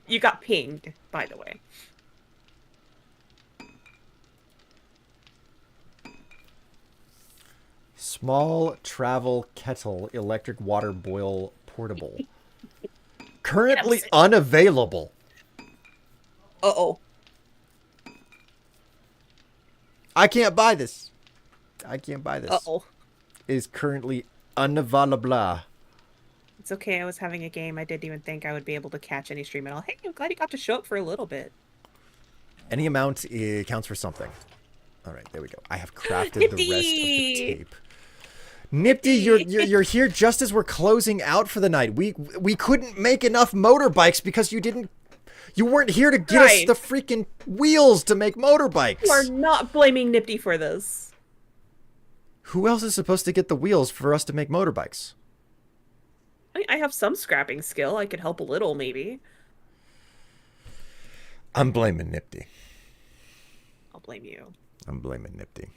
You got pinged, by the way. Small travel kettle, electric water boil portable. Currently unavailable. Uh-oh. I can't buy this. I can't buy this. Uh-oh. It is currently unavailable. It's okay, I was having a game. I didn't even think I would be able to catch any stream at all. Hey, I'm glad you got to show up for a little bit. Any amount counts for something. All right, there we go. I have crafted the rest of the Nifty! tape. Nifty, you're here just as we're closing out for the night. We couldn't make enough motorbikes because you weren't here to get us Right. the freaking wheels to make motorbikes. You are not blaming Nifty for this. Who else is supposed to get the wheels for us to make motorbikes? I have some scrapping skill. I could help a little, maybe. I'm blaming Nifty. I'll blame you. I'm blaming Nifty.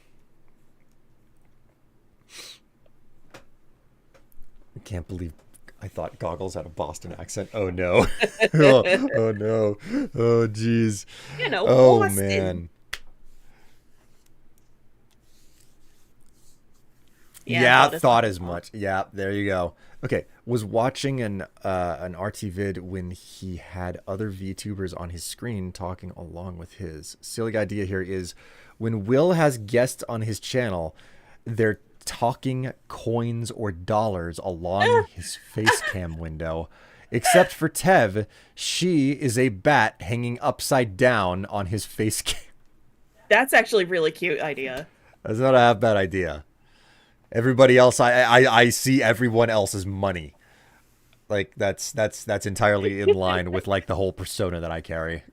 I can't believe I thought Goggles had a Boston accent. Oh no. oh no. Oh jeez. You know, Oh Boston. man. Yeah, thought as much. Yeah, there you go. Okay, was watching an RT vid when he had other VTubers on his screen talking along with his. Silly idea here is when Will has guests on his channel, they're talking coins or dollars along his face cam window. Except for Tev, she is a bat hanging upside down on his face cam. That's actually a really cute idea. That's not a half bad idea. Everybody else, I see everyone else as money. Like that's entirely in line with like the whole persona that I carry.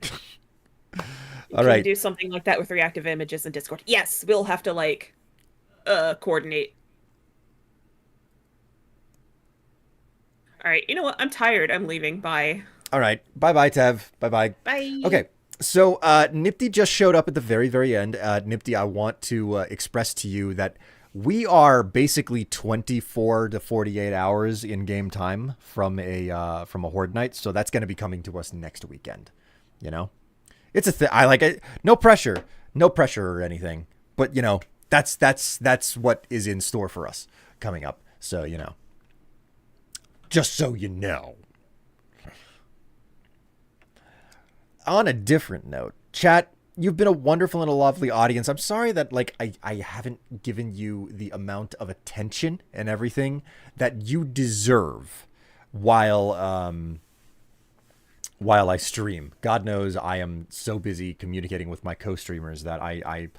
All Can right. you do something like that with reactive images in Discord? Yes, we'll have to like coordinate. All right, you know what? I'm tired. I'm leaving. Bye. All right. Bye-bye, Tev. Bye-bye. Bye. Okay. So Nifty just showed up at the very, very end. Nifty, I want to express to you that we are basically 24 to 48 hours in game time from a Horde night, so that's going to be coming to us next weekend. You know, it's a thing. I like it. No pressure or anything. But you know, that's what is in store for us coming up. So you know, Just so you know. On a different note, chat, you've been a wonderful and a lovely audience. I'm sorry that like I haven't given you the amount of attention and everything that you deserve while I stream. God knows I am so busy communicating with my co-streamers that I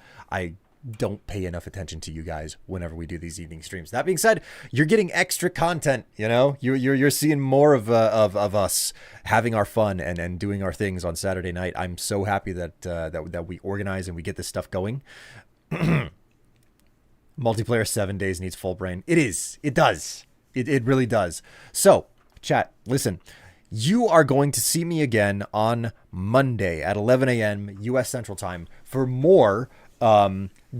don't pay enough attention to you guys whenever we do these evening streams. That being said, you're getting extra content, you know? You're seeing more of us having our fun and doing our things on Saturday night. I'm so happy that we organize and we get this stuff going. Multiplayer 7 days needs full brain. It is. It does. It really does. So, chat, listen. You are going to see me again on Monday at 11 a.m. U.S. Central Time for more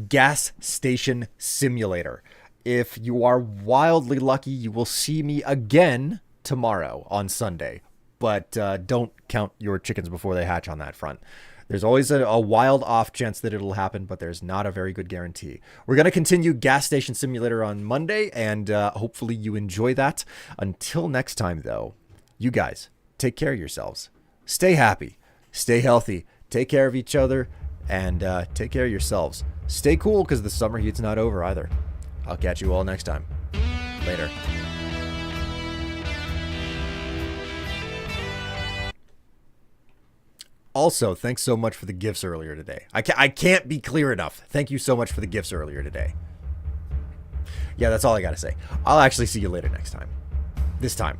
Gas Station Simulator. If you are wildly lucky, you will see me again tomorrow on Sunday. But don't count your chickens before they hatch on that front. There's always a wild off chance that it'll happen, but there's not a very good guarantee. We're going to continue Gas Station Simulator on Monday, and hopefully you enjoy that. Until next time, though, you guys, take care of yourselves. Stay happy. Stay healthy. Take care of each other. And take care of yourselves. Stay cool, because the summer heat's not over either. I'll catch you all next time. Later. Also, thanks so much for the gifts earlier today. I can't be clear enough. Thank you so much for the gifts earlier today. Yeah, that's all I gotta say. I'll actually see you later next time. This time.